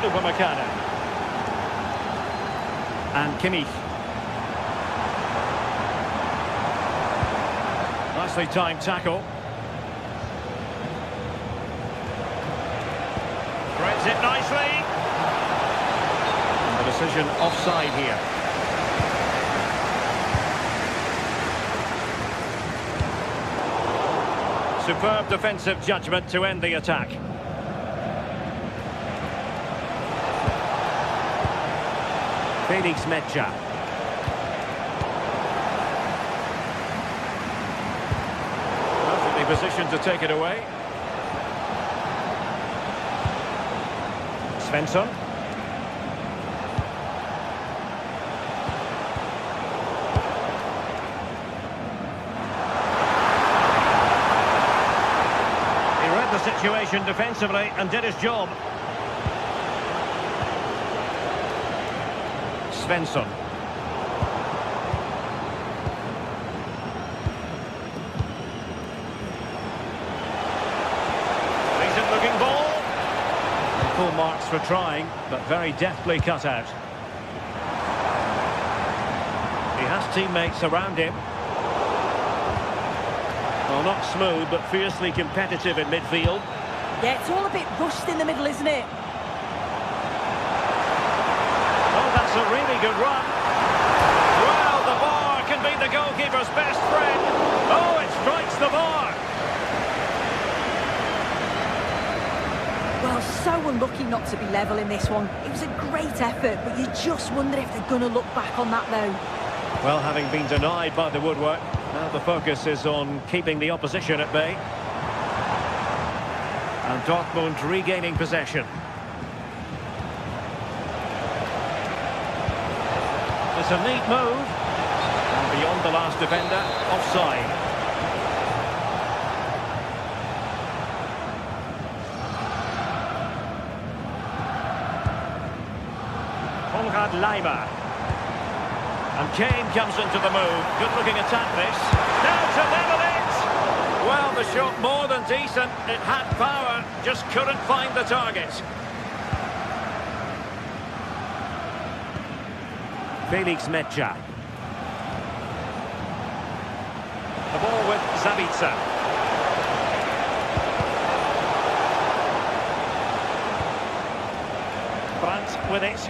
Upamecano. And Kimmich. Nicely timed tackle. Threads it nicely. And the decision offside here. Superb defensive judgment to end the attack. Felix Mecha. Perfectly positioned to take it away. Svensson. He read the situation defensively and did his job. Svensson. Decent looking ball. Full marks for trying, but very deftly cut out. He has teammates around him. Well, not smooth, but fiercely competitive in midfield. Yeah, it's all a bit rushed in the middle, isn't it? That's a really good run. Well, the bar can be the goalkeeper's best friend. Oh, it strikes the bar. Well, so unlucky not to be level in this one. It was a great effort, but you just wonder if they're going to look back on that, though. Well, having been denied by the woodwork, now the focus is on keeping the opposition at bay. And Dortmund regaining possession. It's a neat move. And beyond the last defender, offside. Konrad Leimer. And Kane comes into the move. Good looking attack this. Now to level it! Well, the shot more than decent. It had power, just couldn't find the target. Felix Mecha. The ball with Zabitzer. Brandt with it.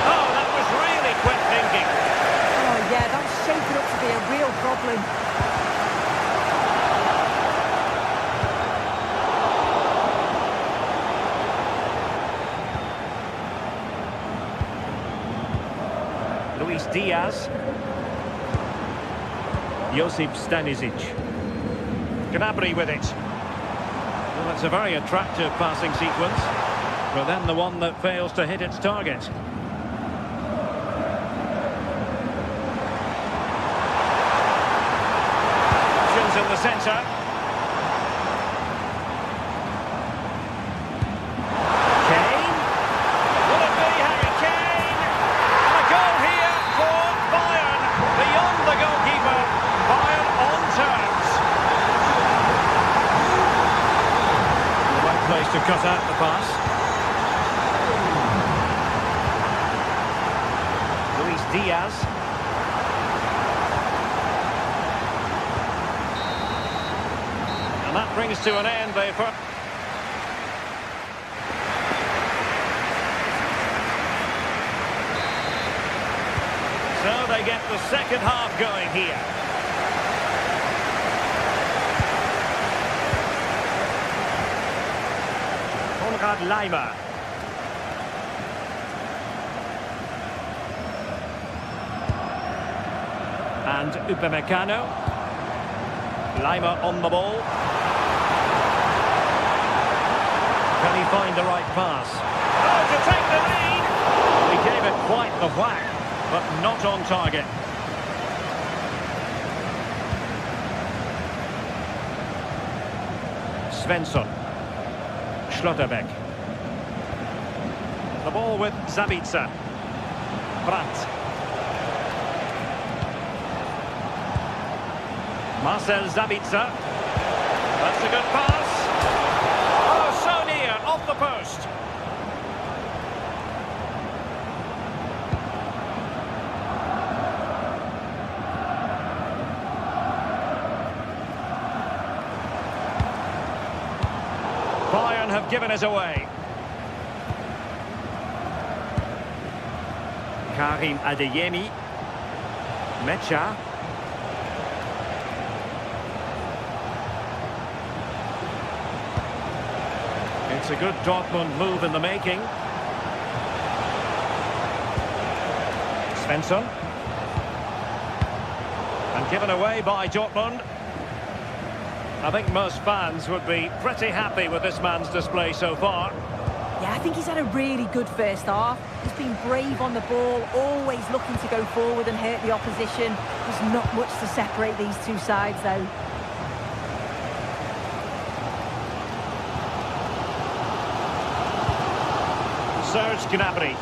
Oh, that was really quick thinking. Oh, yeah, that was shaping up to be a real problem. Diaz. Josip Stanisic. Gnabry with it. Well, it's a very attractive passing sequence, but then the one that fails to hit its target. Options in the centre. Kane. Will it be Harry Kane? And a goal here for Bayern. Beyond the goalkeeper. Bayern on terms. The right place to cut out the pass. Luis Diaz. And that brings to an end the first. So they get the second half going here. Konrad Laimer. And Upamecano. Laimer on the ball. Can he find the right pass? Oh, to take the lead! He gave it quite the whack, but not on target. Svensson. Schlotterbeck. The ball with Zabitzer. Brandt. Marcel Zabitzer. That's a good pass. Oh, so near, off the post. Bayern have given us away. Karim Adeyemi. Mecha. It's a good Dortmund move in the making. Svensson. And given away by Dortmund. I think most fans would be pretty happy with this man's display so far. Yeah, I think he's had a really good first half. He's been brave on the ball, always looking to go forward and hurt the opposition. There's not much to separate these two sides, though. Serge Gnabry.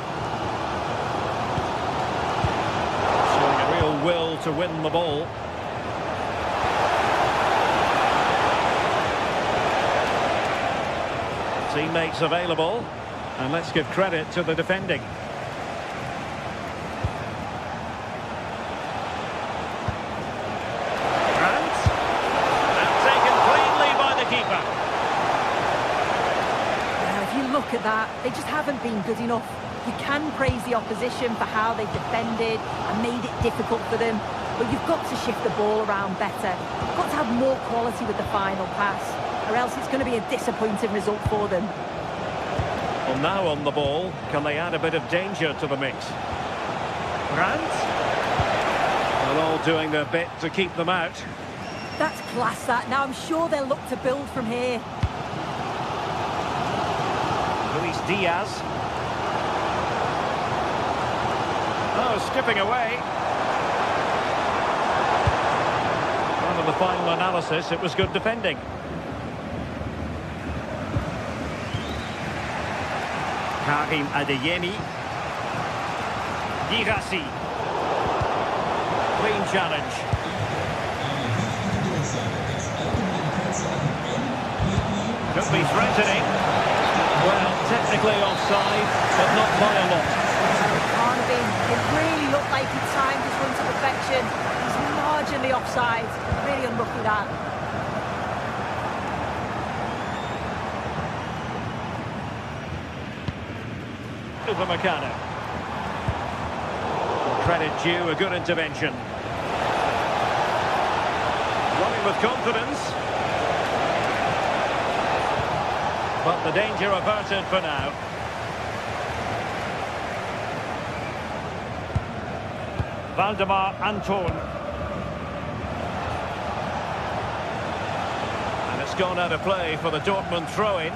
Showing a real will to win the ball. Teammates available, and let's give credit to the defending. Brandt, and taken cleanly by the keeper. If you look at that, they just haven't been good enough. You can praise the opposition for how they've defended and made it difficult for them, but you've got to shift the ball around better. You've got to have more quality with the final pass, or else it's going to be a disappointing result for them. Well, now on the ball, can they add a bit of danger to the mix? Brandt. Well, all doing their bit to keep them out. That's class, that. Now I'm sure they'll look to build from here. Luis Diaz. Oh, skipping away. Well, in the final analysis, it was good defending. Karim Adeyemi. Girassi. Clean challenge. Could be threatening. Well, technically offside, but not by a lot. Can't have been. It really looked like he timed his run to perfection. He's marginally offside. Really unlucky that. Upamecano. Credit due, a good intervention. Running with confidence. But the danger averted for now. Valdemar Anton. And it's gone out of play for the Dortmund throw-in.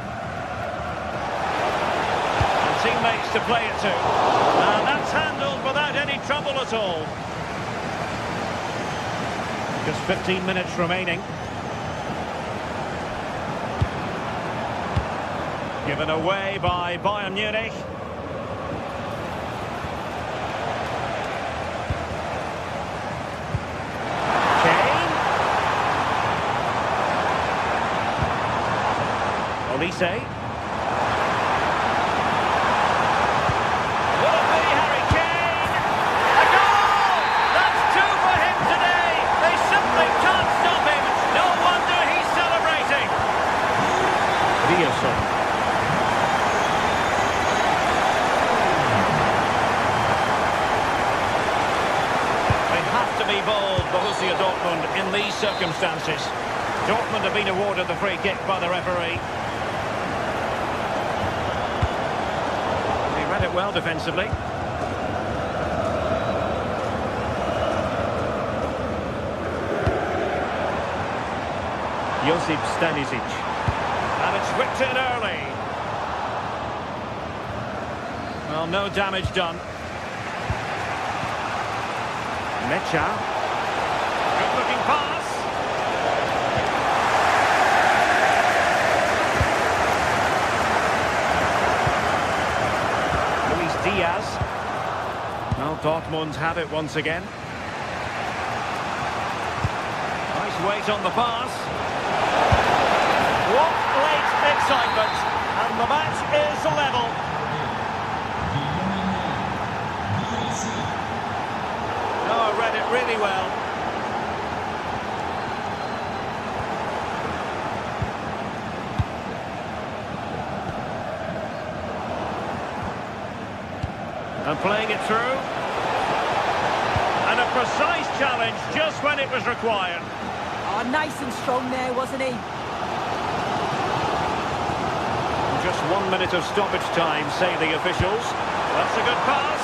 And teammates to play it to. And that's handled without any trouble at all. Just 15 minutes remaining. Given away by Bayern Munich. Kane. Olise. Will it be Harry Kane? A goal! That's two for him today. They simply can't stop him. No wonder he's celebrating. Diaz. Be bold, Borussia Dortmund, in these circumstances. Dortmund have been awarded the free kick by the referee. He read it well defensively. Josip Stanisic. And it's whipped in early. Well, no damage done. Mecha. Good looking pass. Luis Diaz. Well, Dortmund have it once again. Nice weight on the pass. What late excitement. And the match is level. Oh, read it really well. And playing it through. And a precise challenge just when it was required. Oh, nice and strong there, wasn't he? Just 1 minute of stoppage time, say the officials. That's a good pass.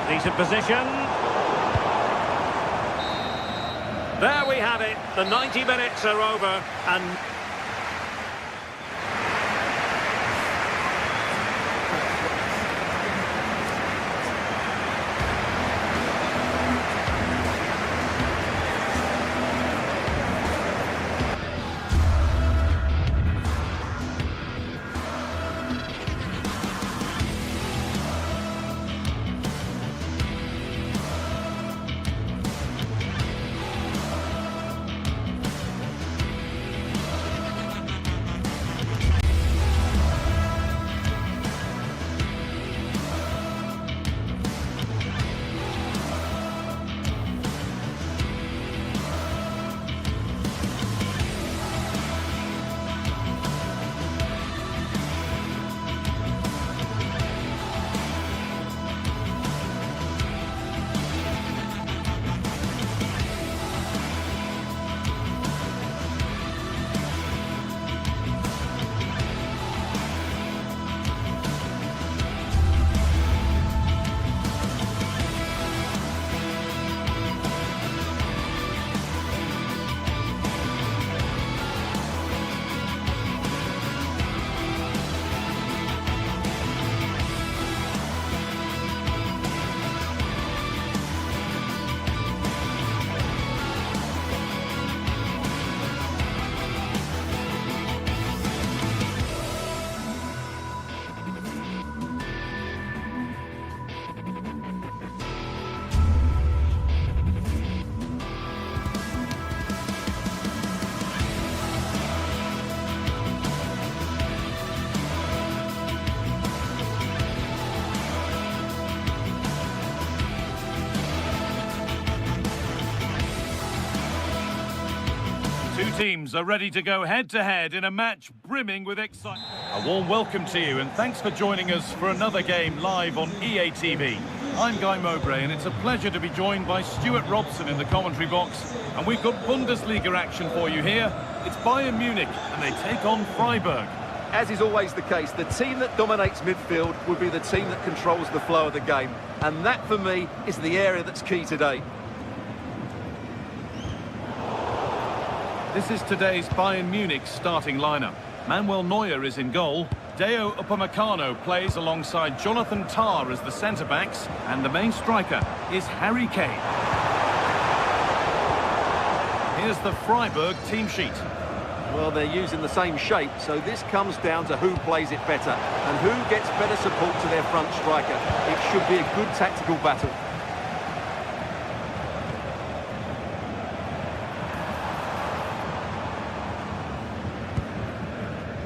Decent position. There we have it. The 90 minutes are over and... Two teams are ready to go head-to-head in a match brimming with excitement. A warm welcome to you and thanks for joining us for another game live on EA TV. I'm Guy Mowbray and it's a pleasure to be joined by Stuart Robson in the commentary box. And we've got Bundesliga action for you here. It's Bayern Munich and they take on Freiburg. as is always the case, the team that dominates midfield will be the team that controls the flow of the game. And that, for me, is the area that's key today. This is today's Bayern Munich starting lineup. Manuel Neuer is in goal. Deo Upamecano plays alongside Jonathan Tah as the centre-backs. And the main striker is Harry Kane. Here's the Freiburg team sheet. Well, they're using the same shape, so this comes down to who plays it better and who gets better support to their front striker. It should be a good tactical battle.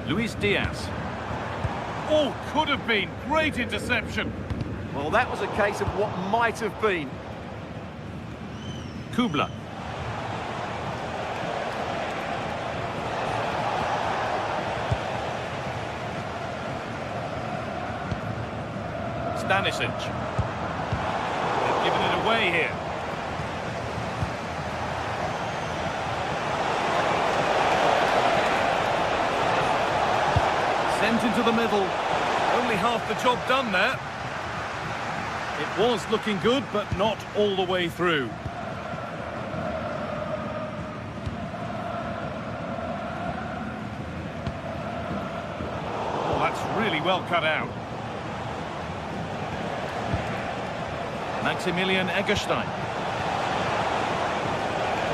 Luis Diaz. Oh, could have been. Great interception. Well, that was a case of what might have been. Kubla. Stanisic. They've given it away here. Sent into the middle. Only half the job done there. It was looking good, but not all the way through. Oh, that's really well cut out. Maximilian Eggestein.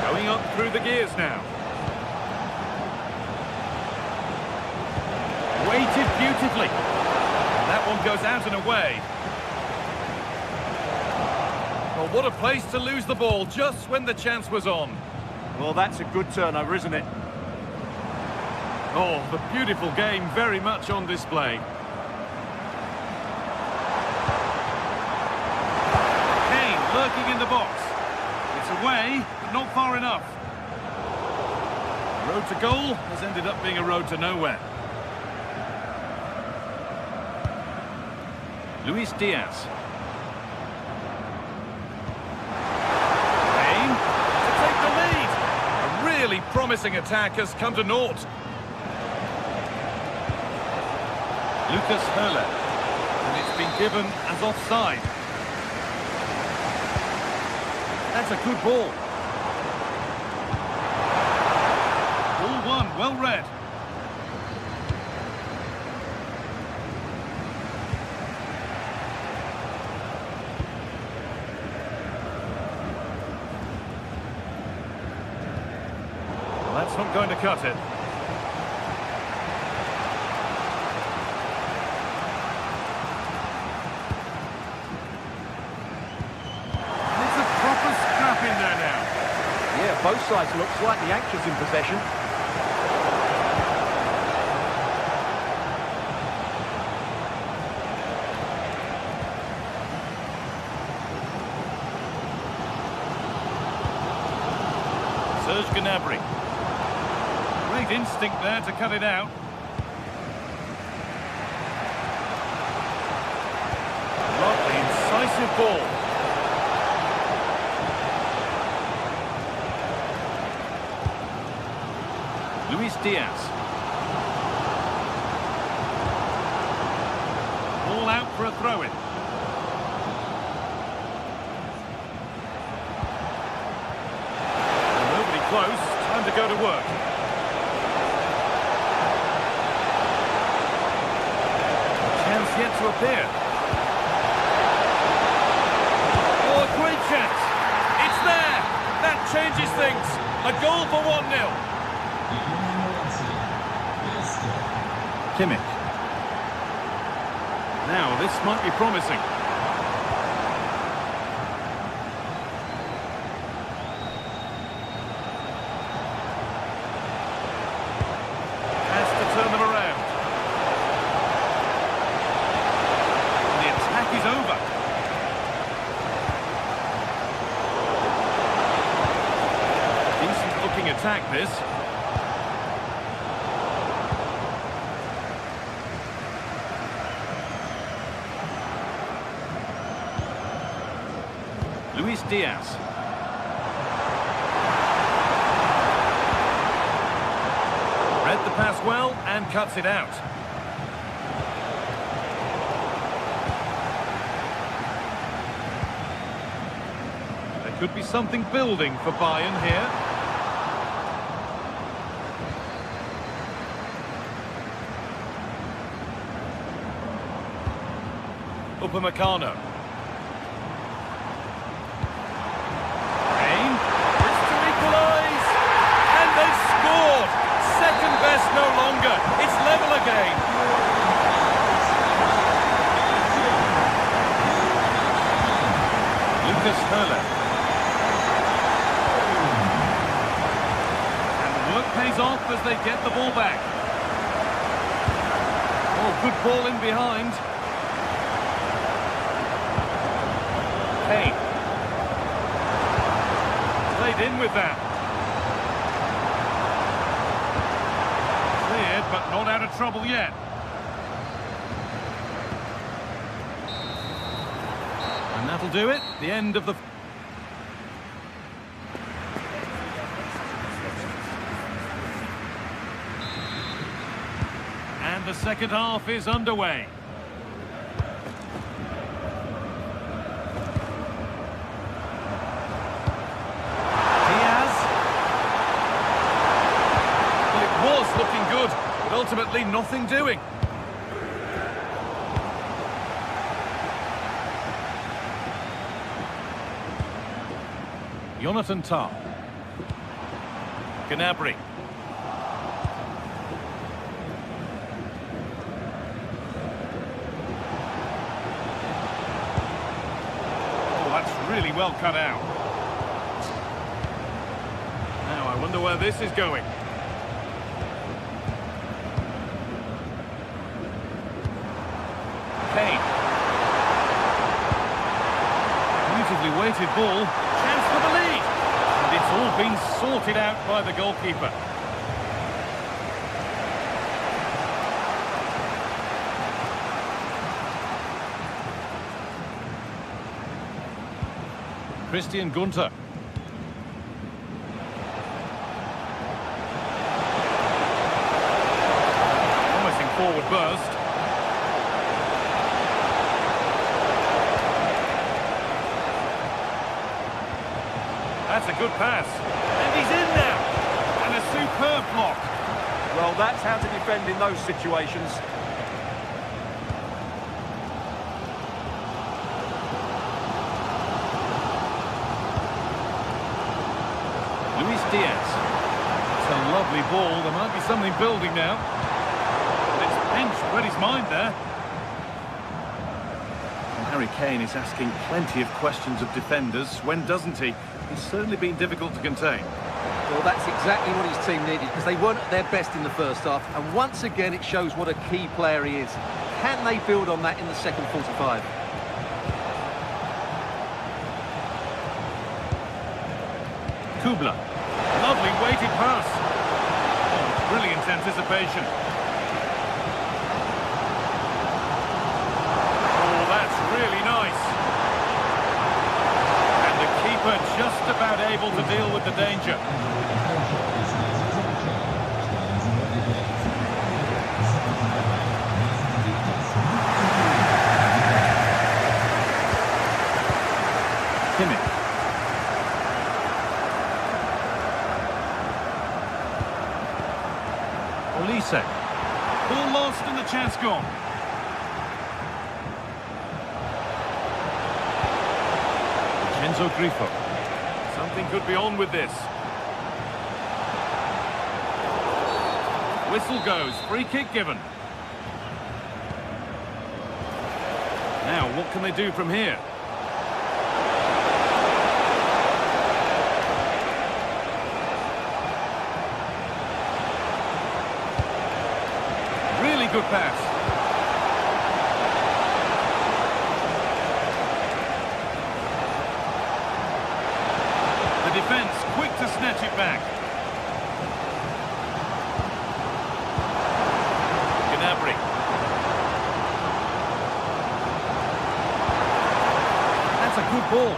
Going up through the gears now. Weighted beautifully. That one goes out and away. Well, what a place to lose the ball just when the chance was on. Well, that's a good turnover, isn't it? Oh, the beautiful game very much on display. Lurking in the box. It's away, but not far enough. The road to goal has ended up being a road to nowhere. Luis Diaz. Kane to take the lead. A really promising attack has come to naught. Lucas Höhler. And it's been given as offside. That's a good ball. Ball one, well read. Well, that's not going to cut it. Both sides look slightly anxious in possession. Serge Gnabry. Great instinct there to cut it out. Lovely, incisive ball. Luis Diaz. All out for a throw-in. Nobody close. Time to go to work. Chance yet to appear. Oh, a great chance. It's there. That changes things. A goal for 1-0. Kimmich. Now, this might be promising. Has to turn them around. And the attack is over. Decent looking attack, this. Luis Diaz. Read the pass well and cuts it out. Could be something building for Bayern here. Upamecano. Kane. It's to equalise. And they've scored. Second best no longer. It's level again. Lucas Hurler. And the work pays off as they get the ball back. Oh, good ball in behind. Kane. Played in with that. Cleared, but not out of trouble yet. And that'll do it. The end of the... And the second half is underway. Looking good, but ultimately nothing doing. Jonathan Tah. Gnabry. Oh, that's really well cut out. Now I wonder where this is going. Kane. Beautifully weighted ball. Chance for the lead. And it's all been sorted out by the goalkeeper. Christian Gunter. Promising forward burst. That's a good pass. And he's in now. And a superb block. Well, that's how to defend in those situations. Luis Diaz. It's a lovely ball. There might be something building now. And it's pinched, read his mind there. And Harry Kane is asking plenty of questions of defenders. When doesn't he? He's certainly been difficult to contain. Well, that's exactly what his team needed, because they weren't at their best in the first half. And once again, it shows what a key player he is. Can they build on that in the second 45? Kubla. Lovely weighted pass. Oh, brilliant anticipation. Oh, that's really nice. And the keeper just about able to deal with the danger. Kimmich. Olise. Ball lost and the chance gone. Enzo Grifo. Something could be on with this. Whistle goes. Free kick given. Now, what can they do from here? Really good pass. The defence quick to snatch it back. Gnabry. That's a good ball.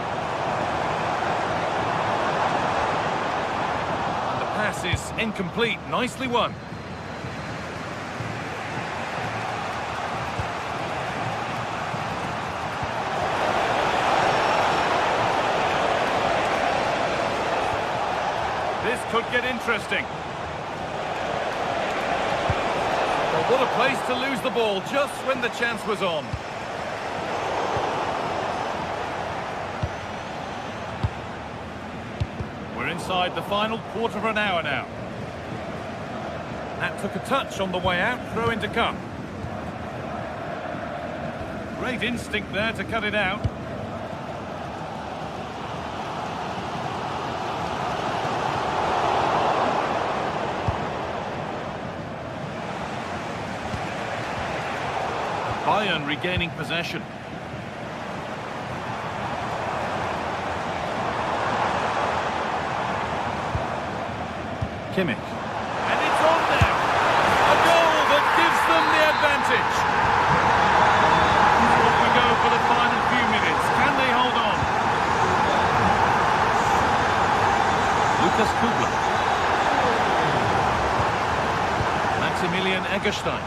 And the pass is incomplete. Nicely won. This could get interesting. Well, what a place to lose the ball just when the chance was on. We're inside the final quarter of an hour now. That took a touch on the way out, throw in to come. Great instinct there to cut it out. Bayern regaining possession. Kimmich. And it's on there. A goal that gives them the advantage. Off we go for the final few minutes. Can they hold on? Lucas Kubler. Maximilian Eggestein.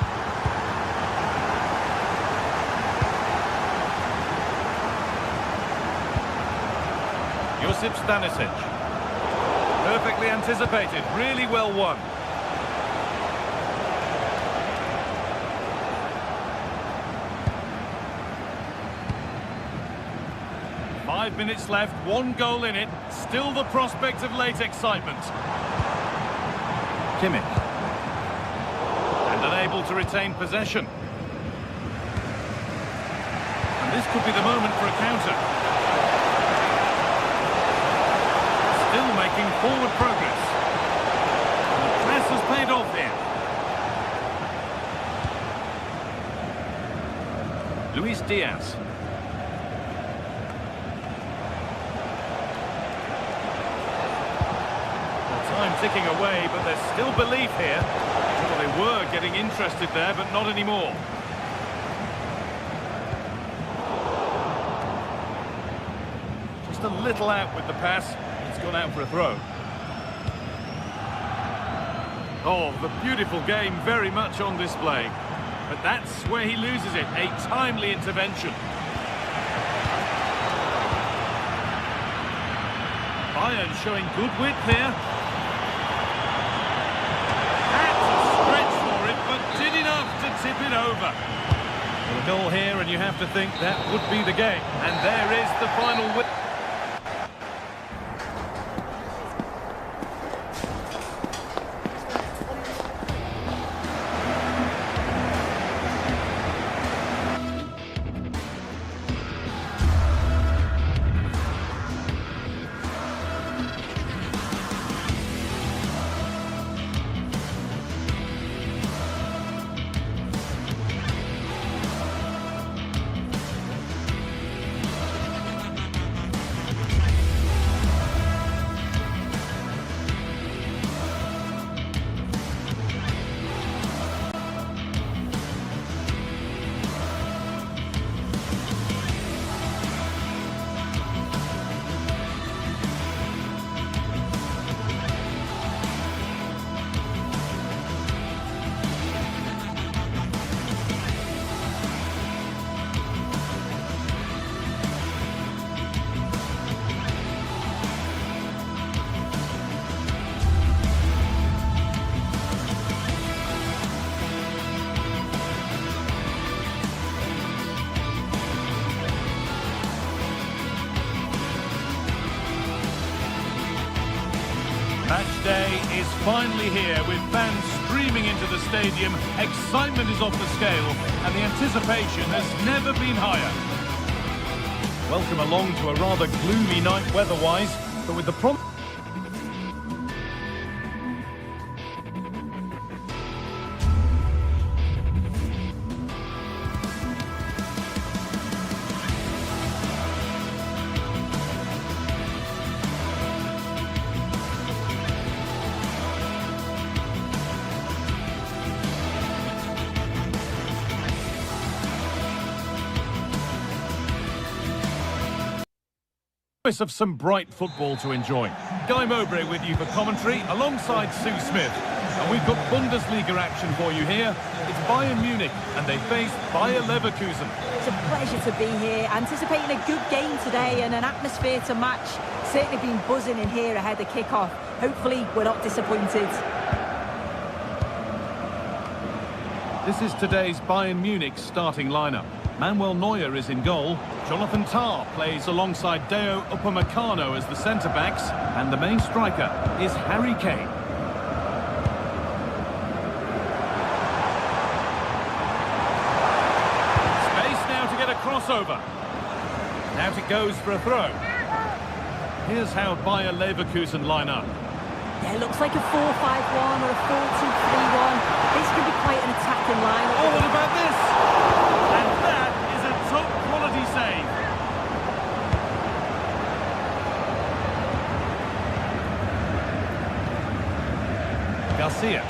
Josip Stanisic. Perfectly anticipated, really well won. Five minutes left, one goal in it, still the prospect of late excitement. Kimmich. And unable to retain possession. And this could be the moment for a counter. Still making forward progress. The press has paid off here. Luis Diaz. Well, time ticking away, but there's still belief here. Well, they were getting interested there, but not anymore. Just a little out with the pass. Gone out for a throw. Oh, the beautiful game very much on display. But that's where he loses it. A timely intervention. Bayern showing good width here. Had to stretch for it, but did enough to tip it over. Well, a goal here, and you have to think that would be the game. And there is the final win. Match day is finally here with fans streaming into the stadium. Excitement is off the scale and the anticipation has never been higher. Welcome along to a rather gloomy night weather-wise, but with the of some bright football to enjoy. Guy Mowbray with you for commentary alongside Sue Smith. And we've got Bundesliga action for you here. It's Bayern Munich, and they face Bayer Leverkusen. It's a pleasure to be here, anticipating a good game today and an atmosphere to match. Certainly been buzzing in here ahead of kick-off. Hopefully we're not disappointed. This is today's Bayern Munich starting lineup. Manuel Neuer is in goal. Jonathan Tah plays alongside Deo Upamecano as the centre-backs. And the main striker is Harry Kane. Space now to get a crossover. Out it goes for a throw. Here's how Bayer Leverkusen line up. Yeah, it looks like a 4-5-1 or a 4-2-3-1. This could be quite an attacking line. Oh, what about this? And that is a top-quality save. Garcia.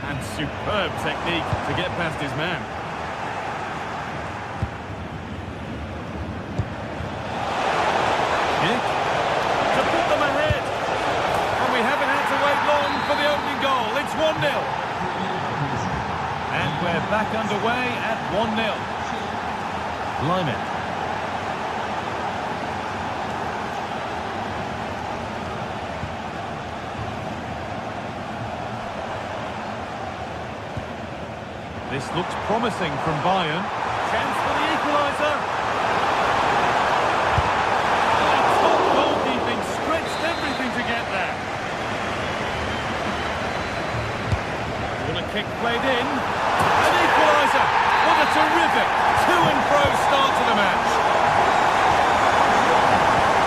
And superb technique to get past his man. Kick to put them ahead. And we haven't had to wait long for the opening goal. It's 1-0. And we're back underway at 1-0. Lyman. This looks promising from Bayern. Chance for the equaliser. Top goalkeeping stretched everything to get there. Corner kick played in. An equaliser. What a terrific to and fro start to the match.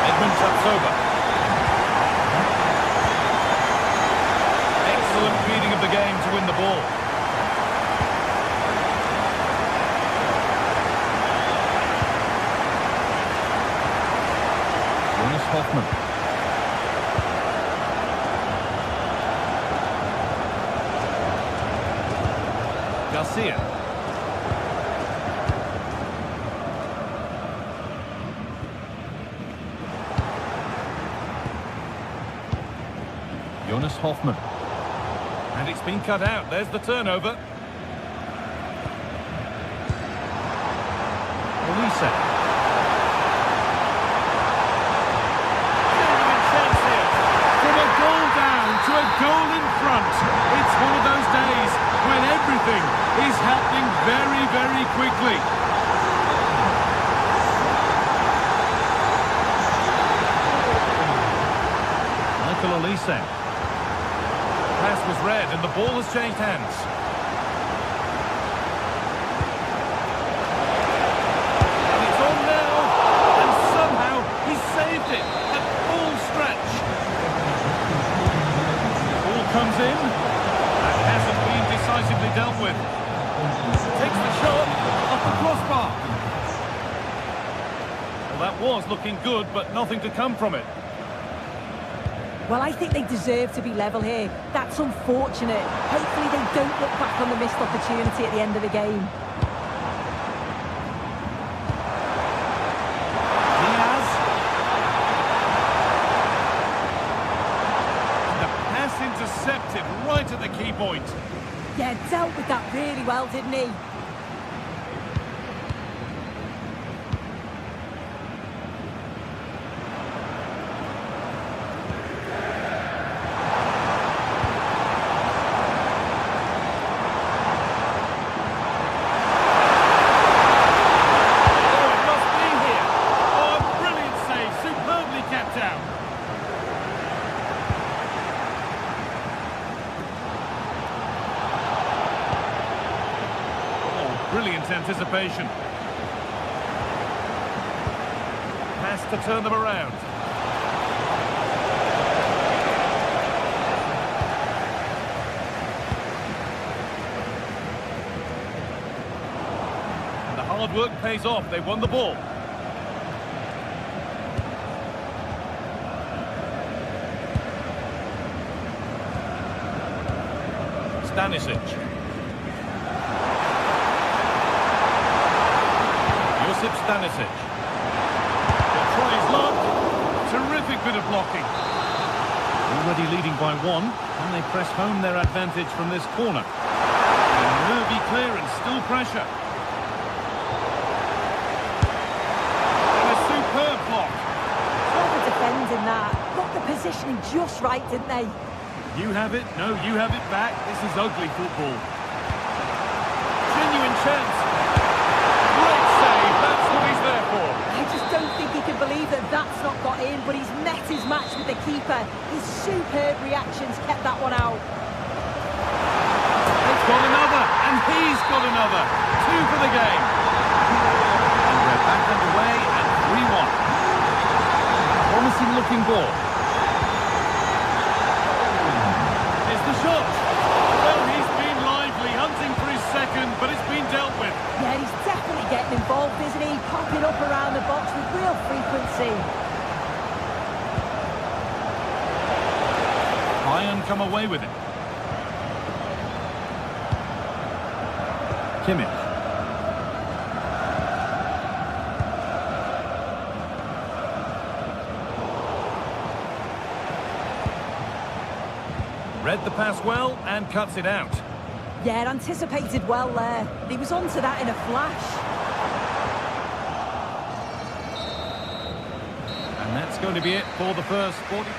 Edmund taps over. Excellent reading of the game to win the ball. Hoffman. Garcia. Jonas Hoffman. And it's been cut out. There's the turnover. Olise. To a goal in front. It's one of those days when everything is happening very, very quickly. Michael Olise. Pass was read and the ball has changed hands. And it's on now. And somehow he's saved it at full stretch. Comes in. That hasn't been decisively dealt with. Takes the shot off the crossbar. Well, that was looking good, but nothing to come from it. Well, I think they deserve to be level here. That's unfortunate. Hopefully they don't look back on the missed opportunity at the end of the game. Intercepted right at the key point. Yeah, dealt with that really well, didn't he? Oh, it must be here. Oh, a brilliant save, superbly kept out. Brilliant anticipation. Pass to turn them around. And the hard work pays off. They won the ball. Stanisic. Stanisic. They'll try his luck. Terrific bit of blocking. Already leading by one, and they press home their advantage from this corner. And nervy clearance, still pressure. And a superb block. Clever defending that. Got the positioning just right, didn't they? You have it, no, you have it back. This is ugly football. Genuine chance. Great save, that's what he's there for. I just don't think he can believe that that's not got in, but he's met his match with the keeper. His superb reactions kept that one out. It's got another, and he's got another. 2 for the game. And we're back underway at 3-1. Promising looking ball. Here's the shot. Well, he's been lively, hunting for his second, but it's been dealt with. Yeah, he's definitely getting involved, isn't he? Popping up around the box with real frequency. Bayern come away with it. Kimmich. Read the pass well and cuts it out. Yeah, anticipated well there. He was onto that in a flash. And that's going to be it for the first 40.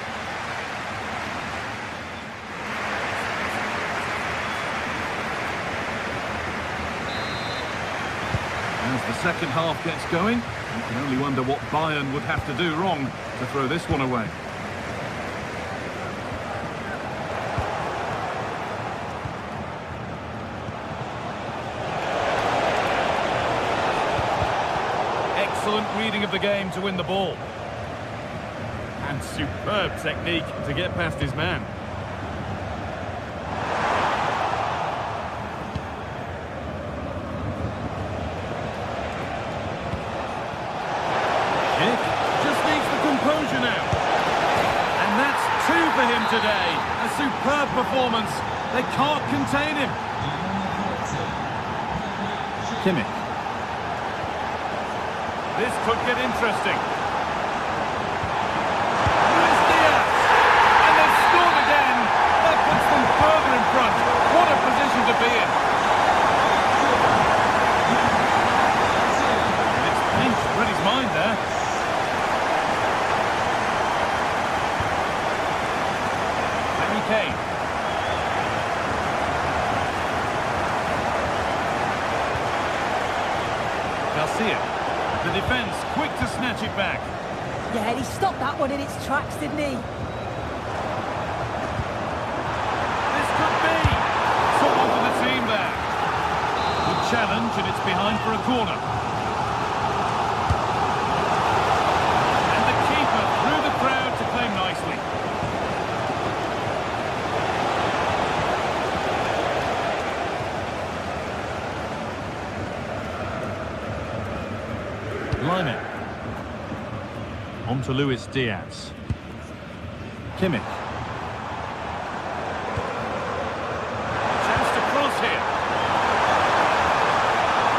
As the second half gets going, you can only wonder what Bayern would have to do wrong to throw this one away. Excellent reading of the game to win the ball. And superb technique to get past his man. Kick just needs the composure now. And that's 2 for him today. A superb performance. They can't contain him. Kimmich. This could get interesting. Luis Diaz! And they've scored again! That puts them further in front. What a position to be in. And it's pinched Freddie's mind there. Harry Kane. Garcia. The defence quick to snatch it back. Yeah, he stopped that one in its tracks, didn't he? This could be. Someone for the team there. Good challenge, and it's behind for a corner. And the keeper through the crowd to claim nicely. Line on to Luis Diaz. Kimmich. Chance to cross here.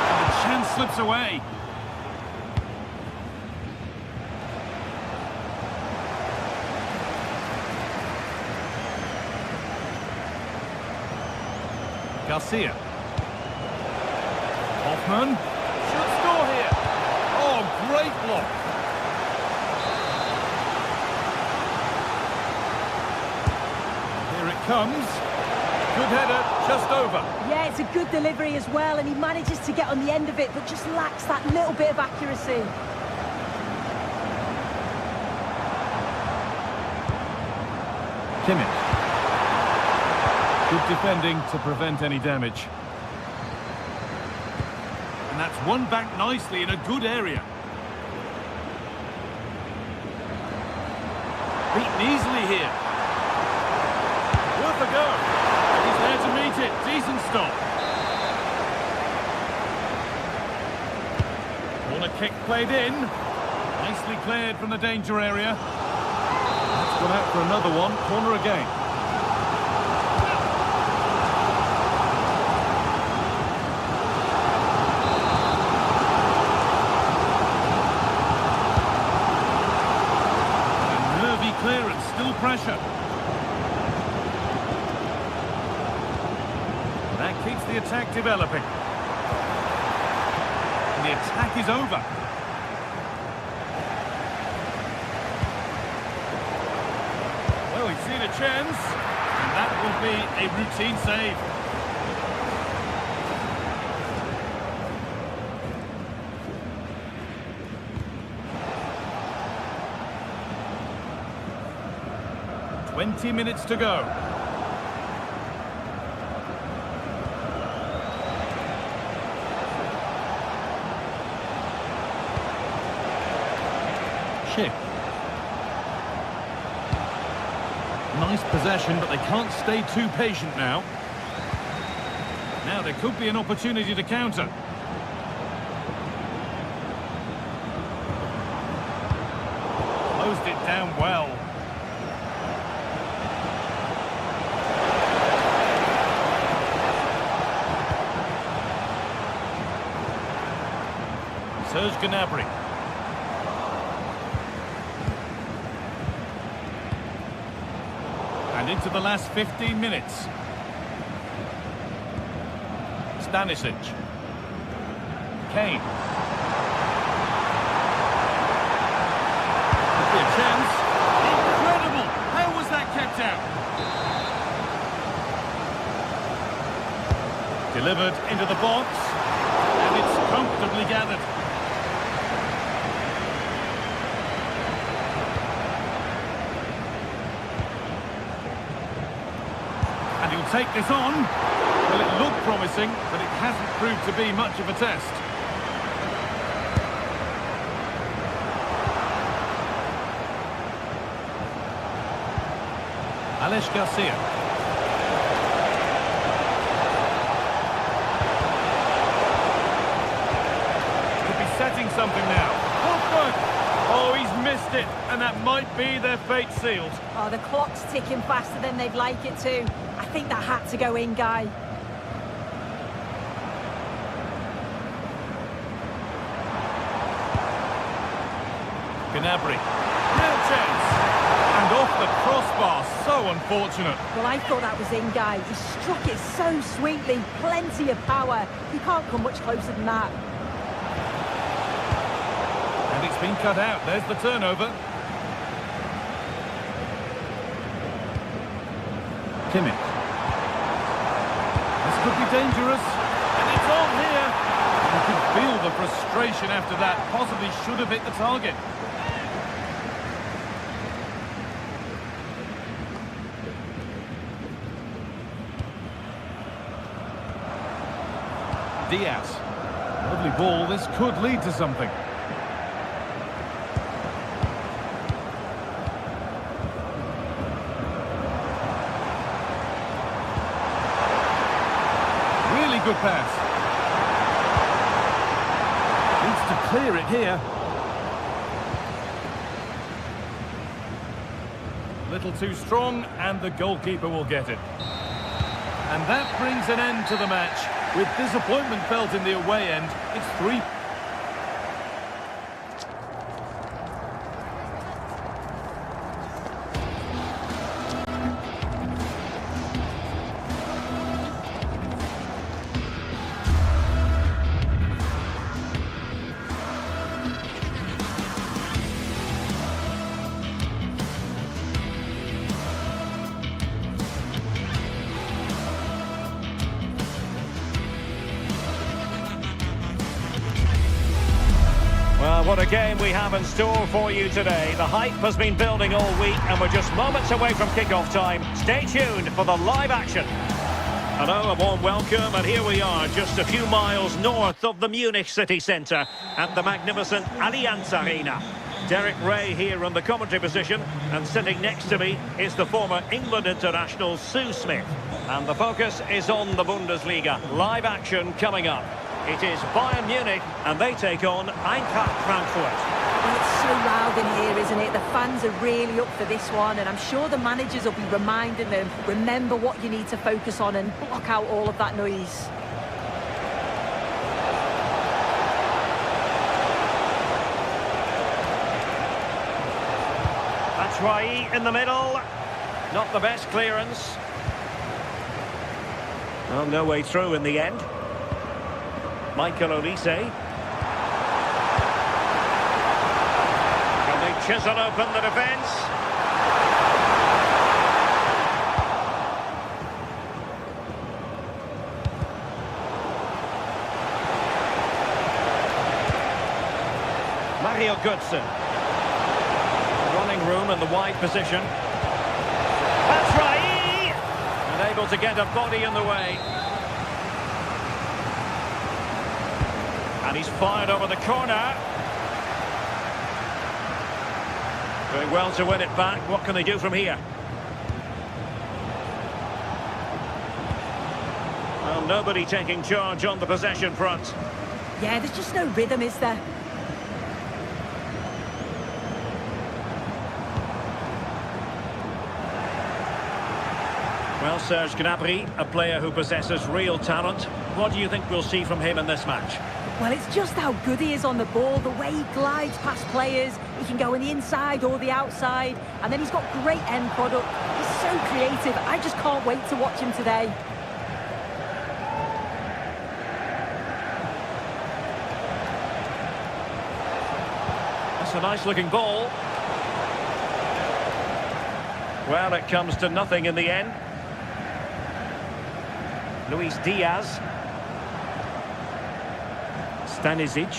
And the chance slips away. Garcia. Hoffman. Should score here. Oh, great block. Here it comes. Good header, just over. Yeah, it's a good delivery as well, and he manages to get on the end of it, but just lacks that little bit of accuracy. Kimmich. Good defending to prevent any damage. And that's won back nicely in a good area. Beaten easily here. Worth a go. He's there to meet it. Decent stop. Corner kick played in. Nicely cleared from the danger area. That's gone out for another one. Corner again. Key clearance, still pressure. That keeps the attack developing. And the attack is over. Well, he's seen a chance, and that will be a routine save. Minutes to go. Chip. Nice possession, but they can't stay too patient now. Now there could be an opportunity to counter. Closed it down well. Serge Gnabry. And into the last 15 minutes. Stanisic. Kane. Could be a chance. Incredible! How was that kept out? Delivered into the box. And it's comfortably gathered. Take this on. Well, it looked promising, but it hasn't proved to be much of a test. Alex Garcia. Could be setting something now. Oh, he's missed it, and that might be their fate sealed. Oh, the clock's ticking faster than they'd like it to. I think that had to go in, Guy. Gnabry. Real chance. And off the crossbar. So unfortunate. Well, I thought that was in, Guy. He struck it so sweetly. Plenty of power. You can't come much closer than that. And it's been cut out. There's the turnover. Kimmich. This could be dangerous. And it's on here. You can feel the frustration after that. Possibly should have hit the target. Diaz. Lovely ball. This could lead to something. Good pass. Needs to clear it here. Little too strong, and the goalkeeper will get it. And that brings an end to the match. With disappointment felt in the away end, it's 3. Well, what a game we have in store for you today. The hype has been building all week and we're just moments away from kick-off time. Stay tuned for the live action. Hello, a warm welcome, and here we are, just a few miles north of the Munich city centre at the magnificent Allianz Arena. Derek Ray here on the commentary position, and sitting next to me is the former England international Sue Smith. And the focus is on the Bundesliga. Live action coming up. It is Bayern Munich, and they take on Eintracht Frankfurt. Well, it's so loud in here, isn't it? The fans are really up for this one, and I'm sure the managers will be reminding them, remember what you need to focus on and block out all of that noise. Batshuayi in the middle. Not the best clearance. Well, no way through in the end. Michael Olise. Can they chisel open the defence? Mario Götze. Running room in the wide position. Batshuayi! Unable to get a body in the way. And he's fired over the corner. Doing well to win it back. What can they do from here? Well, nobody taking charge on the possession front. Yeah, there's just no rhythm, is there? Well, Serge Gnabry, a player who possesses real talent. What do you think we'll see from him in this match? Well, it's just how good he is on the ball, the way he glides past players. He can go on the inside or the outside, and then he's got great end product. He's so creative. I just can't wait to watch him today. That's a nice-looking ball. Well, it comes to nothing in the end. Luis Diaz. Stanisic.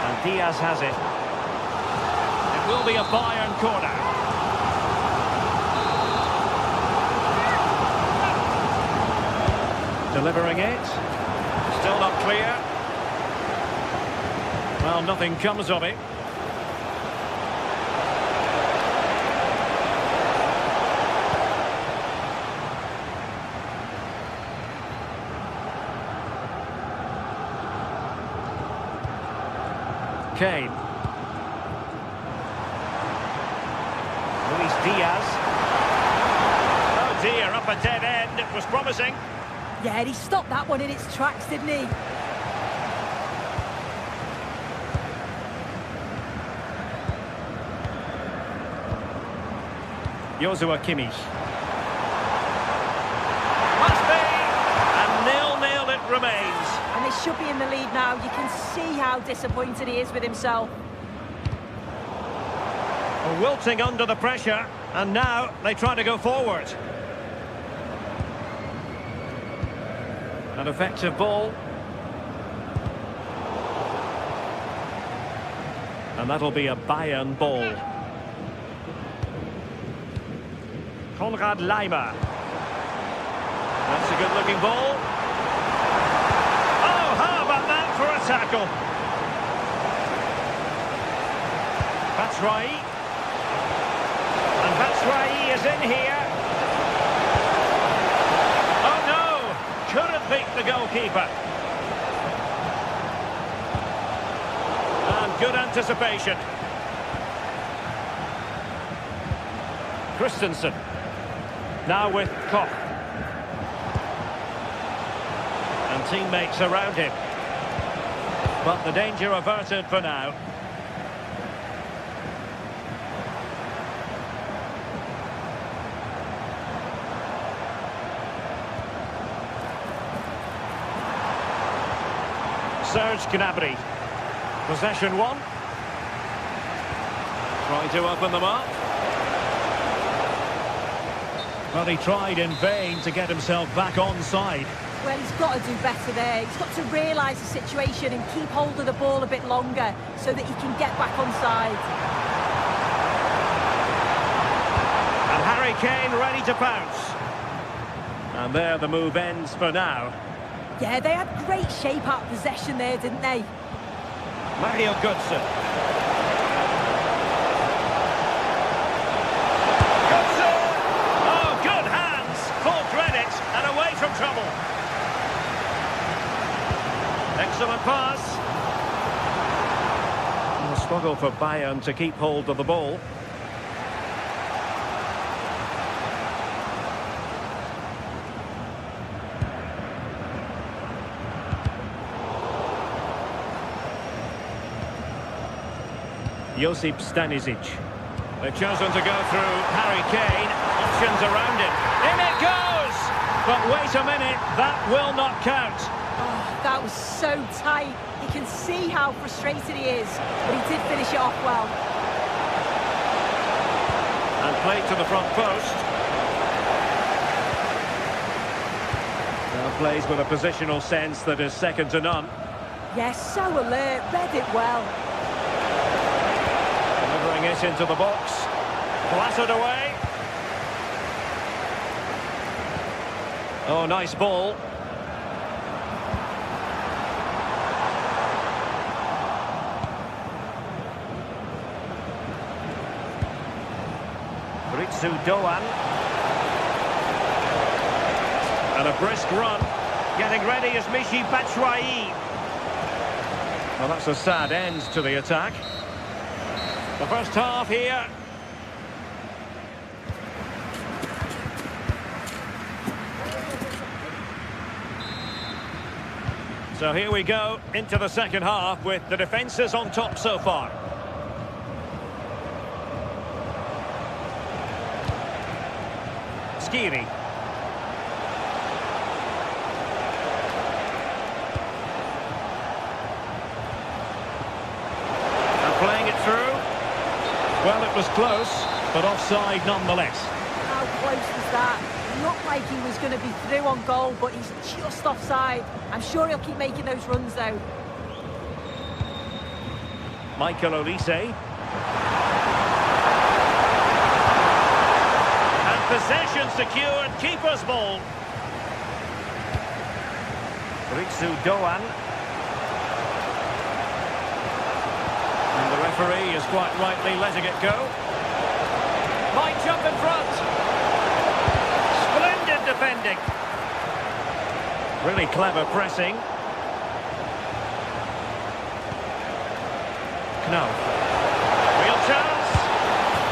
And Diaz has it. It will be a Bayern corner. Delivering it. Still not clear. Well, nothing comes of it. Kane. Luis Diaz. Oh dear, up a dead end. It was promising. Yeah, he stopped that one in its tracks, didn't he? Joshua Kimmich. Must be! And 0-0 it remains. And they should be in the lead now. You can see how disappointed he is with himself. Wilting under the pressure, and now they try to go forward. An effective ball. And that'll be a Bayern ball. Konrad Laimer. That's a good-looking ball. Oh, how about that for a tackle? Batshuayi. And Batshuayi is in here. Oh, no! Couldn't beat the goalkeeper. And good anticipation. Christensen. Now with Koch. And teammates around him. But the danger averted for now. Serge Gnabry. Possession one. Trying to open them up. But he tried in vain to get himself back onside. Well, he's got to do better there. He's got to realise the situation and keep hold of the ball a bit longer so that he can get back onside. And Harry Kane ready to pounce. And there the move ends for now. Yeah, they had great shape out possession there, didn't they? Mario Götze. Götze! Oh, good hands! Full credit and away from trouble. Excellent pass. And a struggle for Bayern to keep hold of the ball. Josip Stanisic. They've chosen to go through Harry Kane. Options around him. In it goes! But wait a minute, that will not count. Oh, that was so tight. You can see how frustrated he is, but he did finish it off well. And played to the front post. Now plays with a positional sense that is second to none. Yes, so alert, read it well. Delivering it into the box. Blasted away. Oh, nice ball. Ritsu Doan. And a brisk run. Getting ready is Michy Batshuayi. Well, that's a sad end to the attack. The first half here. So here we go into the second half with the defences on top so far. Skiri. And playing it through. Well, it was close, but offside nonetheless. How close was that? Looked like he was going to be through on goal, but he's just offside. I'm sure he'll keep making those runs, though. Michael Olise. And possession secured, keeper's ball. Ritsu Doan. And the referee is quite rightly letting it go. Might jump in front. Defending. Really clever pressing. Knopf. Real chance.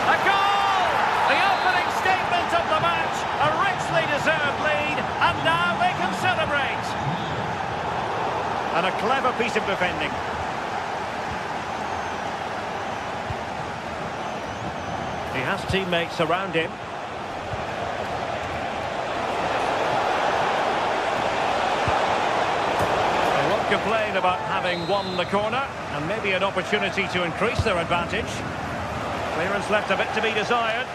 A goal! The opening statement of the match. A richly deserved lead. And now they can celebrate. And a clever piece of defending. He has teammates around him. Complain about having won the corner and maybe an opportunity to increase their advantage. Clearance left a bit to be desired.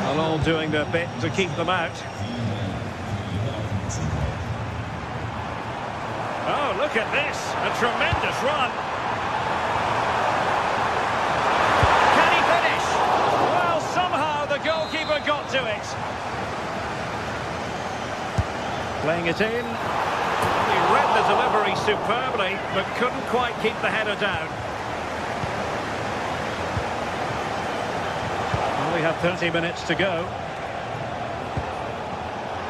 Well, all doing their bit to keep them out. Oh, look at this. A tremendous run. Goalkeeper got to it. Playing it in. He read the delivery superbly, but couldn't quite keep the header down. Only have 30 minutes to go.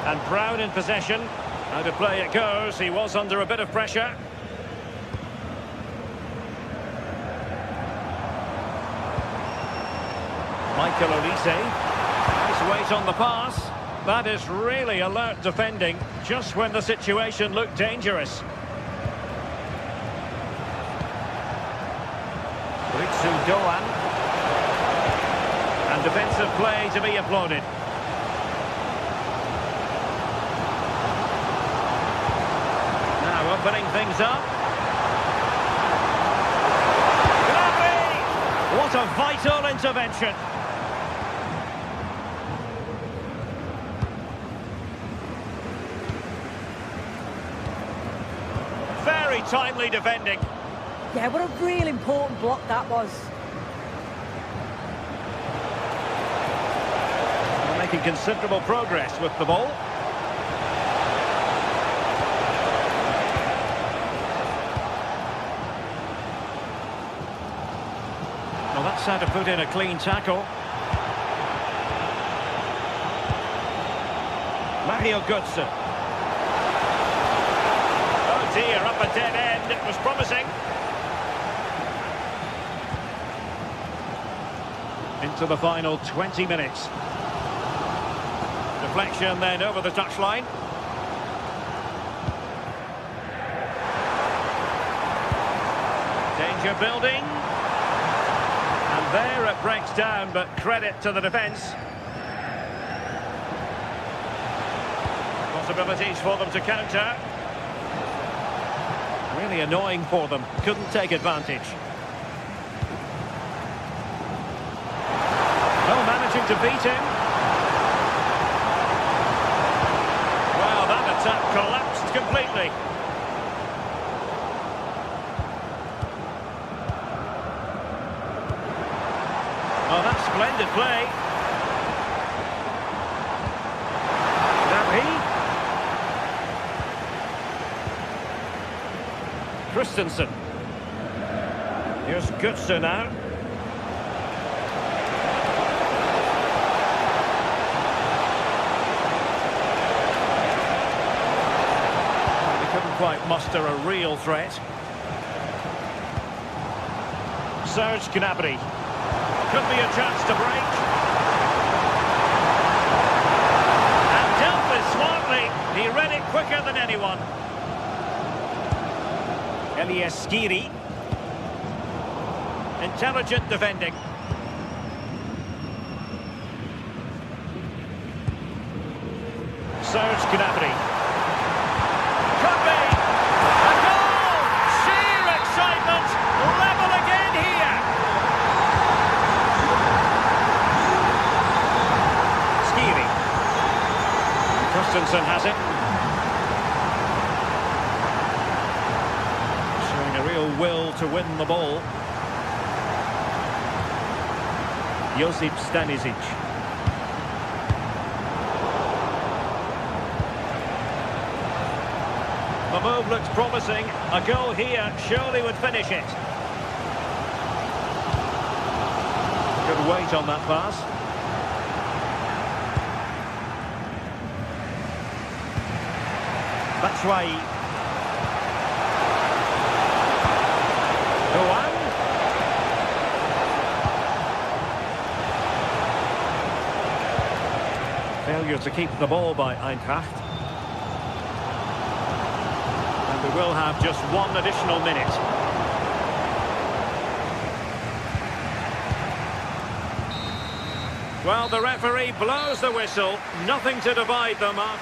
And Brown in possession. How to play it goes. He was under a bit of pressure. Michael Olise. Nice weight on the pass. That is really alert defending, just when the situation looked dangerous. Ritsu Doan. And defensive play to be applauded. Now opening things up. Gnabry! What a vital intervention. Very timely defending. Yeah, what a real important block that was. They're making considerable progress with the ball. Well, that's how to put in a clean tackle. Mario Götze. Oh dear, up a dead end. It was promising. Into the final 20 minutes. deflection then over the touchline. Danger building. And there it breaks down, but credit to the defence. Possibilities for them to counter. Really annoying for them. Couldn't take advantage. Well, managing to beat him. Well, that attack collapsed completely. Oh, that's splendid play. Now Christensen. Here's Götze now. They couldn't quite muster a real threat. Serge Gnabry. Could be a chance to break. And dealt with smartly. He read it quicker than anyone. Elias Skiri. Intelligent defending. Serge Gnabry. Could be! A goal! Sheer excitement! Level again here! Skiri. Christensen has it. Showing a real will to win the ball. Josip Stanisic. The move looks promising. A goal here surely would finish it. Good weight on that pass. Batshuayi. Huang. Failure to keep the ball by Eintracht. And we will have just one additional minute. Well, the referee blows the whistle. Nothing to divide them up.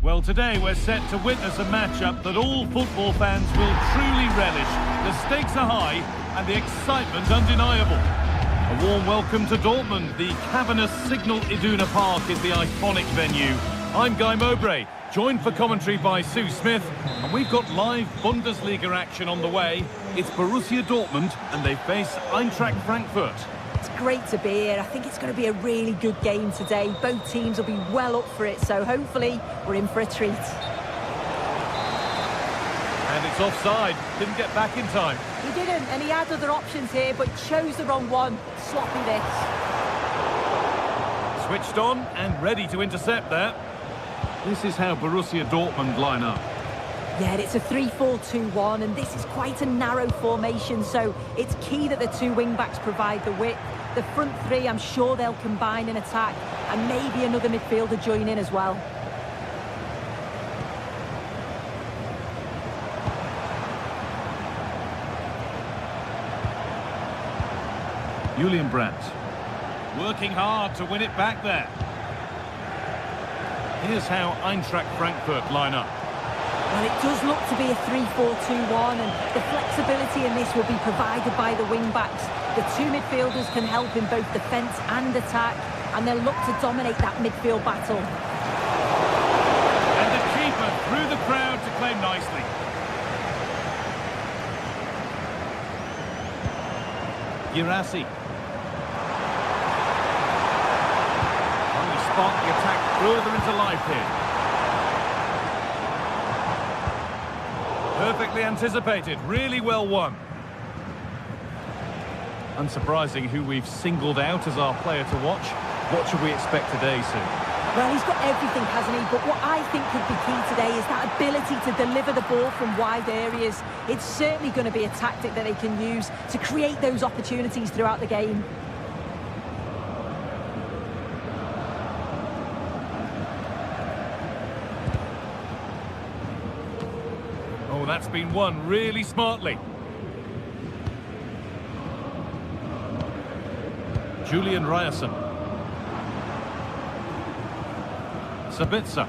Well, today we're set to witness a matchup that all football fans will truly relish. The stakes are high and the excitement undeniable. A warm welcome to Dortmund. The cavernous Signal Iduna Park is the iconic venue. I'm Guy Mowbray, joined for commentary by Sue Smith, and we've got live Bundesliga action on the way. It's Borussia Dortmund and they face Eintracht Frankfurt. It's great to be here. I think it's going to be a really good game today. Both teams will be well up for it, so hopefully we're in for a treat. And it's offside. Didn't get back in time. He didn't, and he had other options here, but chose the wrong one. Sloppy this. Switched on and ready to intercept there. This is how Borussia Dortmund line up. Yeah, it's a 3-4-2-1, and this is quite a narrow formation, so it's key that the two wing-backs provide the width. The front three, I'm sure they'll combine in attack, and maybe another midfielder join in as well. Julian Brandt. Working hard to win it back there. Here's how Eintracht Frankfurt line up. Well, it does look to be a 3-4-2-1, and the flexibility in this will be provided by the wing-backs. The two midfielders can help in both defence and attack, and they'll look to dominate that midfield battle. And the keeper through the crowd to claim nicely. Girassi. Trying to spark the attack further into life here. Perfectly anticipated, really well won. Unsurprising who we've singled out as our player to watch. What should we expect today, Sue? Well, he's got everything, hasn't he? But what I think could be key today is that ability to deliver the ball from wide areas. It's certainly going to be a tactic that they can use to create those opportunities throughout the game. Oh, that's been won really smartly. Julian Ryerson. Sabitzer.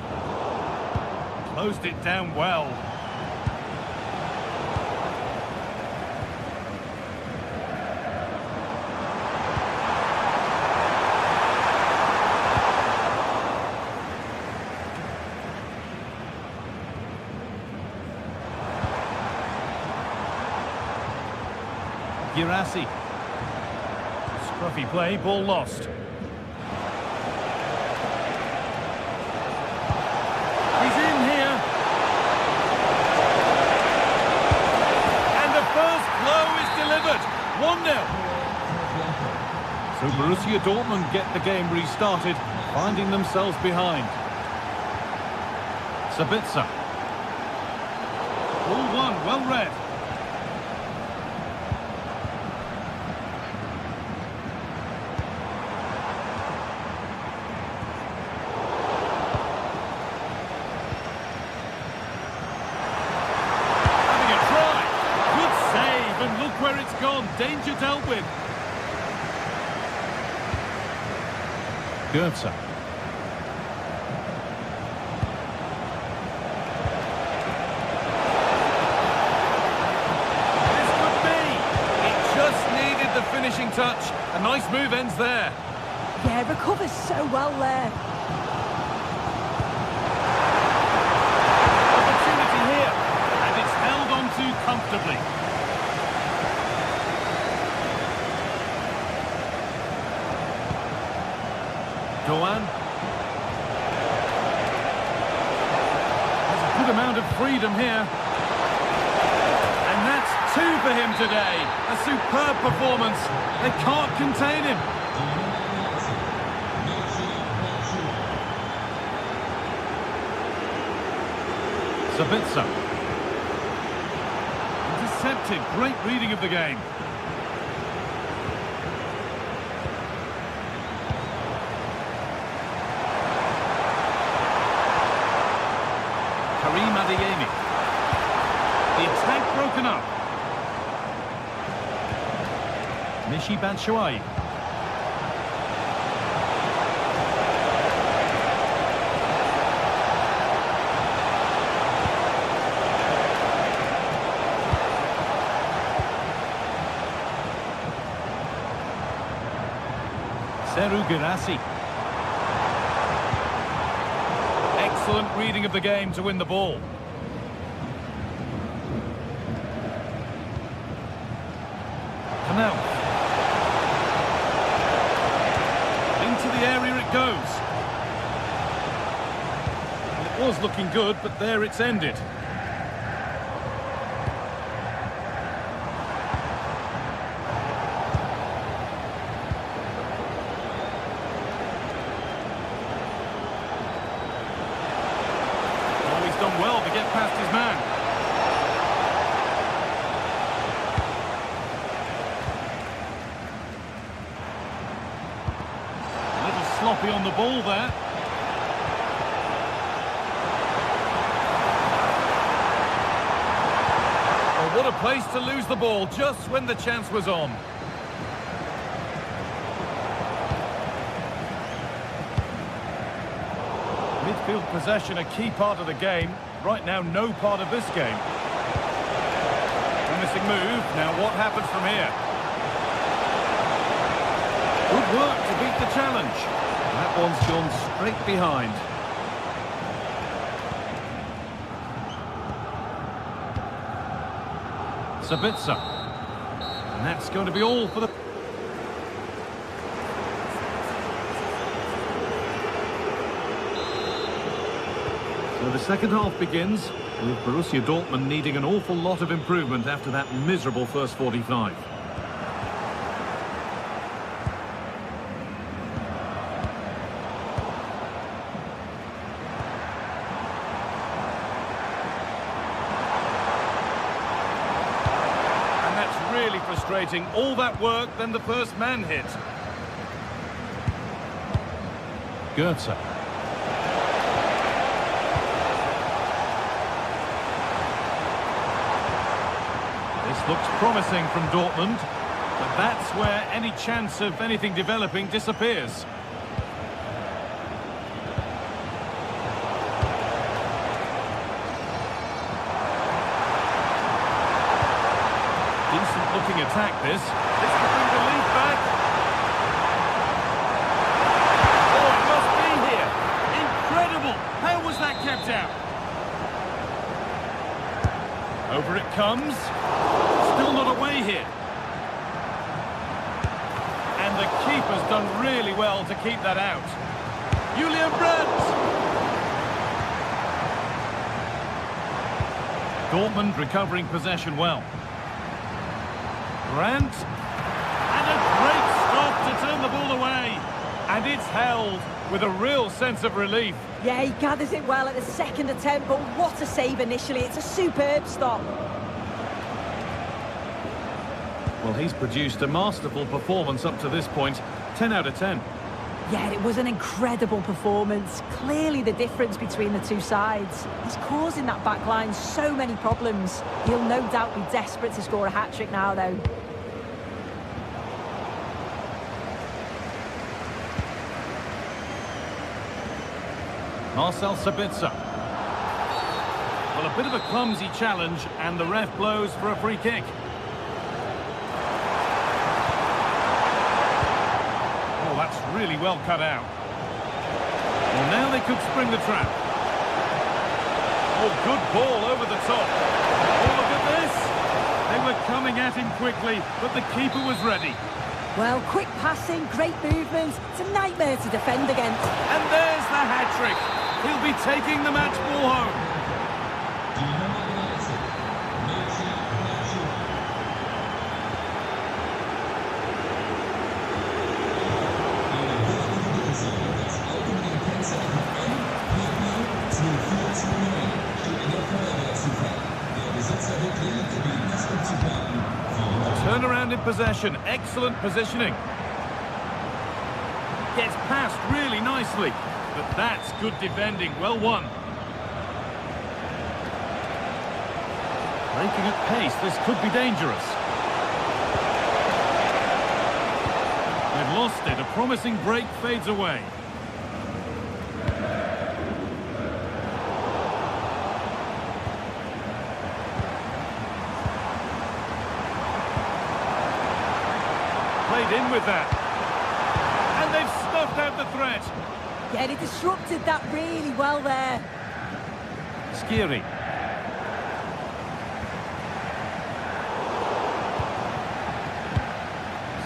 Closed it down well. Girassi. Scruffy play, ball lost. He's in here. And the first blow is delivered. 1-0. So Borussia Dortmund get the game restarted, finding themselves behind. Sabitzer. Ball one, well read. Where it's gone, danger dealt with. Goetze. This could be. It just needed the finishing touch. A nice move ends there. Yeah, recovers so well there. Opportunity here, and it's held on to comfortably. Doan. There's a good amount of freedom here. And that's 2 for him today. A superb performance. They can't contain him. Sabitzer. Intercepted. Great reading of the game. The attack broken up. Michy Batshuayi. Excellent reading of the game to win the ball. Canal. Into the area it goes. It was looking good, but there it's ended. Oh, he's done well to get past his man. A little sloppy on the ball there. What a place to lose the ball just when the chance was on. Midfield possession a key part of the game. Right now, no part of this game. Promising move. Now what happens from here? Good work to beat the challenge. That one's gone straight behind. Sabitzer. And that's going to be all for the... So the second half begins with Borussia Dortmund needing an awful lot of improvement after that miserable first 45. Really frustrating. All that work, then the first man hit. Goetze. This looks promising from Dortmund, but that's where any chance of anything developing disappears. Decent looking attack this. This could bring the lead back. Oh, it must be here. Incredible. How was that kept out? Over it comes. Still not away here. And the keeper's done really well to keep that out. Julian Brandt. Dortmund recovering possession well. Brandt, and a great stop to turn the ball away, and it's held with a real sense of relief. Yeah, he gathers it well at the second attempt, but what a save initially. It's a superb stop. Well, he's produced a masterful performance up to this point. 10 out of 10. Yeah, it was an incredible performance. Clearly the difference between the two sides. He's causing that back line so many problems. He'll no doubt be desperate to score a hat-trick now, though. Marcel Sabitzer. Well, a bit of a clumsy challenge, and the ref blows for a free kick. Oh, that's really well cut out. Well, now they could spring the trap. Oh, good ball over the top. Oh, look at this. They were coming at him quickly, but the keeper was ready. Well, quick passing, great movement. It's a nightmare to defend against. And there's the hat-trick. He'll be taking the match ball home. Turnaround in possession, excellent positioning. Gets past really nicely, but that's good defending, well won. Breaking at pace, this could be dangerous. They've lost it, a promising break fades away. Played in with that. And they've snuffed out the threat. Yeah, they disrupted that really well there. Skiri.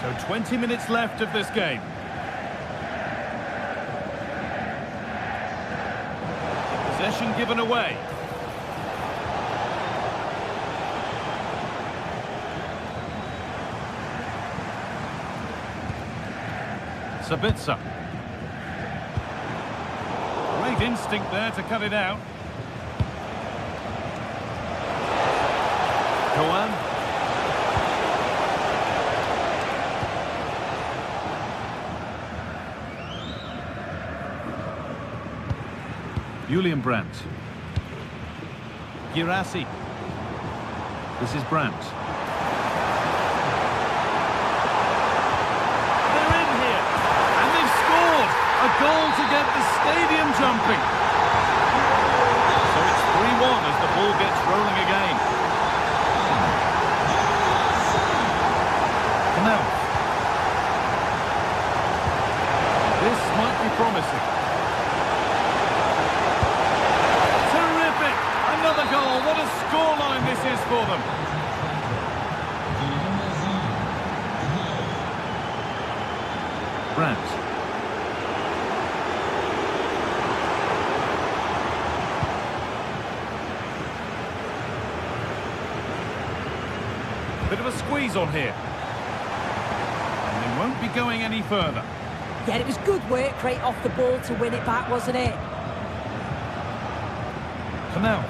So 20 minutes left of this game. Possession given away. Sabitzer. Great instinct there to cut it out. Coan. Julian Brandt. Girassi. This is Brandt. They're in here, and they've scored a goal to get the stadium jumping. So it's 3-1 as the ball gets rolling again. Now, this might be promising. Another goal. What a scoreline this is for them. Brandt. Bit of a squeeze on here. And they won't be going any further. Yeah, it was good work right off the ball to win it back, wasn't it? Canal.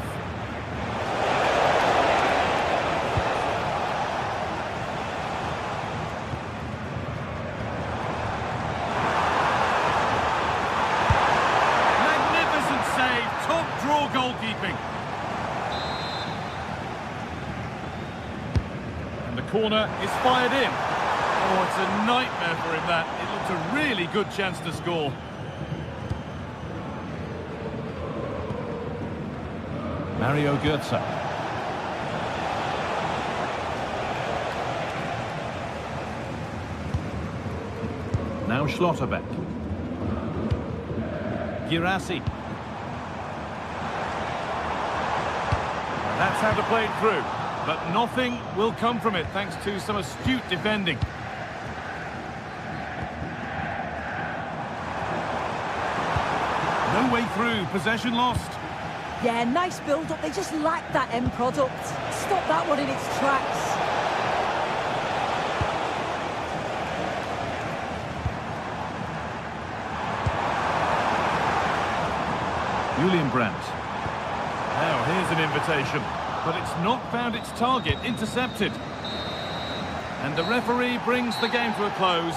Goalkeeping. And the corner is fired in. Oh, it's a nightmare for him, that. It looked a really good chance to score. Mario Götze. Now Schlotterbeck. Girassi. That's how to play it through, but nothing will come from it thanks to some astute defending. No way through, possession lost. Yeah, nice build-up, they just lacked that end product. Stop that one in its tracks. Julian Brandt. Now, here's an invitation, but it's not found its target, intercepted. And the referee brings the game to a close.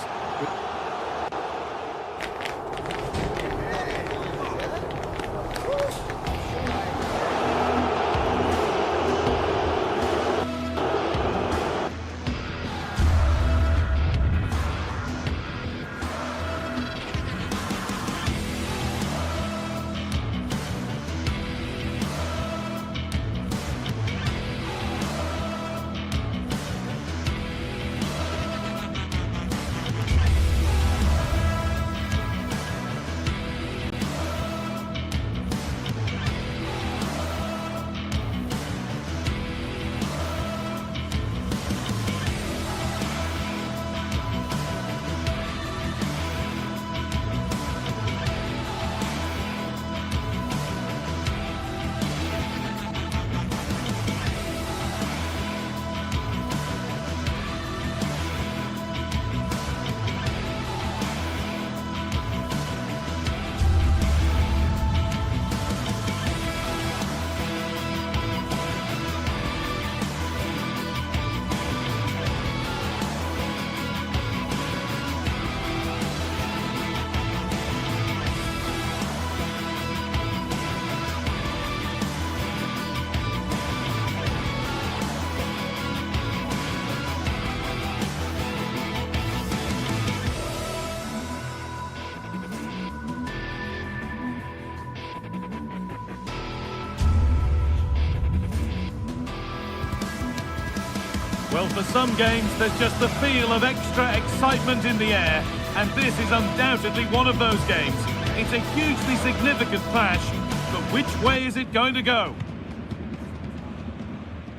Well, for some games, there's just the feel of extra excitement in the air. And this is undoubtedly one of those games. It's a hugely significant clash, but which way is it going to go?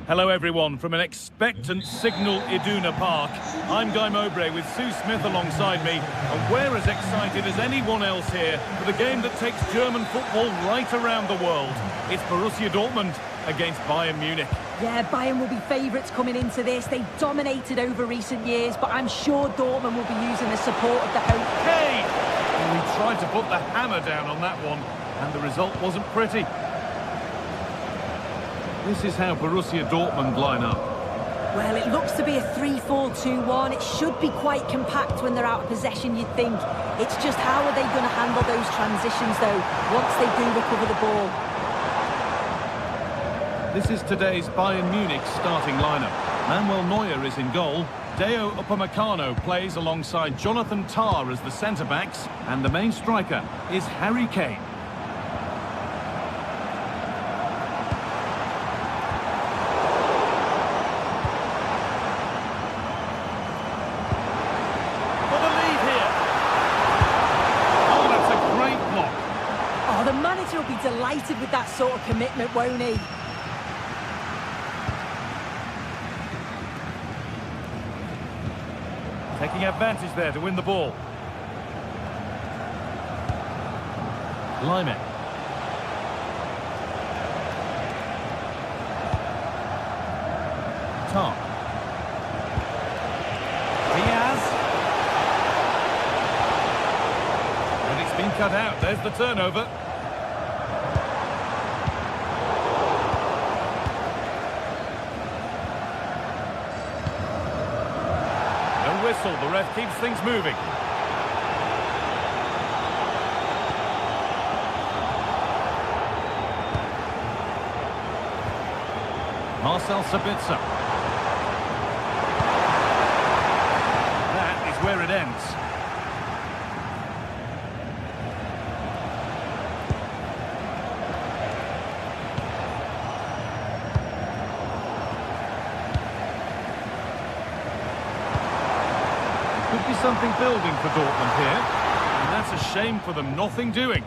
Hello everyone from an expectant Signal Iduna Park. I'm Guy Mowbray with Sue Smith alongside me, and we're as excited as anyone else here for the game that takes German football right around the world. It's Borussia Dortmund against Bayern Munich. Yeah, Bayern will be favourites coming into this. They've dominated over recent years, but I'm sure Dortmund will be using the support of the home. Hey! We tried to put the hammer down on that one, and the result wasn't pretty. This is how Borussia Dortmund line up. Well, it looks to be a 3-4-2-1. It should be quite compact when they're out of possession, you'd think. It's just how are they going to handle those transitions, though, once they do recover the ball. This is today's Bayern Munich starting lineup. Manuel Neuer is in goal. Deo Upamecano plays alongside Jonathan Tah as the centre-backs. And the main striker is Harry Kane. For the lead here. Oh, that's a great block. Oh, the manager will be delighted with that sort of commitment, won't he? Taking advantage there to win the ball. Lyman. Tom. Diaz. And it's been cut out. There's the turnover. Whistle, the ref keeps things moving. Marcel Sabitzer. That is where it ends. Could be something building for Dortmund here, and that's a shame for them, nothing doing.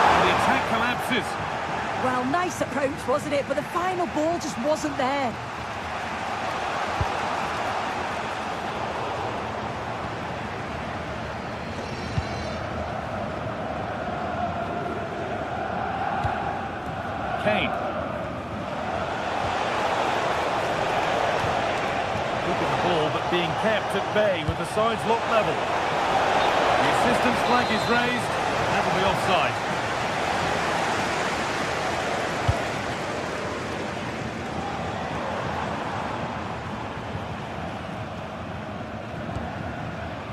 And the attack collapses. Well, nice approach, wasn't it? But the final ball just wasn't there. Kane. Look at the ball, but being kept at bay with the sides locked level. The assistant's flag is raised. That'll be offside.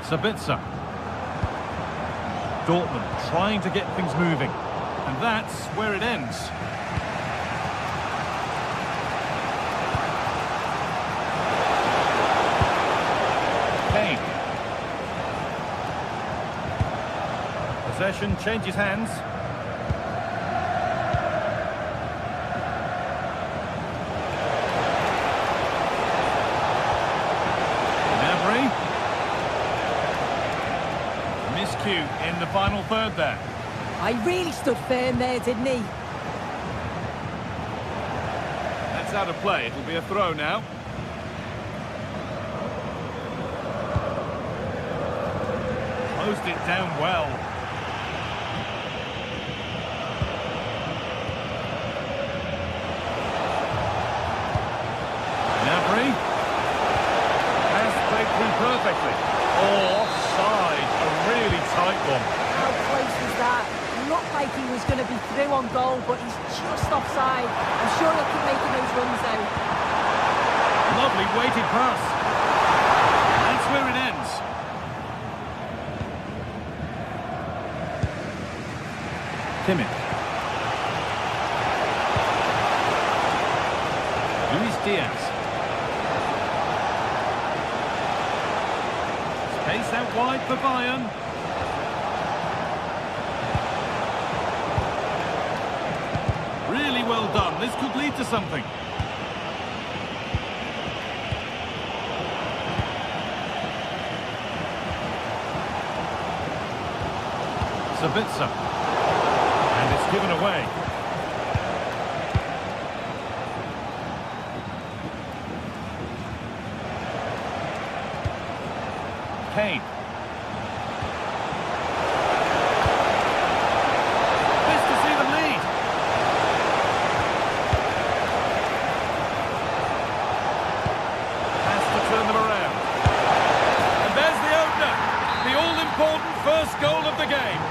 Sabitzer. Dortmund trying to get things moving. And that's where it ends. Kane. Possession changes hands. Miscue in the final third there. I really stood firm there, didn't he? That's out of play. It'll be a throw now. Closed it down well. Gnabry. Has played through perfectly. Oh, offside. A really tight one. How close was that? Looked like he was going to be through on goal, but he's just offside. I'm sure he'll keep making those runs, though. Lovely weighted pass. That's where it ends. Kimmich. Luis Diaz. Pace out wide for Bayern. Really well done. This could lead to something. Sabitzer. And it's given away. Kane. This to see them lead. Has to turn them around. And there's the opener. The all-important first goal of the game.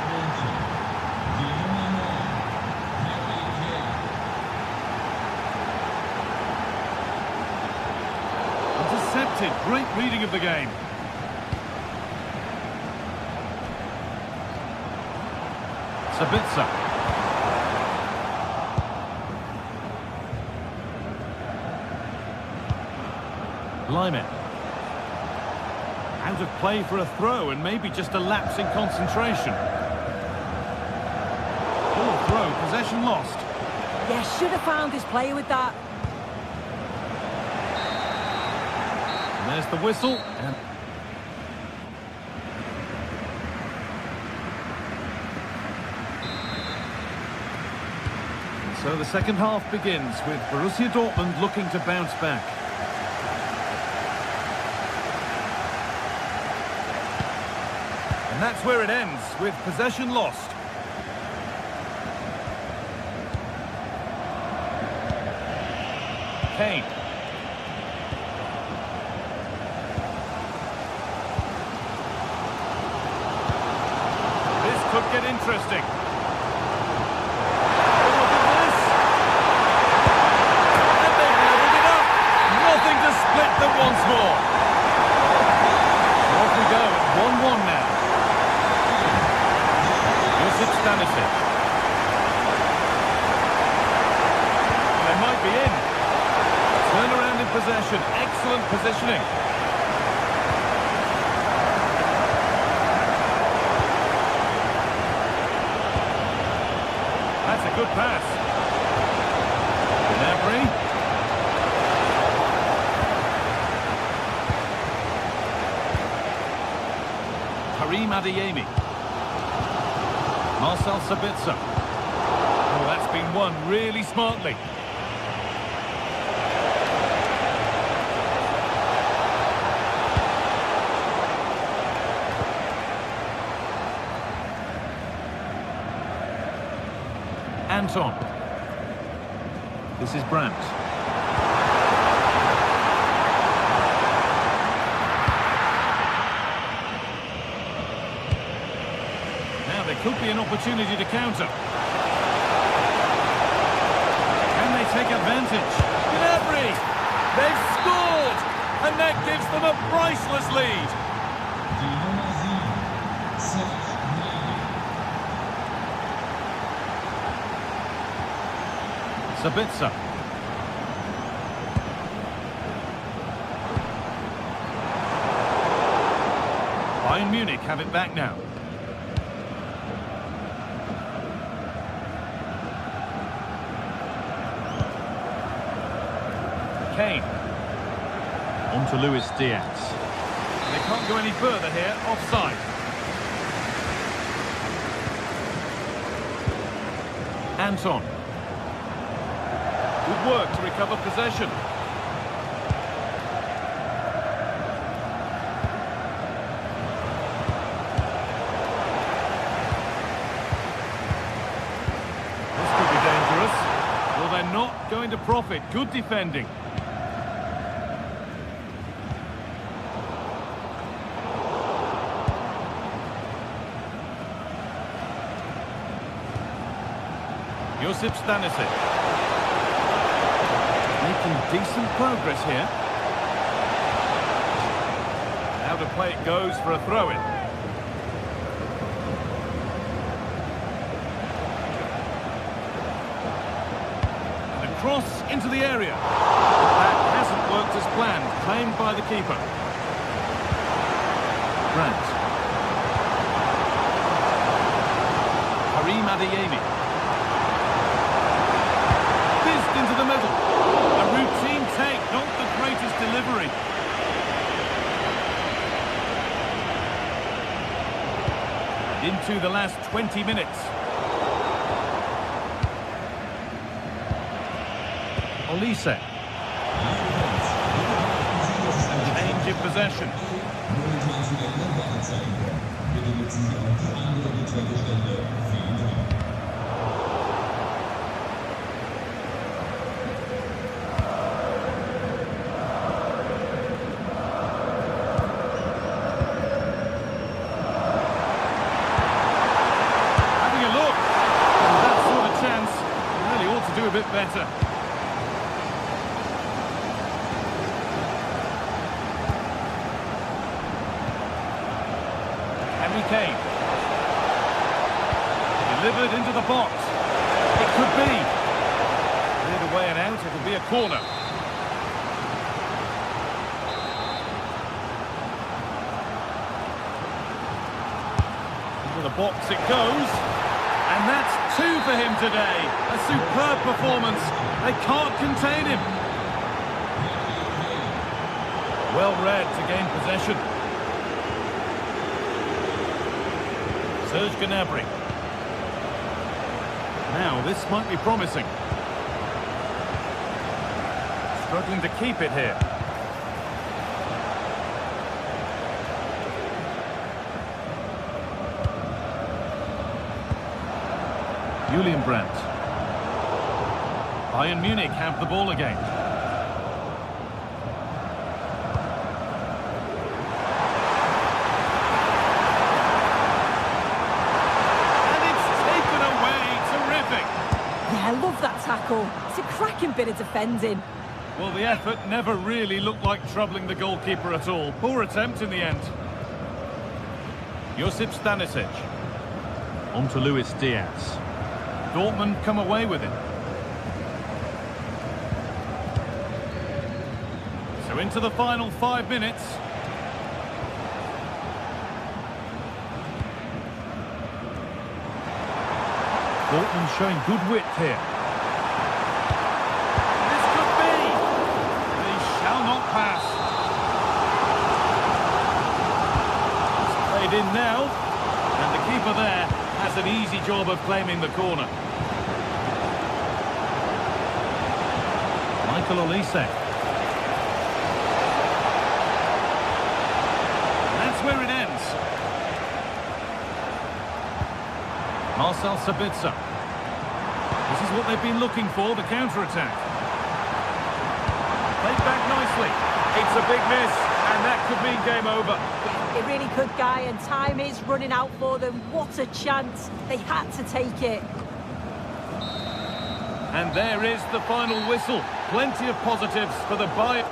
Intercepted. Great reading of the game. Sabitzer. Lyman. Out of play for a throw and maybe just a lapse in concentration. Poor throw, possession lost. Yeah, should have found his player with that. And there's the whistle. And so the second half begins with Borussia Dortmund looking to bounce back. And that's where it ends, with possession lost. Kane. This could get interesting. Split them once more. So off we go at 1-1 now. Josip Stanisic. They might be in. Turn around in possession. Excellent positioning. That's a good pass. Gnabry. Karim Adeyemi. Marcel Sabitzer. Oh, that's been won really smartly. Anton. This is Brandt. Could be an opportunity to counter. Can they take advantage? Gnabry! They've scored! And that gives them a priceless lead. Sabitzer. Bayern Munich have it back now. Kane. On to Luis Diaz. They can't go any further here, offside. Anton. Good work to recover possession. This could be dangerous. Well, they're not going to profit. Good defending. Josip Stanisic. Making decent progress here. Out of play it goes for a throw-in. And a cross into the area. That hasn't worked as planned, claimed by the keeper. Grant. Karim Adeyemi. Fizzed into the middle. A routine take, not the greatest delivery. Into the last 20 minutes. Olise. Change in possession. Having a look. That sort of chance really ought to do a bit better. Kane. Delivered into the box. It could be. Cleared away and out, it'll be a corner. Into the box it goes. And that's 2 for him today. A superb performance. They can't contain him. Well read to gain possession. Serge Gnabry. Now, this might be promising. Struggling to keep it here. Julian Brandt. Bayern Munich have the ball again. I love that tackle. It's a cracking bit of defending. Well, the effort never really looked like troubling the goalkeeper at all. Poor attempt in the end. Josip Stanisic. On to Luis Diaz. Dortmund come away with it. So into the final 5 minutes. Dortmund showing good width here. This could be. They shall not pass. It's played in now. And the keeper there has an easy job of claiming the corner. Michael Olise. That's where it ends. Marcel Sabitzer. This is what they've been looking for, the counter-attack. Played back nicely. It's a big miss, and that could mean game over. It really could, Guy, and time is running out for them. What a chance. They had to take it. And there is the final whistle. Plenty of positives for the Bayern.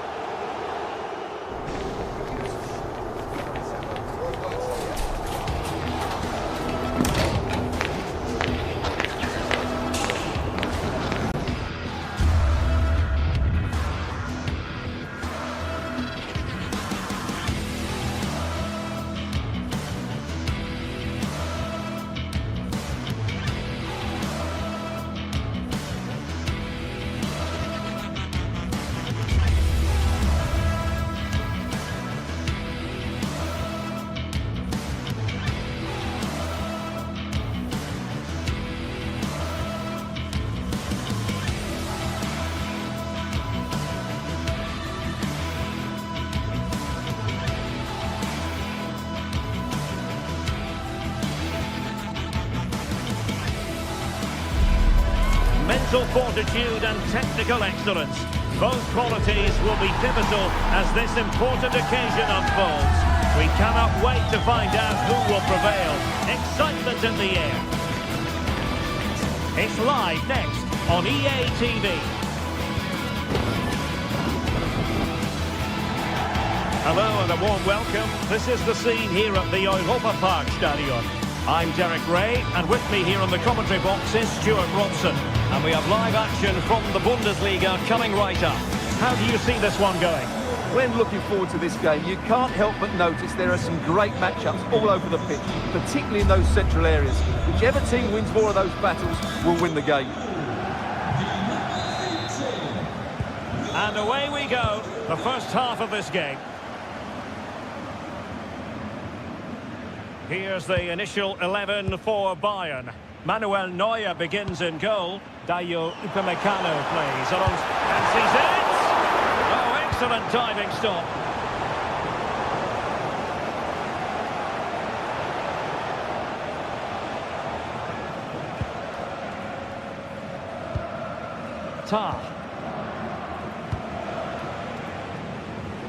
Mental fortitude and technical excellence. Both qualities will be pivotal as this important occasion unfolds. We cannot wait to find out who will prevail. Excitement in the air. It's live next on EA TV. Hello and a warm welcome. This is the scene here at the Europa Park Stadion. I'm Derek Ray, and with me here on the commentary box is Stuart Robson. And we have live action from the Bundesliga coming right up. How do you see this one going? When looking forward to this game, you can't help but notice there are some great matchups all over the pitch, particularly in those central areas. Whichever team wins more of those battles will win the game. And away we go, the first half of this game. Here's the initial 11 for Bayern. Manuel Neuer begins in goal. Dayo Upamecano plays along and sees it. Oh, excellent diving stop. Tah.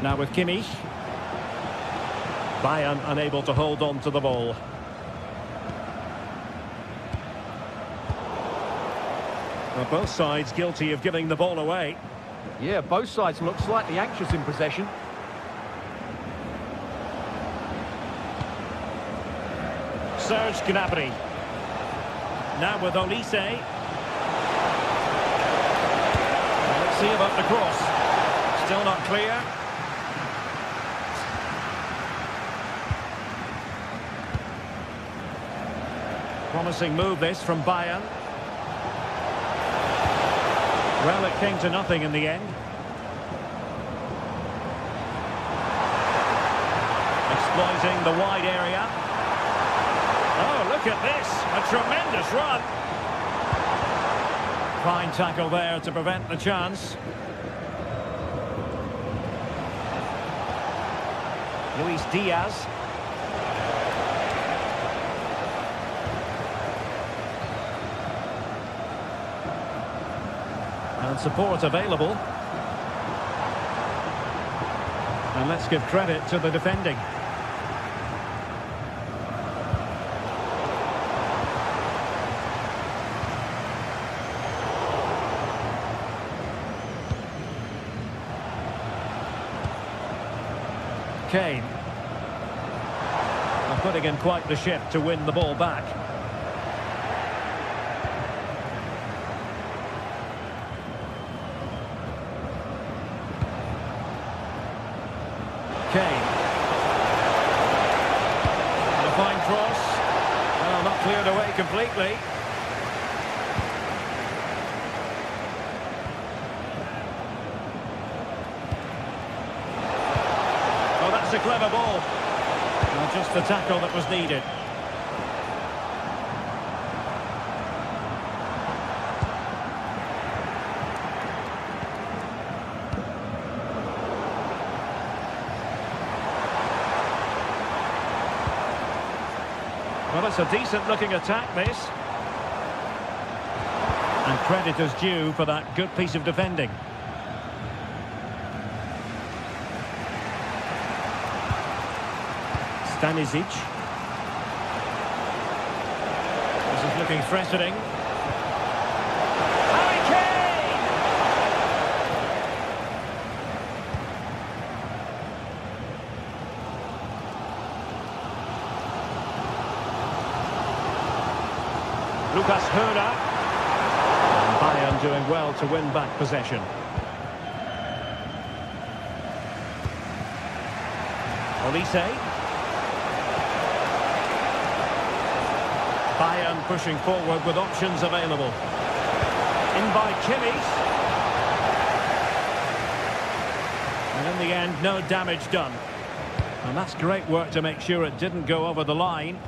Now with Kimmich. Bayern unable to hold on to the ball. Well, both sides guilty of giving the ball away. Yeah, both sides look slightly anxious in possession. Serge Gnabry. Now with Olise. Let's see about the cross. Still not clear. Promising move this from Bayern. Well, it came to nothing in the end. Exploiting the wide area. Oh, look at this. A tremendous run. Fine tackle there to prevent the chance. Luis Diaz. And support available. And let's give credit to the defending. Kane. And putting in quite the shift to win the ball back. Kane. And a fine cross. Well, not cleared away completely. Oh, that's a clever ball. Well, just the tackle that was needed. Well, it's a decent-looking attack, this. And credit is due for that good piece of defending. Stanisic. This is looking threatening. Harry Kane! Lucas Herrera. Bayern doing well to win back possession. Olise. Bayern pushing forward with options available. In by Kimmich. And in the end, no damage done. And that's great work to make sure it didn't go over the line.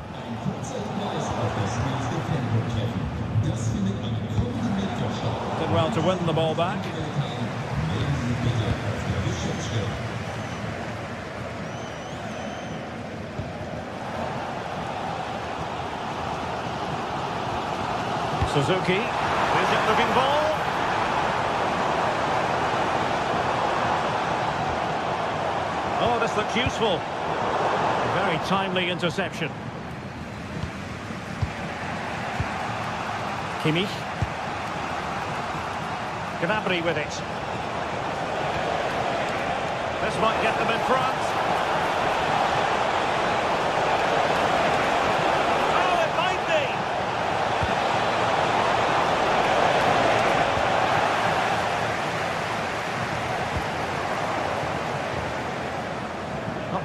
Did well to win the ball back. Suzuki, visit looking ball. Oh, this looks useful. A very timely interception. Kimmich. Gnabry with it. This might get them in front.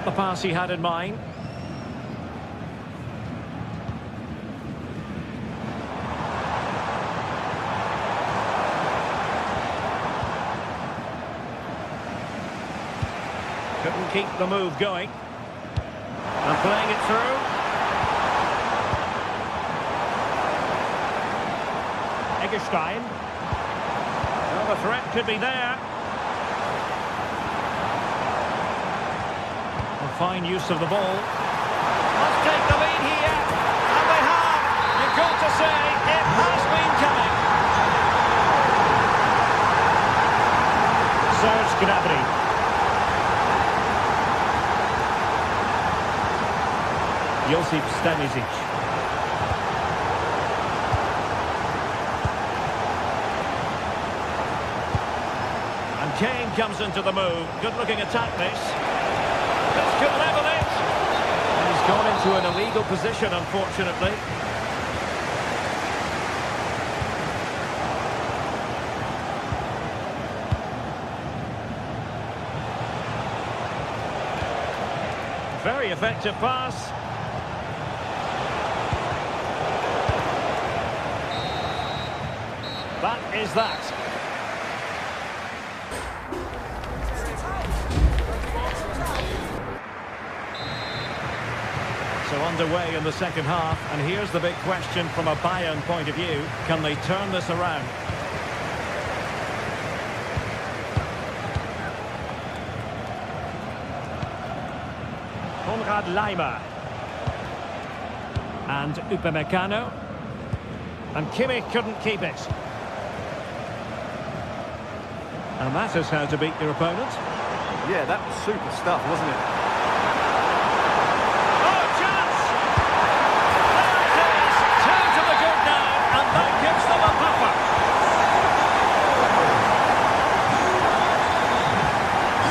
the pass he had in mind. Couldn't keep the move going. And playing it through. Eggestein. Well, the threat could be there. A fine use of the ball. Must take the lead here. And they have. You've got to say, it has been coming. Serge Gnabry. Josip Stanisic. And Kane comes into the move. Good-looking attack, this. This could level it. And he's gone into an illegal position, unfortunately. Very effective pass. That is that. So underway in the second half, and here's the big question from a Bayern point of view. Can they turn this around? Konrad Laimer. And Upamecano. And Kimmich couldn't keep it. And that is how to beat your opponent. Yeah, that was super stuff, wasn't it? Oh, chance! There it is! Two to the good now, and that gives them a buffer.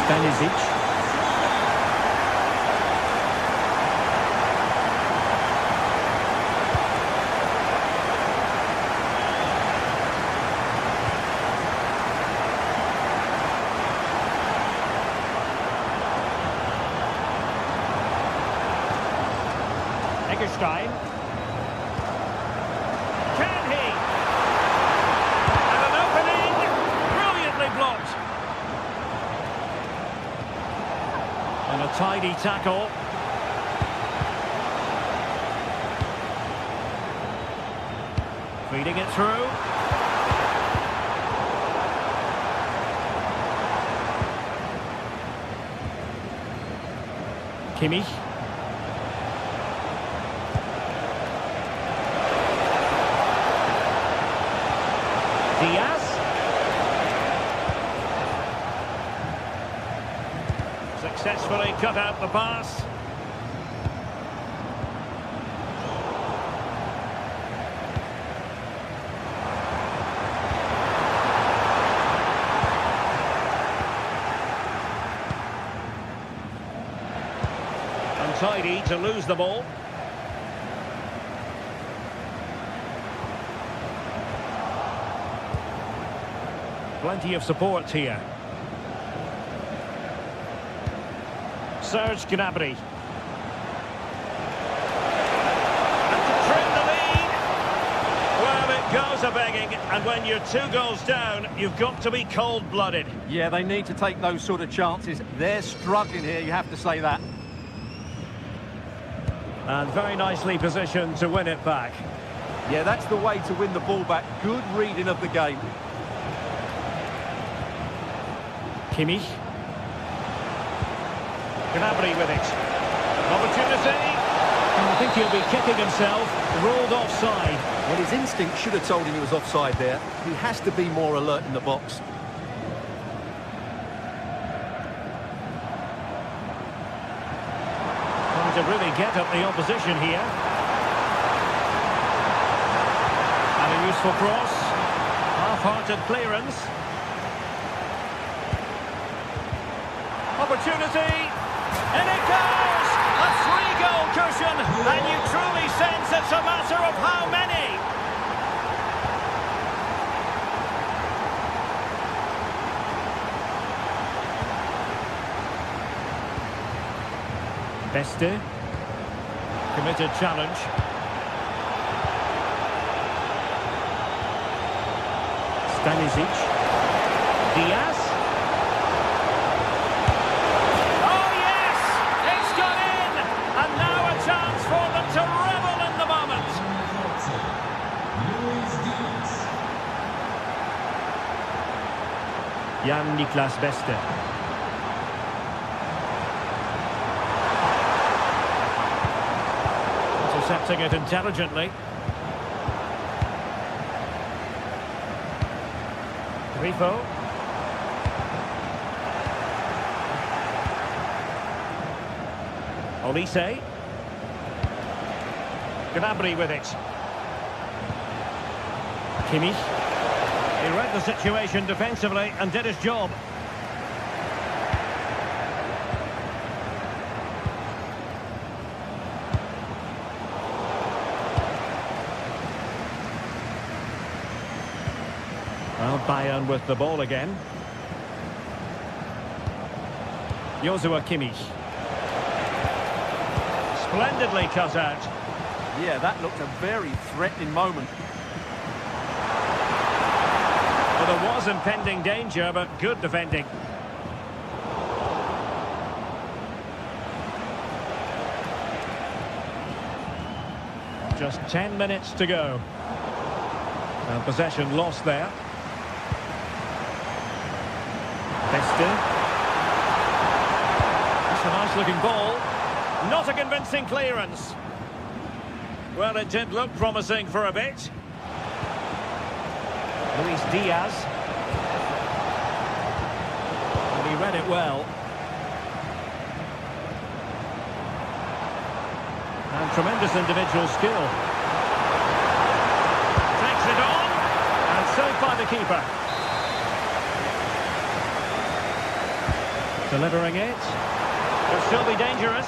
Stanisic. Eggestein. Can he? And an opening, brilliantly blocked. And a tidy tackle. Feeding it through. Kimmich. Diaz. Successfully cut out the pass. Untidy to lose the ball. Plenty of support here. Serge Gnabry. And to trim the lead. Well, it goes a-begging, and when you're 2 goals down, you've got to be cold-blooded. Yeah, they need to take those sort of chances. They're struggling here, you have to say that. And very nicely positioned to win it back. Yeah, that's the way to win the ball back. Good reading of the game. Kimmich. Gnabry with it. Opportunity. And I think he'll be kicking himself. Ruled offside. Well, his instinct should have told him he was offside there. He has to be more alert in the box. Trying to really get up the opposition here. And a useful cross. Half-hearted clearance. Opportunity, and it goes! A 3-goal cushion, and you truly sense it's a matter of how many. Beste. Committed challenge. Stanisic. Diaz. Oh yes! It's gone in! And now a chance for them to revel in the moment. Jan-Niklas Beste. Intercepting it intelligently. Grifo. Olise. Gnabry with it. Kimmich. He read the situation defensively and did his job. Well, Bayern with the ball again. Joshua Kimmich. Splendidly cut out. Yeah, that looked a very threatening moment. Well, there was impending danger, but good defending. Just 10 minutes to go. And possession lost there. Beste. That's a nice looking ball. Not a convincing clearance. Well, it did look promising for a bit. Luis Diaz. And he read it well. And tremendous individual skill. Takes it on. And saved by the keeper. Delivering it. Could still be dangerous.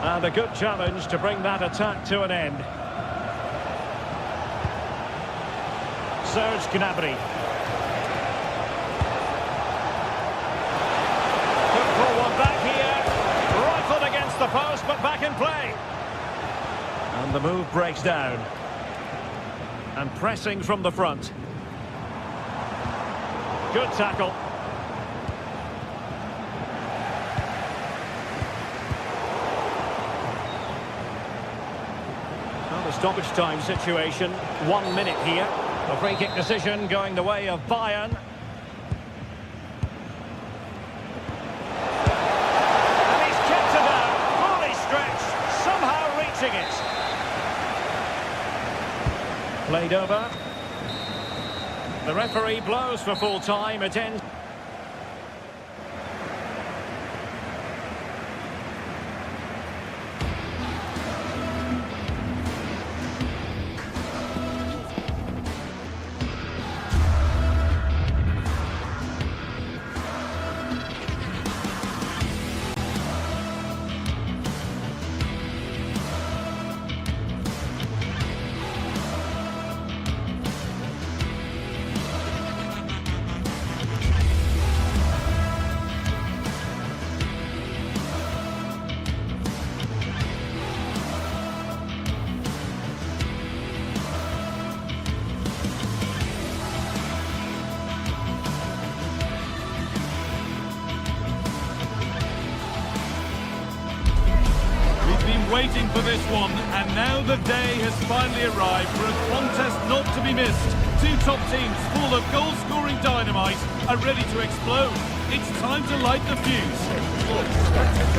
And a good challenge to bring that attack to an end. Serge Gnabry. Took forward back here. Rifled against the post, but back in play. And the move breaks down. And pressing from the front. Good tackle. Well, the stoppage time situation. 1 minute here. A free kick decision going the way of Bayern. And he's kept it out, fully stretched, somehow reaching it. Played over. The referee blows for full time. It ends. Waiting for this one, and now the day has finally arrived for a contest not to be missed. Two top teams full of goal-scoring dynamite are ready to explode. It's time to light the fuse.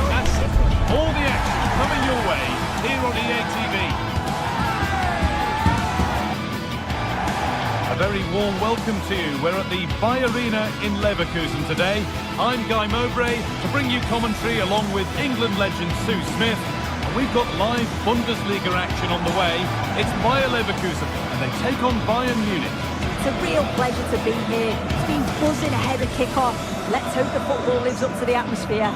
That's all the action coming your way here on EA TV. A very warm welcome to you. We're at the Bayer Arena in Leverkusen today. I'm Guy Mowbray to bring you commentary along with England legend Sue Smith. We've got live Bundesliga action on the way. It's Bayer Leverkusen, and they take on Bayern Munich. It's a real pleasure to be here. It's been buzzing ahead of kick-off. Let's hope the football lives up to the atmosphere.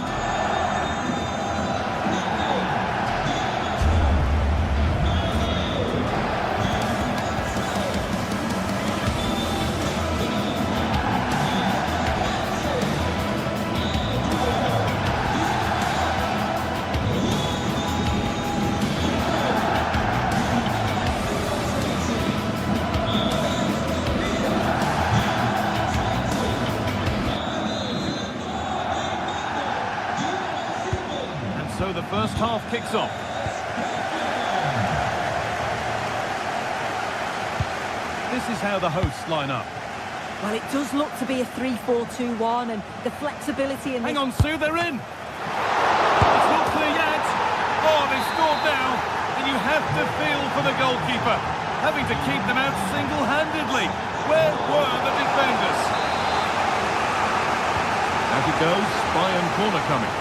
so the first half kicks off. This is how the hosts line up. Well, it does look to be a 3-4-2-1, and the flexibility in Hang this... on, Sue, they're in. It's not clear yet. Oh, they scored now. And you have to feel for the goalkeeper, having to keep them out single-handedly. Where were the defenders? As it goes, Bayern corner coming.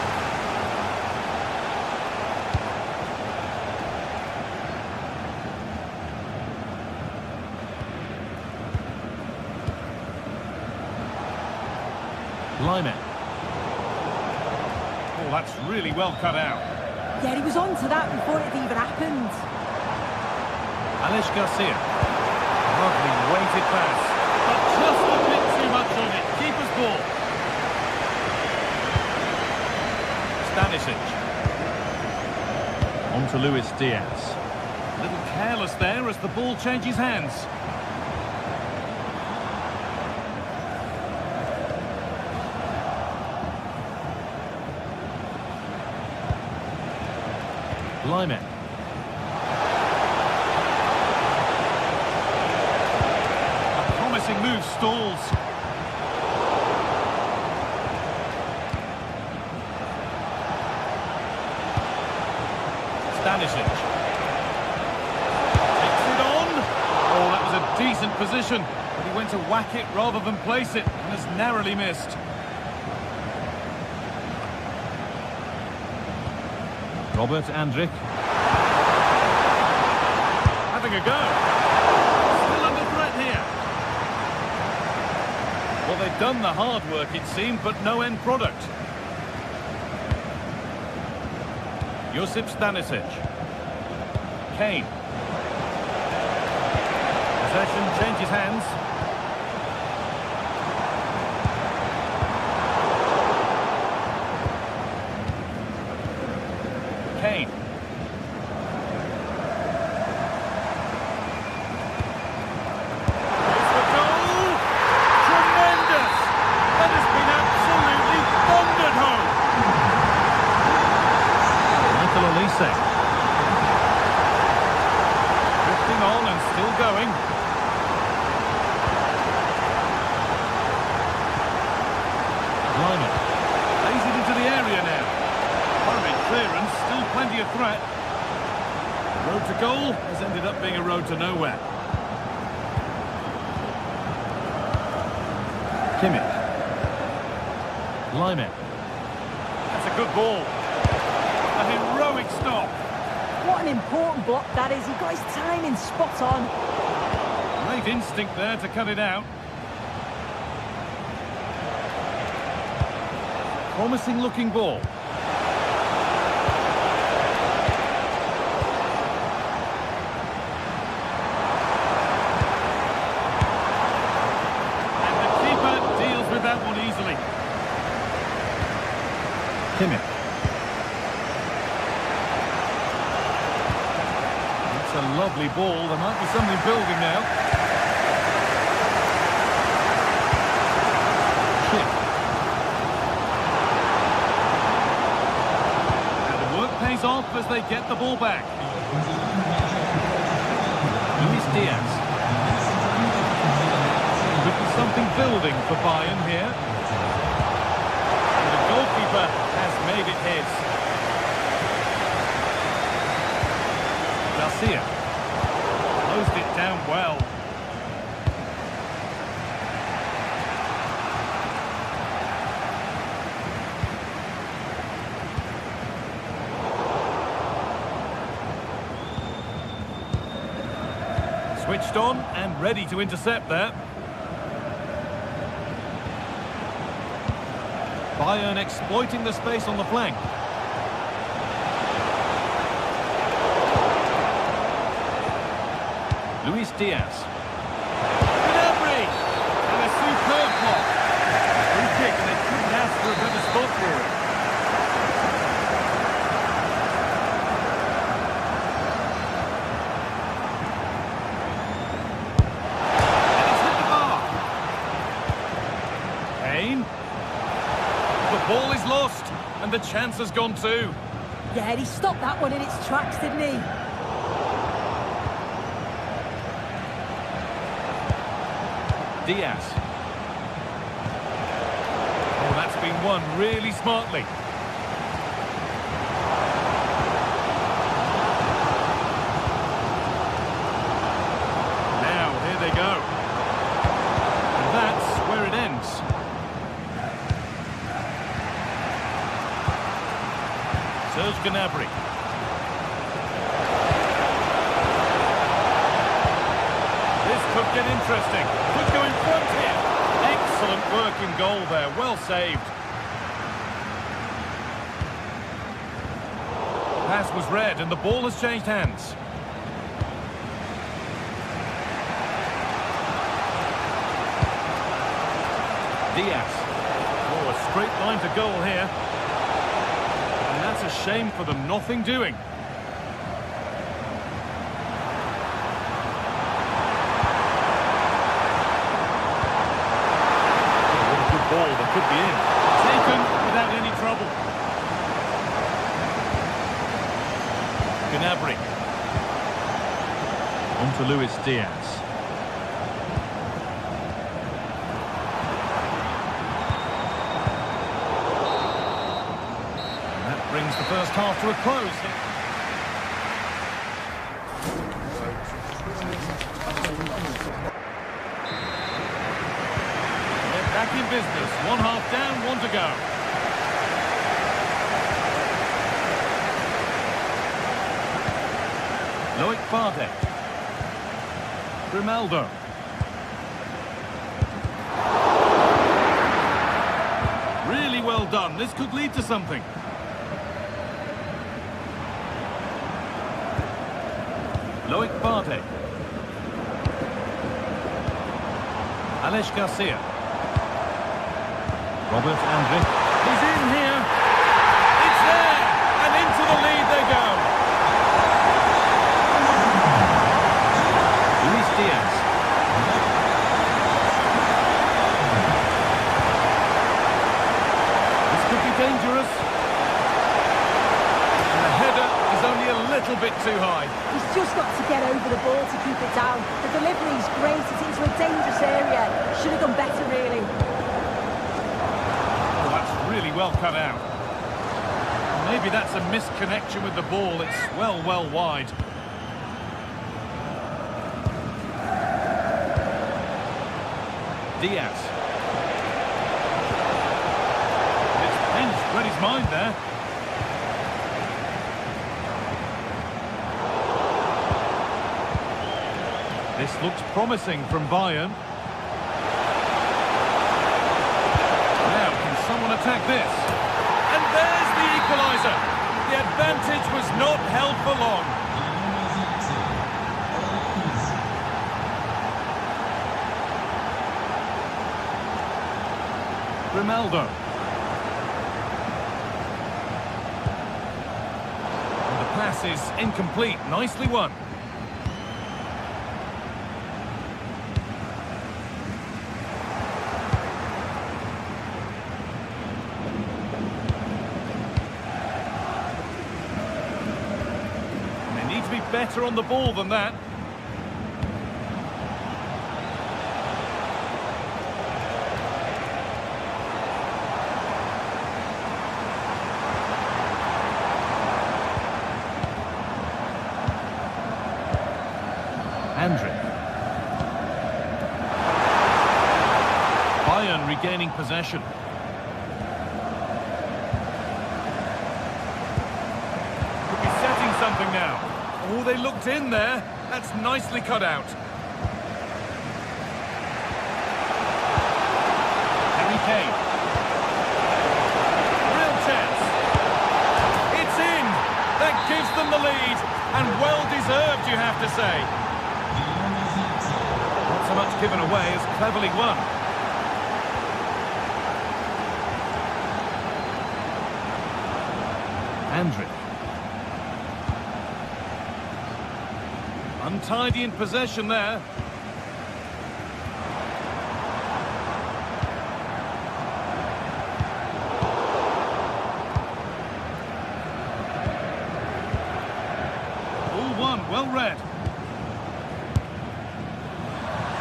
Lyman. Oh, that's really well cut out. Yeah, he was on to that before it even happened. Alex Garcia. Lovely weighted pass, but just a bit too much on it. Keeper's ball. Stanisic. On to Luis Diaz. A little careless there as the ball changes hands. Lyman. A promising move stalls. Stanisic. Takes it on. Oh, that was a decent position, but he went to whack it rather than place it and has narrowly missed. Robert Andrich. Having a go. Still under threat here. Well, they've done the hard work, it seemed, but no end product. Josip Stanisic. Kane. Possession changes hands. Kane. It's the goal! Tremendous! That has been absolutely thundered home! Michael Olise. Drifting on and still going. Lyman. Lays it into the area now. Hurried clearance, still plenty of threat. The road to goal has ended up being a road to nowhere. Kimmich. Lyman. That's a good ball. A heroic stop. What an important block that is. He got his timing spot on. Great instinct there to cut it out. Promising looking ball. That one easily. Kimmich. It's a lovely ball. There might be something building now. Chip. And the work pays off as they get the ball back. Luis Diaz. Could be something building for Bayern here. And the goalkeeper has made it his. Garcia closed it down well. Switched on and ready to intercept there. Bayern exploiting the space on the flank. Luis Diaz. Gnabry! And a superb block. Free kick, and they couldn't ask for a better spot for it. And it's hit the bar. Kane. The ball is lost, and the chance has gone too. Yeah, he stopped that one in its tracks, didn't he? Diaz. Oh, that's been won really smartly. Now, here they go. And that's where it ends. Serge Gnabry. This could get interesting. Could go in front here. Excellent work in goal there. Well saved. Pass was read and the ball has changed hands. Diaz. Oh, a straight line to goal here. And that's a shame for them. Nothing doing. Ball that could be in. Taken without any trouble. Gnabry. On to Luis Diaz. And that brings the first half to a close. Back in business. One half down, one to go. Loic Bardet. Grimaldo. Really well done. This could lead to something. Loic Bardet. Aleix Garcia. Robert André. He's in here. It's there. And into the lead they go. Luis Diaz. This could be dangerous. And the header is only a little bit too high. He's just got to get over the ball to keep it down. The delivery's great. It's into a dangerous area. Should have done better, really. Really well cut out. Maybe that's a misconnection with the ball. It's well wide. Diaz. It's Pence read his mind there. This looks promising from Bayern. Someone attack this. And there's the equaliser. The advantage was not held for long. Grimaldo. And the pass is incomplete. Nicely won. Better on the ball than that. André. Bayern regaining possession. Could be setting something now. Oh, they looked in there. That's nicely cut out. Harry Kane. Real chance. It's in. That gives them the lead. And well deserved, you have to say. Not so much given away as cleverly won. André. Untidy in possession there. Well read.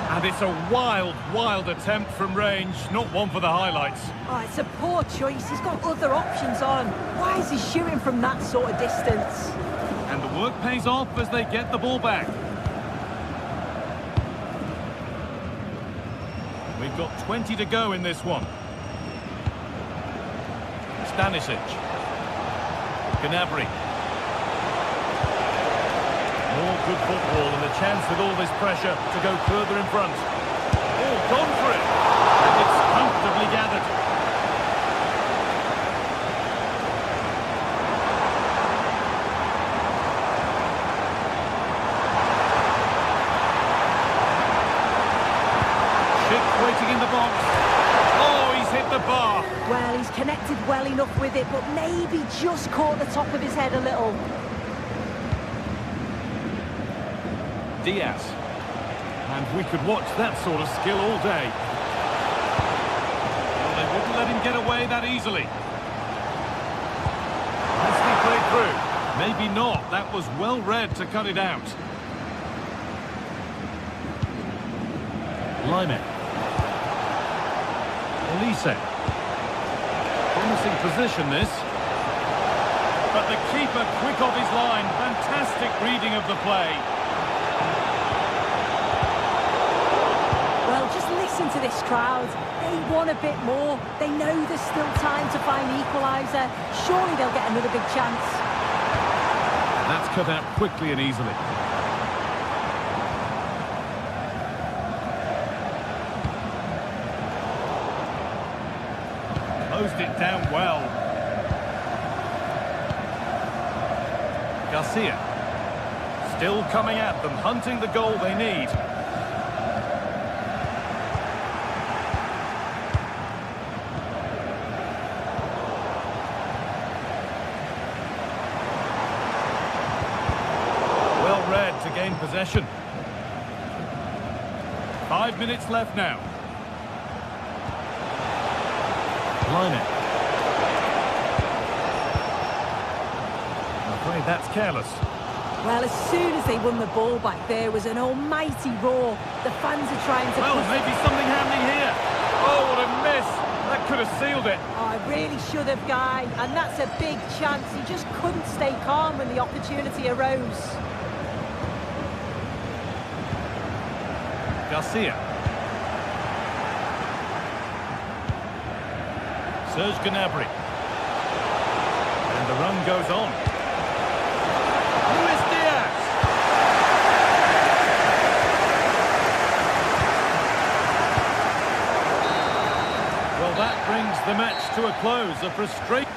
And it's a wild, wild attempt from range. Not one for the highlights. Oh, it's a poor choice. He's got other options on. Why is he shooting from that sort of distance? And the work pays off as they get the ball back. We've got 20 to go in this one. Stanisic. Gnabry. More good football and a chance with all this pressure to go further in front. Oh, gone for it. And it's comfortably gathered. Ship waiting in the box. Oh, he's hit the bar. Well, he's connected well enough with it, but maybe just caught the top of his head a little. Diaz. And we could watch that sort of skill all day. Well, they wouldn't let him get away that easily. Nicely played through. Maybe not. That was well read to cut it out. Lyman. Elise. Promising position, this. But the keeper quick off his line. Fantastic reading of the play. Well, just listen to this crowd. They want a bit more. They know there's still time to find the equaliser. Surely they'll get another big chance. That's cut out quickly and easily. Closed it down well. Garcia. Still coming at them, hunting the goal they need. Well read to gain possession. 5 minutes left now. Line it. I'm afraid that's careless. Well, as soon as they won the ball back, there was an almighty roar. The fans are trying to... Well, maybe something happening here. Oh, what a miss. That could have sealed it. Oh, I really should have, Guy. And that's a big chance. He just couldn't stay calm when the opportunity arose. Garcia. Serge Gnabry. And the run goes on. Luis Diaz. Well, that brings the match to a close. A frustrating...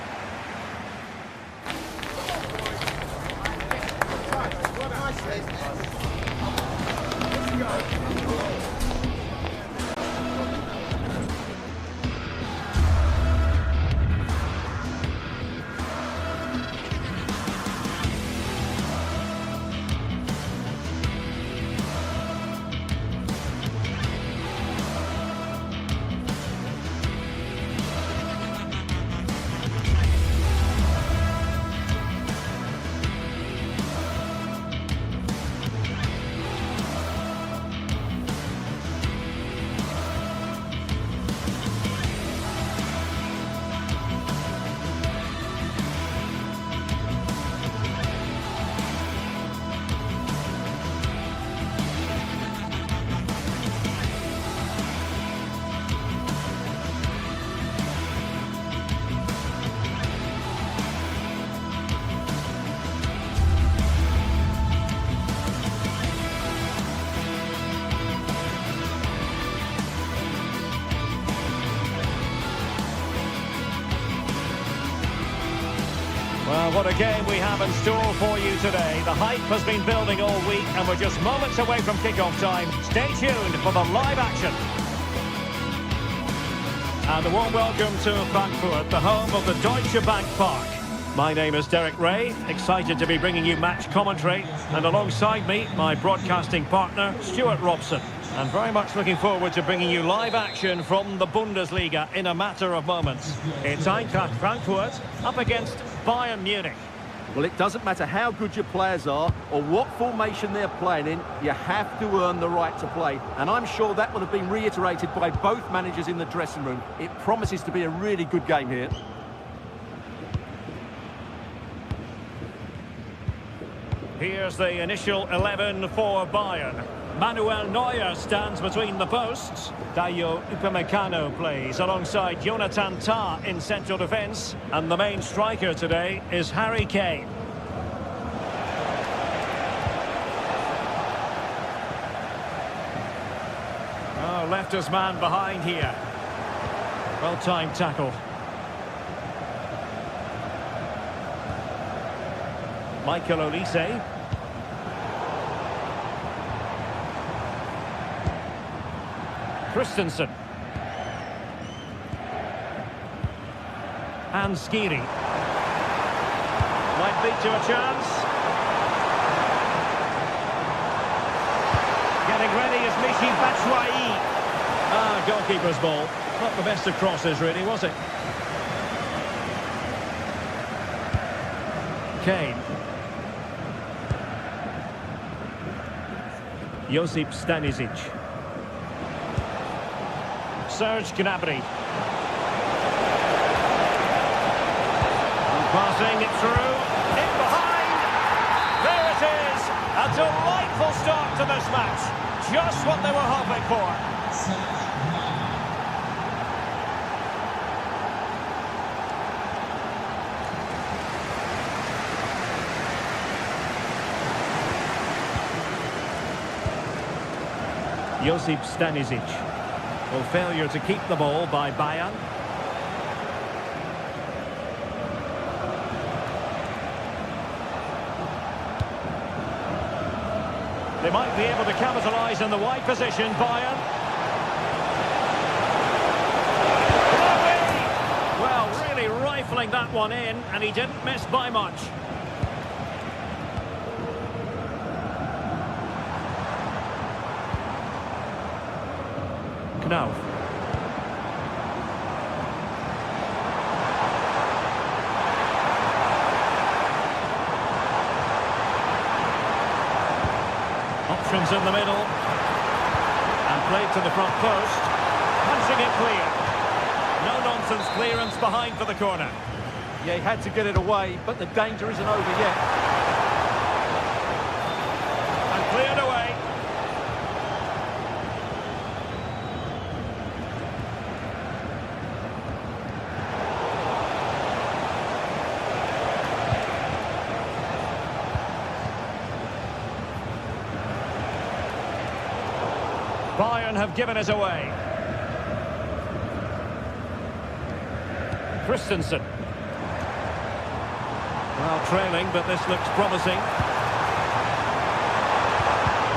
Well, what a game we have in store for you today. The hype has been building all week and we're just moments away from kick-off time. Stay tuned for the live action. And a warm welcome to Frankfurt, the home of the Deutsche Bank Park. My name is Derek Ray, excited to be bringing you match commentary. And alongside me, my broadcasting partner, Stuart Robson. And very much looking forward to bringing you live action from the Bundesliga in a matter of moments. It's Eintracht Frankfurt up against Bayern Munich. Well, it doesn't matter how good your players are or what formation they're playing in, you have to earn the right to play. And I'm sure that will have been reiterated by both managers in the dressing room. It promises to be a really good game here. Here's the initial 11 for Bayern. Manuel Neuer stands between the posts. Dayo Upamecano plays alongside Jonathan Tah in central defence. And the main striker today is Harry Kane. Oh, left his man behind here. Well-timed tackle. Michael Olise. Christensen. And Skiri. Might lead to a chance. Getting ready is Michy Batshuayi. Ah, goalkeeper's ball. Not the best of crosses, really, was it? Kane. Josip Stanisic. Serge Gnabry. Passing it through. In behind. There it is. A delightful start to this match. Just what they were hoping for. Josip Stanisic. Well, failure to keep the ball by Bayern. They might be able to capitalise in the wide position, Bayern. Well, really rifling that one in, and he didn't miss by much. Knauf. Options in the middle. And played to the front post. Punching it clear. No-nonsense clearance behind for the corner. Yeah, he had to get it away, but the danger isn't over yet. And cleared away. Bayern have given it away. Christensen. Well, trailing, but this looks promising.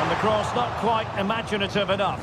And the cross not quite imaginative enough.